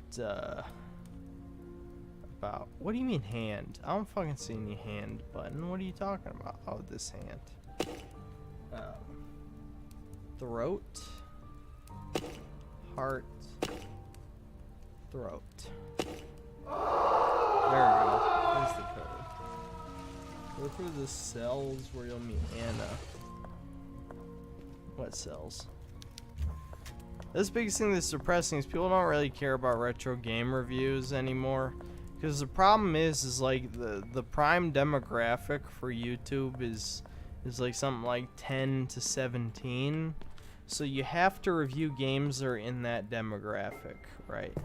what do you mean hand? I don't fucking see any hand button. What are you talking about? Oh, this hand. Throat, heart, throat. There we go. There's the code. Go through the cells where you'll meet Anna. What cells? This biggest thing that's depressing is people don't really care about retro game reviews anymore. Because the problem is like the prime demographic for YouTube is like something like 10 to 17. So you have to review games that are in that demographic, right?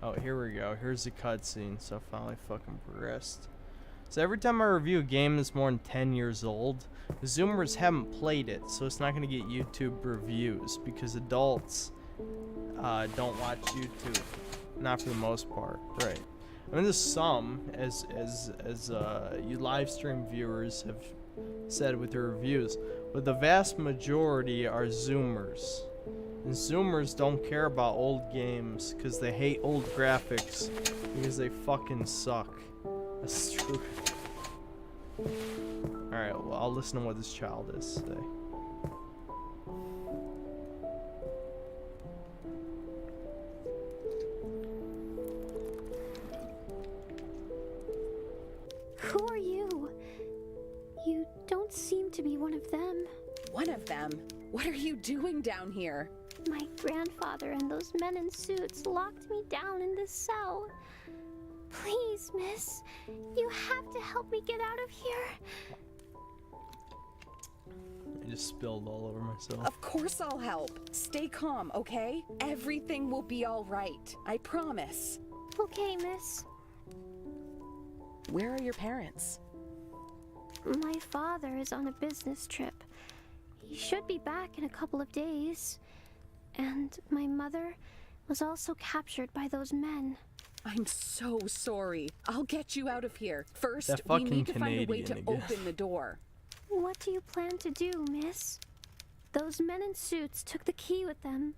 Oh, here we go. Here's the cutscene. So I finally fucking progressed. So every time I review a game that's more than 10 years old, the Zoomers haven't played it, so it's not going to get YouTube reviews because adults don't watch YouTube, not for the most part, right? I mean, there's some, as you live stream viewers have said with their reviews, but the vast majority are Zoomers. And Zoomers don't care about old games because they hate old graphics because they fucking suck. That's true. Alright, well, I'll listen to what this child has to say. Who are you? You don't seem to be one of them. One of them? What are you doing down here? My grandfather and those men in suits locked me down in this cell. Please, miss. You have to help me get out of here. I just spilled all over myself. Of course I'll help. Stay calm, okay? Everything will be all right. I promise. Okay, miss. Where are your parents? My father is on a business trip. He should be back in a couple of days. And my mother was also captured by those men. I'm so sorry. I'll get you out of here. First, That we fucking need to find a way to Canadian again. open the door. What do you plan to do, miss? Those men in suits took the key with them,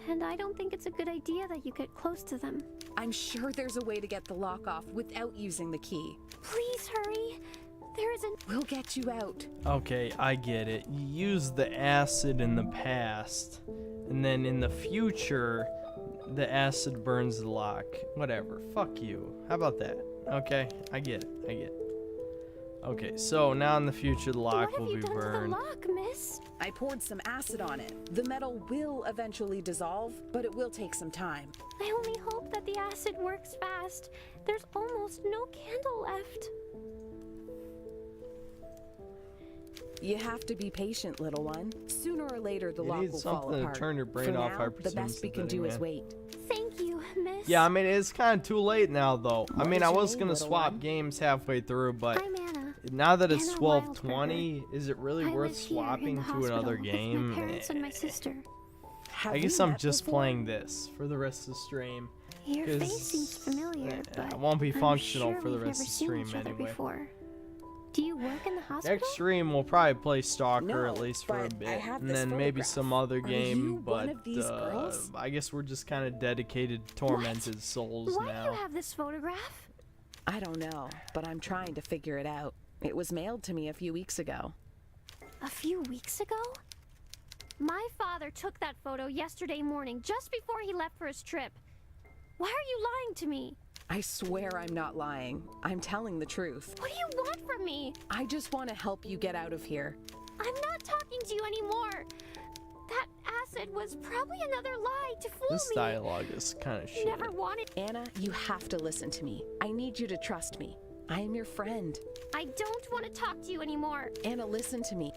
and I don't think it's a good idea that you get close to them. I'm sure there's a way to get the lock off without using the key. Please hurry. There isn't. We'll get you out. Okay, I get it. You used the acid in the past, and then in the future, the acid burns the lock. Whatever. Fuck you. How about that? Okay, I get it. I get it. Okay, so now in the future, the lock What will have you be done burned. to the lock, miss? I poured some acid on it. The metal will eventually dissolve, but it will take some time. I only hope that the acid works fast. There's almost no candle left. You have to be patient, little one. Sooner or later, the You lock need will fall something to apart. turn your brain For off, now, I the presume, best we can do is synthetic wait. Thank you, miss. Yeah, I mean, it's kind of too late now, though. I What mean, is I your was name, gonna little swap one? games halfway through, but I'm Anna. now that it's Anna 12:20, is it really I worth live here in swapping the to another hospital game? with my parents and my sister. Have I guess we I'm met just before? playing this for the rest of the stream. Your 'Cause, face seems familiar, but it won't be I'm functional sure for the we've rest never of the seen stream each other anyway. Before. Do you work in the hospital? Next stream we'll probably play Stalker No, at least for a but I bit, have and this then maybe photograph. some other Are game. you But one of these girls? I guess we're just kind of dedicated, tormented souls Why now. do you have this photograph? I don't know, but I'm trying to figure it out. It was mailed to me a few weeks ago. A few weeks ago? My father took that photo yesterday morning, just before he left for his trip. Why are you lying to me? I swear I'm not lying. I'm telling the truth. What do you want from me? I just want to help you get out of here. I'm not talking to you anymore. That acid was probably another lie to fool This me. dialogue is kind of shit. Never wanted. Anna, you have to listen to me. I need you to trust me. I am your friend. I don't want to talk to you anymore. Anna, listen to me.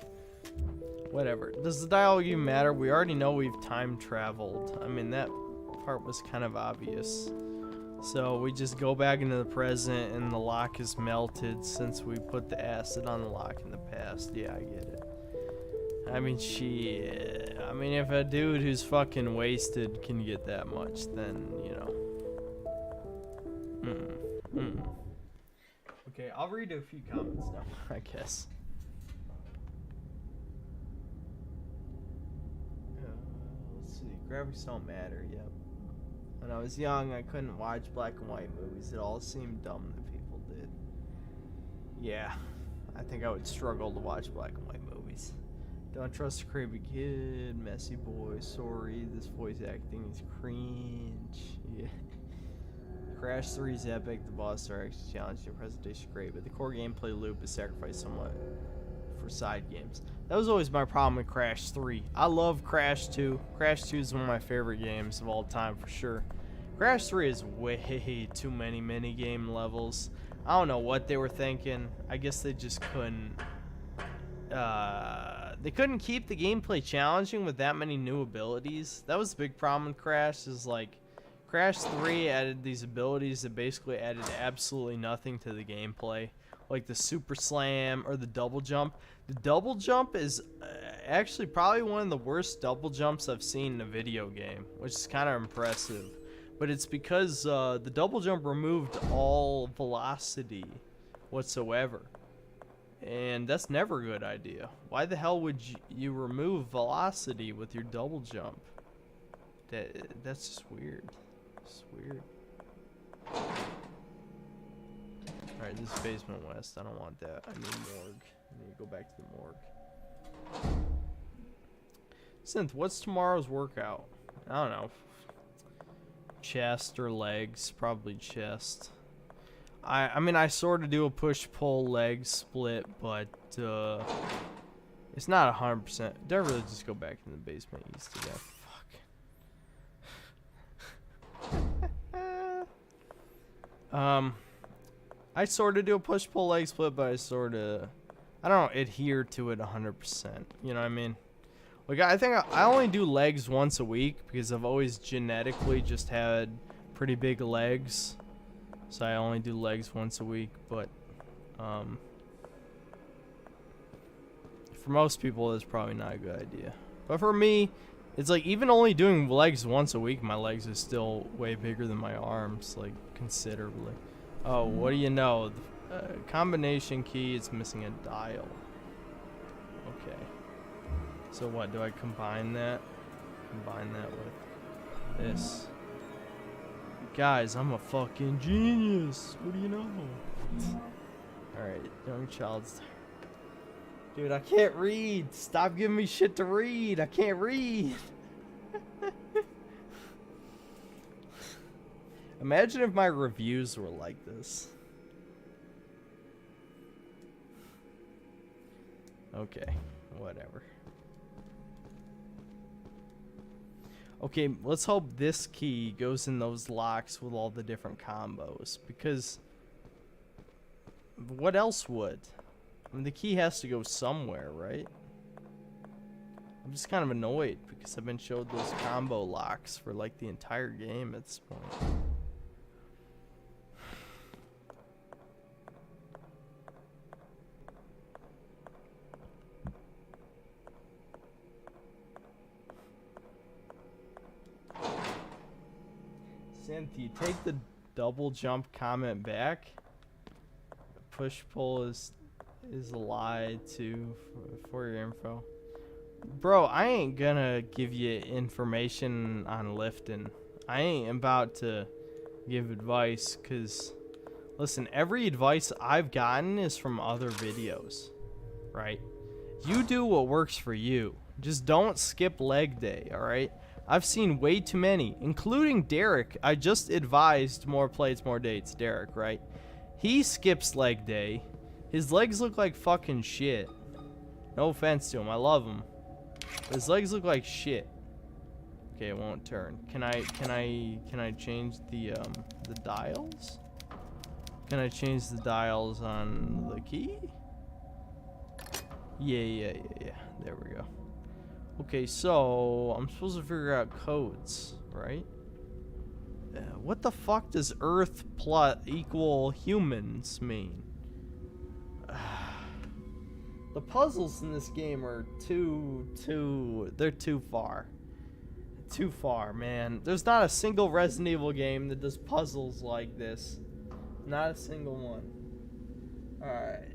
Whatever. Does the dialogue even matter? We already know we've time traveled. I mean, that part was kind of obvious. So we just go back into the present and the lock is melted since we put the acid on the lock in the past. Yeah, I get it. I mean, shit. I mean, if a dude who's fucking wasted can get that much, then, you know. Okay, I'll read a few comments now, I guess. Let's see. Graphics don't matter. Yep. When I was young, I couldn't watch black and white movies. It all seemed dumb that people did. Yeah, I think I would struggle to watch black and white movies. Don't trust a creepy kid, messy boy. Sorry, this voice acting is cringe. Yeah. Crash 3 is epic. The boss are actually challenging. Your presentation is great, but the core gameplay loop is sacrificed somewhat for side games. That was always my problem with Crash 3. I love Crash 2. Crash 2 is one of my favorite games of all time for sure. Crash 3 is way too many minigame levels. I don't know what they were thinking. I guess they just couldn't. They couldn't keep the gameplay challenging with that many new abilities. That was the big problem with Crash. Is like Crash 3 added these abilities that basically added absolutely nothing to the gameplay, like the super slam or the double jump. The double jump is actually probably one of the worst double jumps I've seen in a video game, which is kind of impressive. But it's because the double jump removed all velocity whatsoever. And that's never a good idea. Why the hell would you remove velocity with your double jump? That's just weird. It's weird. Alright, this is Basement West. I don't want that. I need morgue. I need to go back to the morgue. Synth, what's tomorrow's workout? I don't know. Chest or legs? Probably chest. I mean, I sort of do a push-pull leg split, but it's not 100%. Did I really just go back in the basement east again? Fuck. I sort of do a push-pull leg split, but I don't adhere to it 100%. You know what I mean? Like, I think I only do legs once a week because I've always genetically just had pretty big legs. So I only do legs once a week, but for most people, it's probably not a good idea. But for me, it's like even only doing legs once a week, my legs is still way bigger than my arms, like considerably. Oh, what do you know? The combination key is missing a dial. Okay. So what, do I combine that? Combine that with this. Guys, I'm a fucking genius. What do you know? Alright, young child's... Dude, I can't read. Stop giving me shit to read. I can't read. Imagine if my reviews were like this. Okay, whatever. Okay, let's hope this key goes in those locks with all the different combos, because what else would? I mean, the key has to go somewhere, right? I'm just kind of annoyed because I've been showed those combo locks for like the entire game at this point. Cynthia, take the double jump comment back. Push pull is a lie too for your info. Bro, I ain't gonna give you information on lifting. I ain't about to give advice, cause listen, every advice I've gotten is from other videos, right? You do what works for you. Just don't skip leg day, alright? I've seen way too many, including Derek. I just advised more plates, more dates. Derek, right? He skips leg day. His legs look like fucking shit. No offense to him. I love him. His legs look like shit. Okay, it won't turn. Can I change the dials? Can I change the dials on the key? Yeah. There we go. Okay, so I'm supposed to figure out codes, right? What the fuck does Earth plus equal humans mean? The puzzles in this game are they're too far. Too far, man. There's not a single Resident Evil game that does puzzles like this. Not a single one. Alright.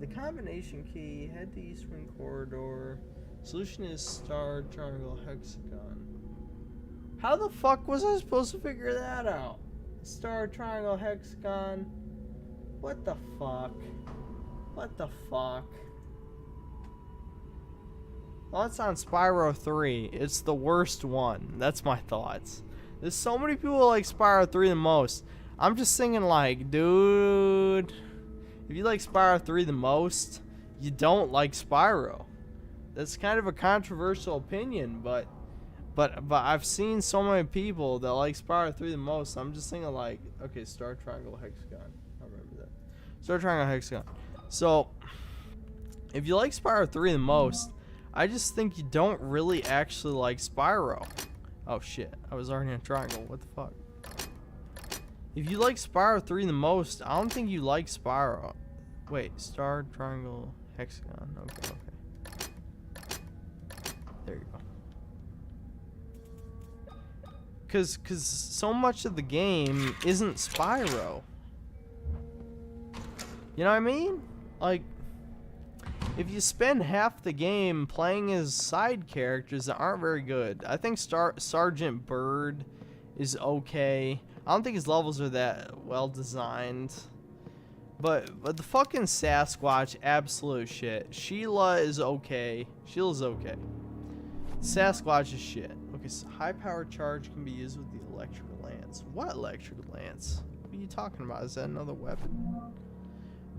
The combination key, head to East Wing Corridor. Solution is star, triangle, hexagon. How the fuck was I supposed to figure that out? Star, triangle, hexagon. What the fuck? What the fuck? Well, it's on Spyro 3. It's the worst one. That's my thoughts. There's so many people who like Spyro 3 the most. I'm just thinking like, dude... If you like Spyro 3 the most, you don't like Spyro. That's kind of a controversial opinion, but I've seen so many people that like Spyro 3 the most. I'm just thinking like, okay, star, triangle, hexagon. I remember that. Star, triangle, hexagon. So, if you like Spyro 3 the most, I just think you don't really actually like Spyro. Oh shit, I was already in a triangle. What the fuck? If you like Spyro 3 the most, I don't think you like Spyro. Wait, star, triangle, hexagon. Okay. There you go. Cause so much of the game isn't Spyro. You know what I mean? Like, if you spend half the game playing as side characters that aren't very good. I think Sergeant Bird is okay. I don't think his levels are that well designed. But the fucking Sasquatch, absolute shit. Sheila is okay. Sheila's okay. Sasquatch is shit. Okay, so high power charge can be used with the electrical lance. What electrical lance? What are you talking about? Is that another weapon?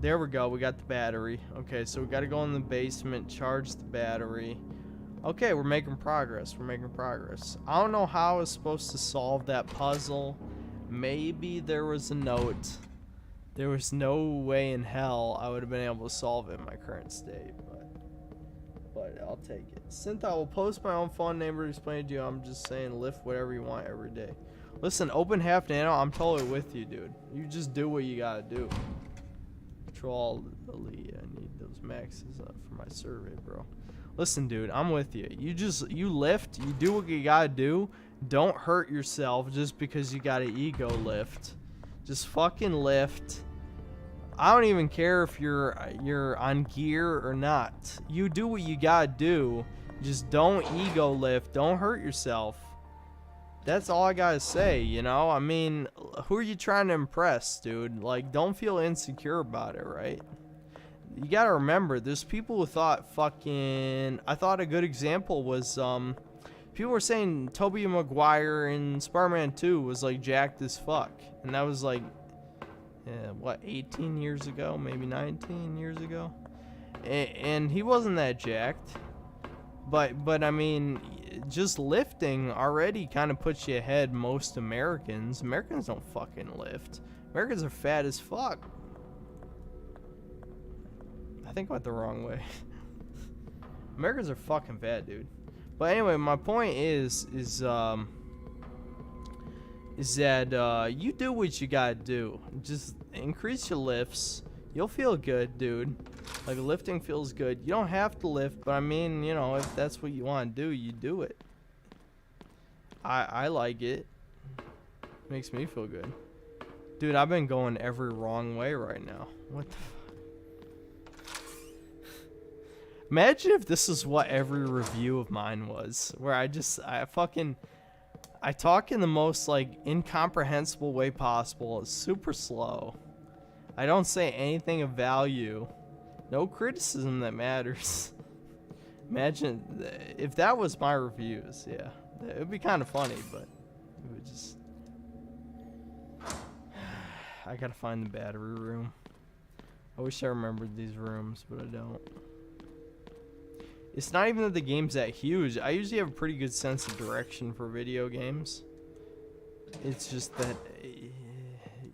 There we go. We got the battery. Okay, so we got to go in the basement, charge the battery. Okay, we're making progress. We're making progress. I don't know how I was supposed to solve that puzzle. Maybe there was a note. There was no way in hell I would have been able to solve it in my current state, but I'll take it. Synth, I will post my own phone number to explain to you. I'm just saying, lift whatever you want every day. Listen, open half nano, I'm totally with you, dude. You just do what you gotta do. Control Elite, I need those maxes up for my survey, bro. Listen, dude, I'm with you. You lift, you do what you gotta do. Don't hurt yourself just because you got an ego lift. Just fucking lift. I don't even care if you're on gear or not. You do what you gotta do. Just don't ego lift. Don't hurt yourself. That's all I gotta say, you know? I mean, who are you trying to impress, dude? Like, don't feel insecure about it, right? You gotta remember, there's people who thought fucking... I thought a good example was, people were saying Tobey Maguire in Spider-Man 2 was, like, jacked as fuck. And that was, like, what, 18 years ago? Maybe 19 years ago? And he wasn't that jacked. But I mean, just lifting already kind of puts you ahead most Americans. Americans don't fucking lift. Americans are fat as fuck. I think I went the wrong way. Americans are fucking fat, dude. But anyway, my point is that you do what you gotta do. Just increase your lifts. You'll feel good, dude. Like, lifting feels good. You don't have to lift, but I mean, you know, if that's what you want to do, you do it. I like it. Makes me feel good. Dude, I've been going every wrong way right now. What the fuck? Imagine if this is what every review of mine was. Where I talk in the most, like, incomprehensible way possible. It's super slow. I don't say anything of value. No criticism that matters. Imagine if that was my reviews. Yeah, it would be kind of funny, but it would just... I gotta find the battery room. I wish I remembered these rooms, but I don't. It's not even that the game's that huge. I usually have a pretty good sense of direction for video games. It's just that...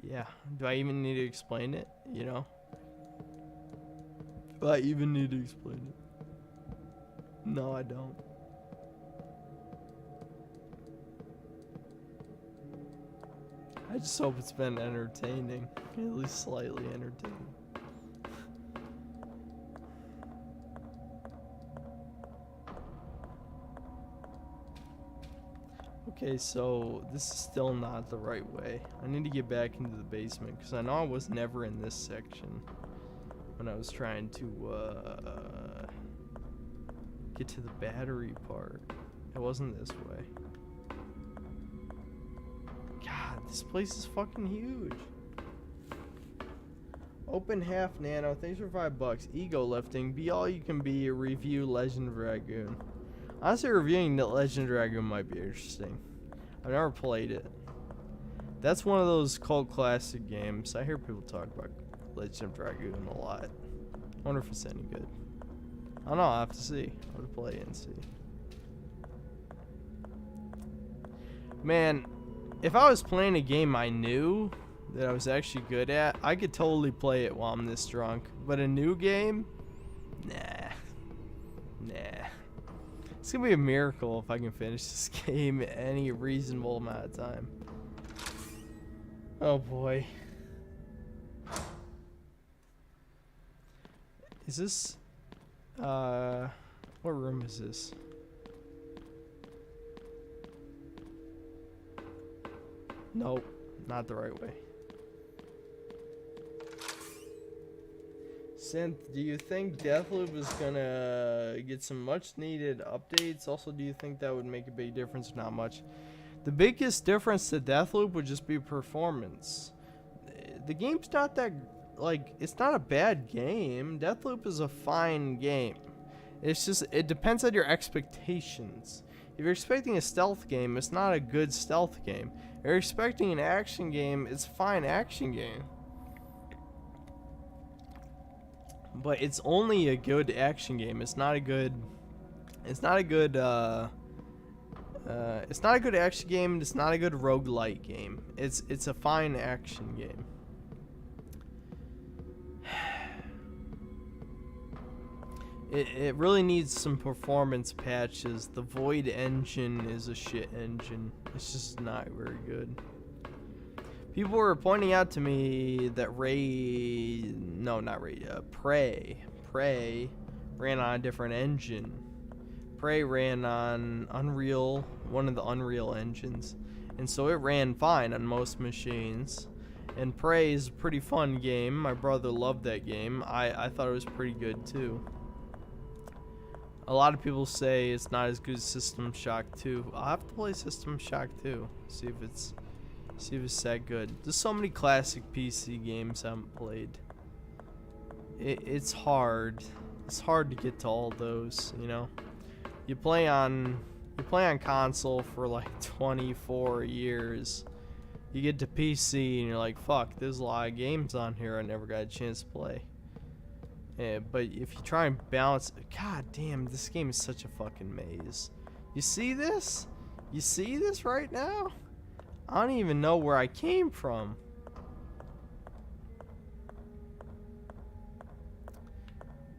yeah. Do I even need to explain it? You know? Do I even need to explain it? No, I don't. I just hope it's been entertaining. At least slightly entertaining. Okay, so this is still not the right way. I need to get back into the basement because I know I was never in this section when I was trying to get to the battery part. It wasn't this way. God, this place is fucking huge. Open half nano. Thanks for $5. Ego lifting. Be all you can be. Review Legend of Dragoon. Honestly, reviewing the Legend of Dragoon might be interesting. I've never played it. That's one of those cult classic games. I hear people talk about Legend of Dragoon a lot. I wonder if it's any good. I don't know. I'll have to see. I'll have to play it and see. Man, if I was playing a game I knew that I was actually good at, I could totally play it while I'm this drunk. But a new game? Nah. It's gonna be a miracle if I can finish this game any reasonable amount of time. Oh boy. Is this... what room is this? Nope, not the right way. Synth, do you think Deathloop is gonna get some much needed updates? Also, do you think that would make a big difference or not much? The biggest difference to Deathloop would just be performance. The game's not that, like, it's not a bad game. Deathloop is a fine game. It's just, it depends on your expectations. If you're expecting a stealth game, it's not a good stealth game. If you're expecting an action game, it's a fine action game. But it's only a good action game. It's not a good It's not a good it's not a good action game. It's not a good roguelite game. It's a fine action game. It really needs some performance patches. The Void engine is a shit engine. It's just not very good. People were pointing out to me that Prey ran on a different engine. Prey ran on Unreal, one of the Unreal engines, and so it ran fine on most machines. And Prey is a pretty fun game. My brother loved that game. I thought it was pretty good too. A lot of people say it's not as good as System Shock 2. I'll have to play System Shock 2. See if it's that good. There's so many classic PC games I haven't played. It's hard. It's hard to get to all those, you know. You play on console for like 24 years. You get to PC and you're like, fuck, there's a lot of games on here I never got a chance to play. But if you try and balance, god damn, this game is such a fucking maze. You see this? You see this right now? I don't even know where I came from.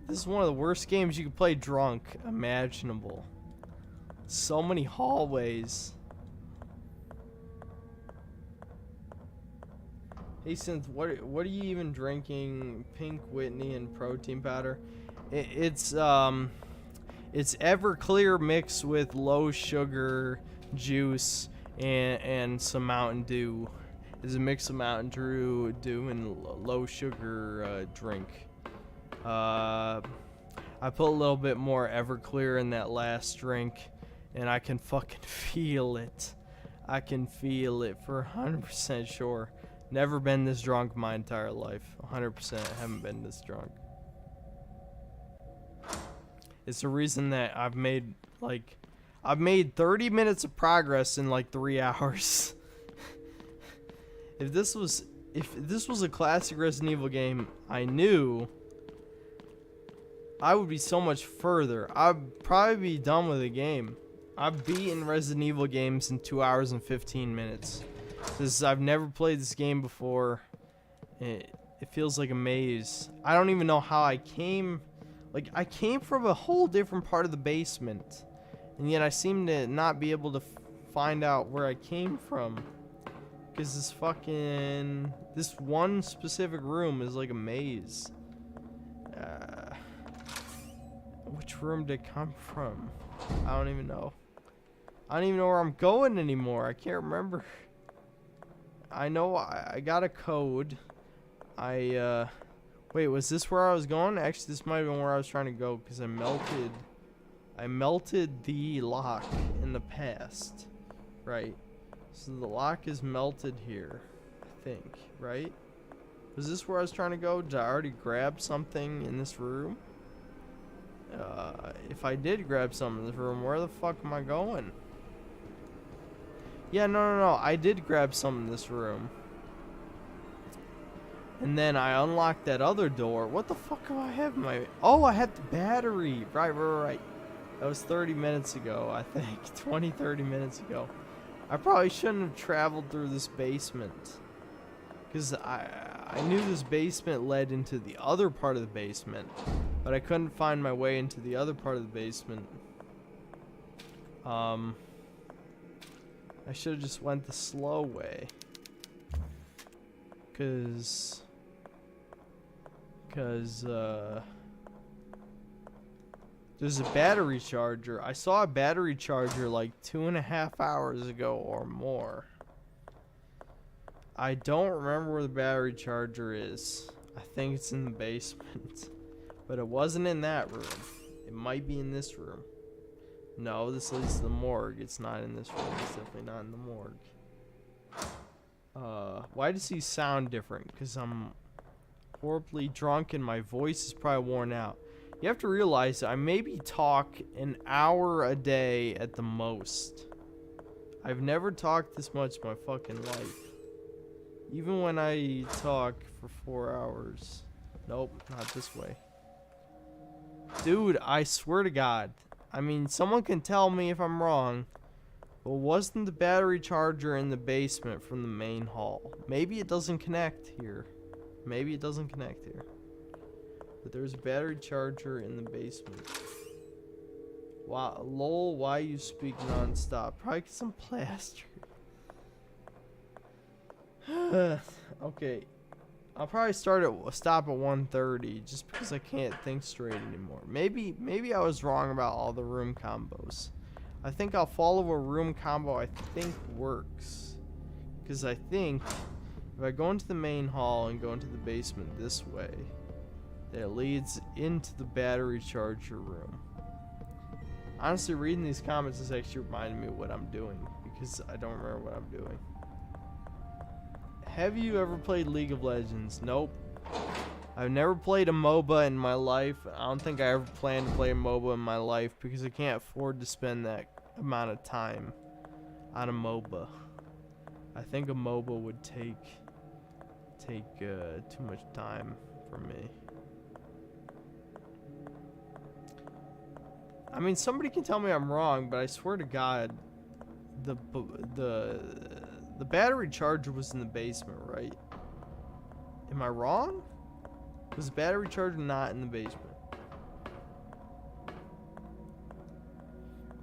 This is one of the worst games you could play drunk imaginable. So many hallways. Hey Synth, what are you even drinking? Pink Whitney and protein powder. It's Everclear mixed with low sugar juice and some Mountain Dew. It's a mix of Mountain Dew and low sugar drink. I put a little bit more Everclear in that last drink, and I can fucking feel it. I can feel it for 100% sure. Never been this drunk my entire life. 100% haven't been this drunk. It's the reason that I've made 30 minutes of progress in like 3 hours. If this was a classic Resident Evil game, I knew I would be so much further. I'd probably be done with the game. I've beaten Resident Evil games in 2 hours and 15 minutes. I've never played this game before. It feels like a maze. I don't even know how I came. Like, I came from a whole different part of the basement, and yet I seem to not be able to find out where I came from. Because this one specific room is like a maze. Which room did it come from? I don't even know. I don't even know where I'm going anymore. I can't remember. I know I got a code. Wait, was this where I was going? Actually, this might have been where I was trying to go, because I melted the lock in the past. Right. So the lock is melted here, I think, right? Was this where I was trying to go? Did I already grab something in this room? If I did grab something in this room, where the fuck am I going? Yeah, no. I did grab something in this room. And then I unlocked that other door. What the fuck do I have in my... Oh, I had the battery. Right. That was 30 minutes ago, I think. 20, 30 minutes ago. I probably shouldn't have traveled through this basement. Because I knew this basement led into the other part of the basement. But I couldn't find my way into the other part of the basement. I should have just went the slow way. Cause there's a battery charger. I saw a battery charger like 2.5 hours ago or more. I don't remember where the battery charger is. I think it's in the basement. But it wasn't in that room. It might be in this room. No, this leads to the morgue. It's not in this room. It's definitely not in the morgue. Why does he sound different? Because I'm horribly drunk and my voice is probably worn out. You have to realize I maybe talk an hour a day at the most. I've never talked this much in my fucking life. Even when I talk for 4 hours. Nope, not this way. Dude, I swear to God. I mean, someone can tell me if I'm wrong. But wasn't the battery charger in the basement from the main hall? Maybe it doesn't connect here. Maybe it doesn't connect here. But there's a battery charger in the basement. Wow, lol, why you speak non-stop? Probably 'cause I'm plastered. Okay. I'll probably stop at 1:30 just because I can't think straight anymore. Maybe I was wrong about all the room combos. I think I'll follow a room combo I think works. Because I think if I go into the main hall and go into the basement this way, that it leads into the battery charger room. Honestly, reading these comments is actually reminding me of what I'm doing. Because I don't remember what I'm doing. Have you ever played League of Legends? Nope. I've never played a MOBA in my life. I don't think I ever plan to play a MOBA in my life because I can't afford to spend that amount of time on a MOBA. I think a MOBA would take too much time for me. I mean, somebody can tell me I'm wrong, but I swear to God, the battery charger was in the basement, right? Am I wrong? Was the battery charger not in the basement?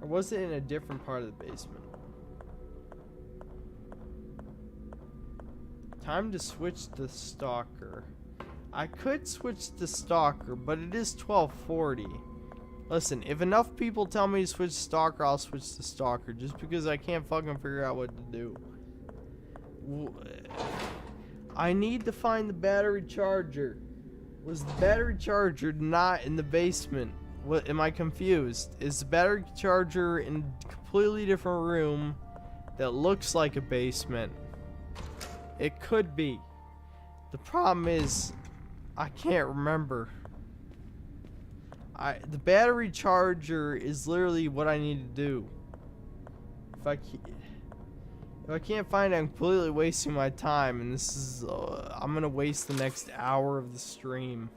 Or was it in a different part of the basement? Time to switch to Stalker. I could switch to Stalker, but it is 12:40. Listen, if enough people tell me to switch to Stalker, I'll switch to Stalker. Just because I can't fucking figure out what to do. I need to find the battery charger. Was the battery charger not in the basement? What, am I confused? Is the battery charger in a completely different room that looks like a basement? It could be. The problem is, I can't remember. The battery charger is literally what I need to do. If I can't find it, I'm completely wasting my time, and this is I'm gonna waste the next hour of the stream,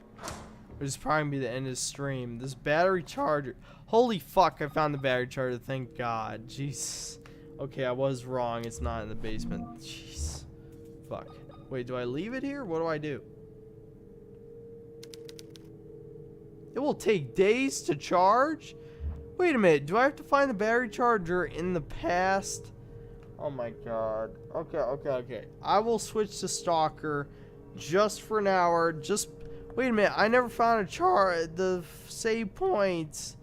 which is probably gonna be the end of the stream. This battery charger, holy fuck! I found the battery charger. Thank God. Jeez. Okay, I was wrong. It's not in the basement. Jeez. Fuck. Wait, do I leave it here? What do I do? It will take days to charge? Wait a minute. Do I have to find the battery charger in the past? Oh my God. Okay. I will switch to Stalker just for an hour. Just wait a minute. I never found the save points.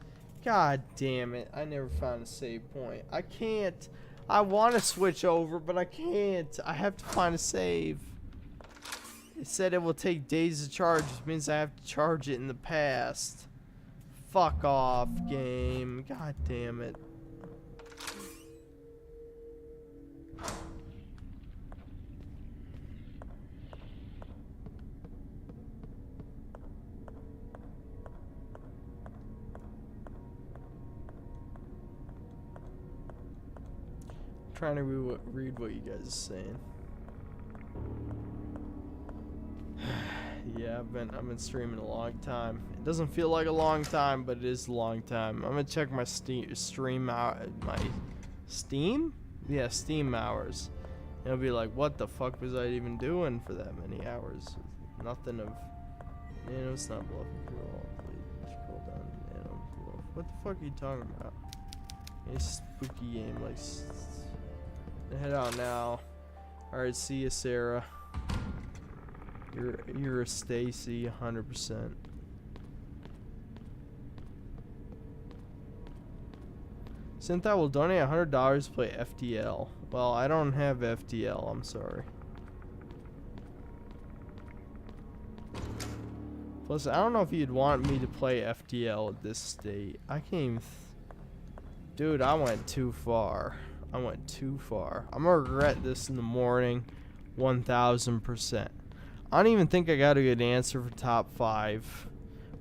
God damn it. I never found a save point. I can't. I want to switch over, but I can't. I have to find a save. It said it will take days to charge, which means I have to charge it in the past. Fuck off, game. God damn it. Trying to read what you guys are saying. Yeah, I've been streaming a long time. It doesn't feel like a long time, but it is a long time. I'm gonna check my stream out, my Steam? Yeah, Steam hours. And it'll be like, what the fuck was I even doing for that many hours? Nothing of. Nano, it's not bluffing. Scroll down. Nano, bluff. What the fuck are you talking about? A spooky game like. Head out now. Alright, see ya, Sarah. You're a Stacy, 100%. Cynthia will donate $100 to play FTL. Well, I don't have FTL, I'm sorry. Plus, I don't know if you'd want me to play FTL at this state. I can't even... Dude, I went too far. I went too far. I'm gonna regret this in the morning, 1000%. I don't even think I got a good answer for top 5.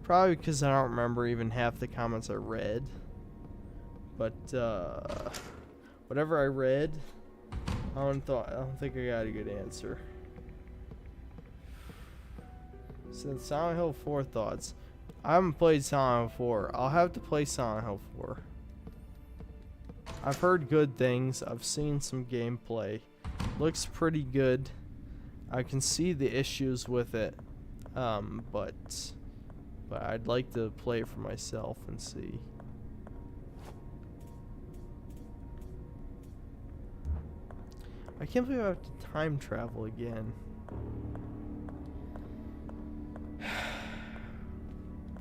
Probably because I don't remember even half the comments I read. But whatever I read, I don't think I got a good answer. Since Silent Hill 4 thoughts. I haven't played Silent Hill 4. I'll have to play Silent Hill 4. I've heard good things. I've seen some gameplay. Looks pretty good. I can see the issues with it. But I'd like to play it for myself and see. I can't believe I have to time travel again.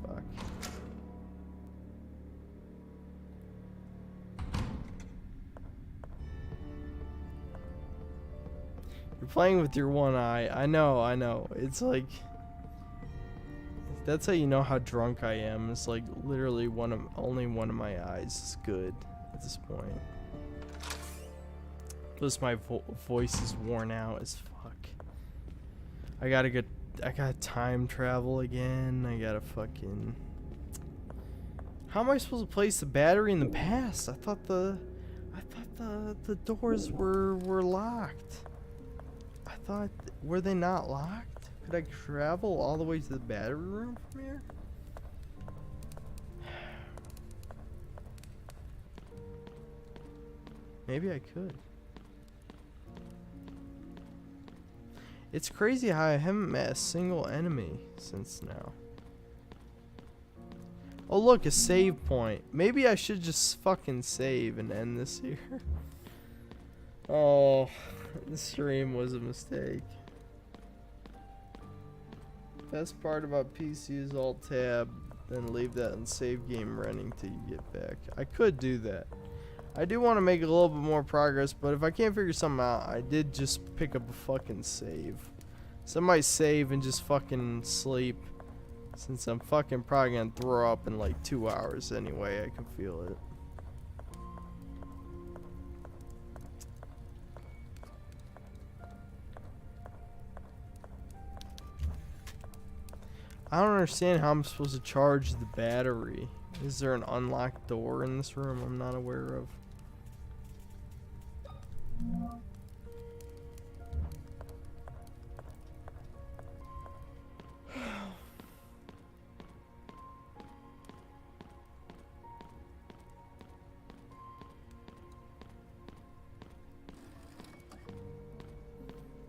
Fuck. You're playing with your one eye. I know. It's like... That's how you know how drunk I am. It's like literally only one of my eyes is good at this point. Plus my voice is worn out as fuck. I gotta time travel again. I gotta fucking... How am I supposed to place the battery in the past? I thought the doors were locked. I thought, were they not locked? Could I travel all the way to the battery room from here? Maybe I could. It's crazy how I haven't met a single enemy since now. Oh look, a save point. Maybe I should just fucking save and end this here. Oh, the stream was a mistake. Best part about PC is Alt-Tab, then leave that in save game running till you get back. I could do that. I do want to make a little bit more progress, but if I can't figure something out, I did just pick up a fucking save. So I might save and just fucking sleep, since I'm fucking probably gonna throw up in like 2 hours anyway. I can feel it. I don't understand how I'm supposed to charge the battery. Is there an unlocked door in this room I'm not aware of?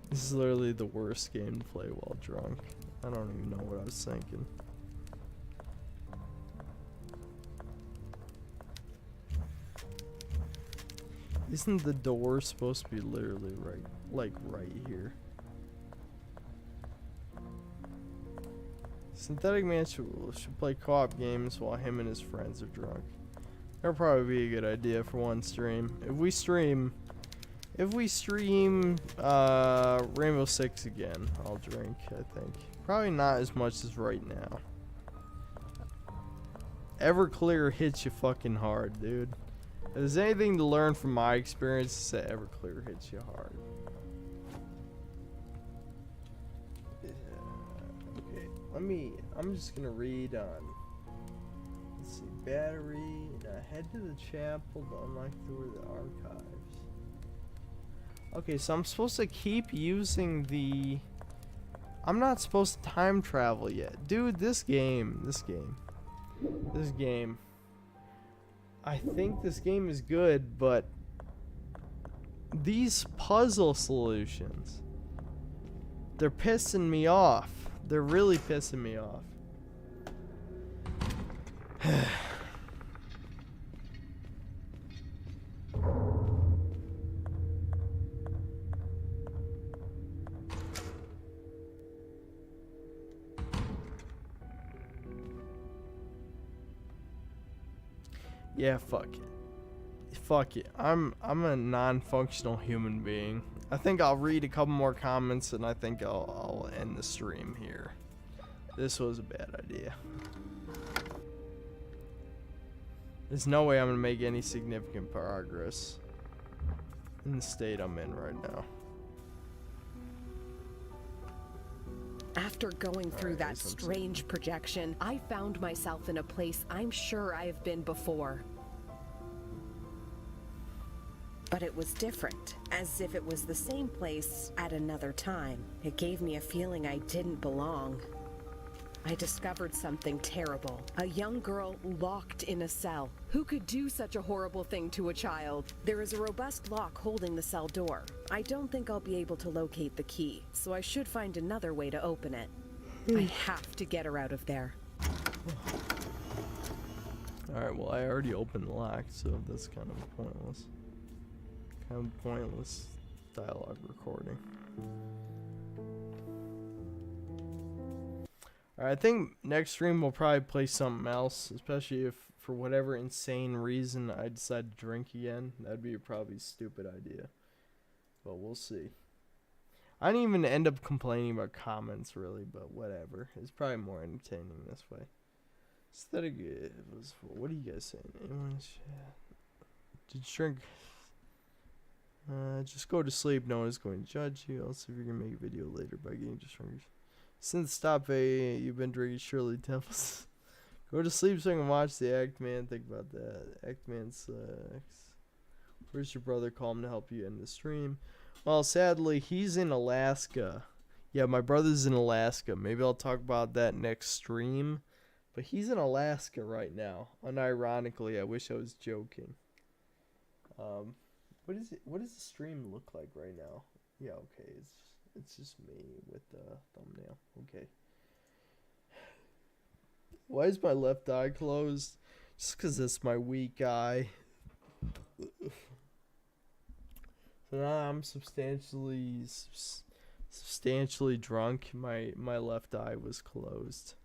This is literally the worst game to play while drunk. I don't even know what I was thinking. Isn't the door supposed to be literally right, like right here? Synthetic Man should play co-op games while him and his friends are drunk. That'll probably be a good idea for one stream. If we stream Rainbow Six again, I'll drink, I think. Probably not as much as right now. Everclear hits you fucking hard, dude. If there's anything to learn from my experience, it's that Everclear hits you hard. Okay, I'm just gonna read on. Let's see, battery. Head to the chapel to unlock the door to the archives. Okay, so I'm supposed to keep using the... I'm not supposed to time travel yet. Dude, this game. I think this game is good, but these puzzle solutions, they're pissing me off. They're really pissing me off. Yeah, fuck it. Fuck it. I'm a non-functional human being. I think I'll read a couple more comments and I think I'll end the stream here. This was a bad idea. There's no way I'm gonna make any significant progress in the state I'm in right now. After going through that strange projection, I found myself in a place I'm sure I have been before. But it was different, as if it was the same place at another time. It gave me a feeling I didn't belong. I discovered something terrible. A young girl locked in a cell. Who could do such a horrible thing to a child? There is a robust lock holding the cell door. I don't think I'll be able to locate the key, so I should find another way to open it. I have to get her out of there. Alright, well, I already opened the lock, so that's kind of pointless. Kind of pointless dialogue recording. Alright, I think next stream we'll probably play something else, especially if for whatever insane reason I decide to drink again. That'd be probably a stupid idea. But we'll see. I didn't even end up complaining about comments, really, but whatever. It's probably more entertaining this way. Aesthetic was. What are you guys saying? Anyone? Did you drink? Just go to sleep. No one's going to judge you. I'll see if you can make a video later by getting distracted. Since stop a, you've been drinking Shirley Temples. Go to sleep so I can watch the Act Man. Think about that. Act Man sucks. Where's your brother? Call him to help you end the stream. Well, sadly, he's in Alaska. Yeah, my brother's in Alaska. Maybe I'll talk about that next stream. But he's in Alaska right now. Unironically, I wish I was joking. What is it? What does the stream look like right now? Yeah, okay. It's just me with the thumbnail. Okay. Why is my left eye closed? Just because it's my weak eye. So now I'm substantially drunk. My left eye was closed.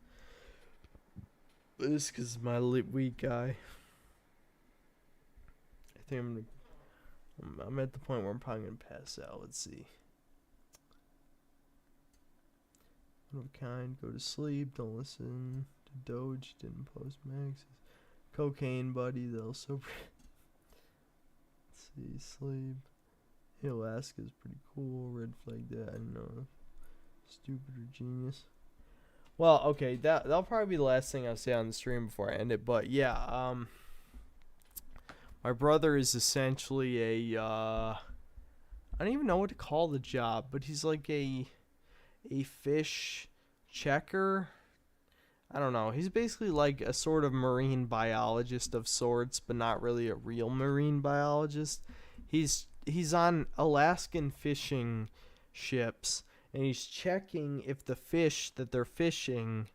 But it's because my weak eye. I think I'm at the point where I'm probably gonna pass out. Let's see. One of a kind. Go to sleep. Don't listen to Doge. Didn't post Max. Cocaine buddy. They'll so. Let's see. Sleep. Hey, Alaska's pretty cool. Red flag that. I don't know. Stupid or genius. Well, okay. That'll probably be the last thing I'll say on the stream before I end it. But yeah. My brother is essentially a. I don't even know what to call the job, but he's like a fish checker. I don't know. He's basically like a sort of marine biologist of sorts, but not really a real marine biologist. He's on Alaskan fishing ships, and he's checking if the fish that they're fishing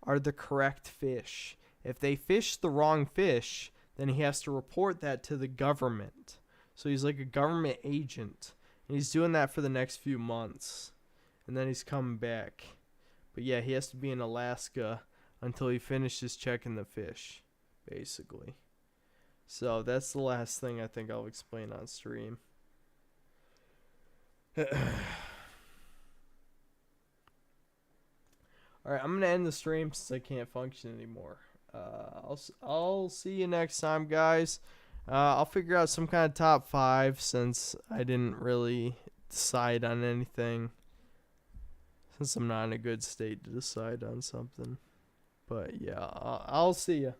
are the correct fish. If they fish the wrong fish, then he has to report that to the government. So he's like a government agent, and he's doing that for the next few months. And then he's coming back. But yeah, he has to be in Alaska until he finishes checking the fish, basically. So that's the last thing I think I'll explain on stream. Alright, I'm going to end the stream since I can't function anymore. I'll see you next time, guys. I'll figure out some kind of top 5 since I didn't really decide on anything. Since I'm not in a good state to decide on something. But yeah, I'll see you.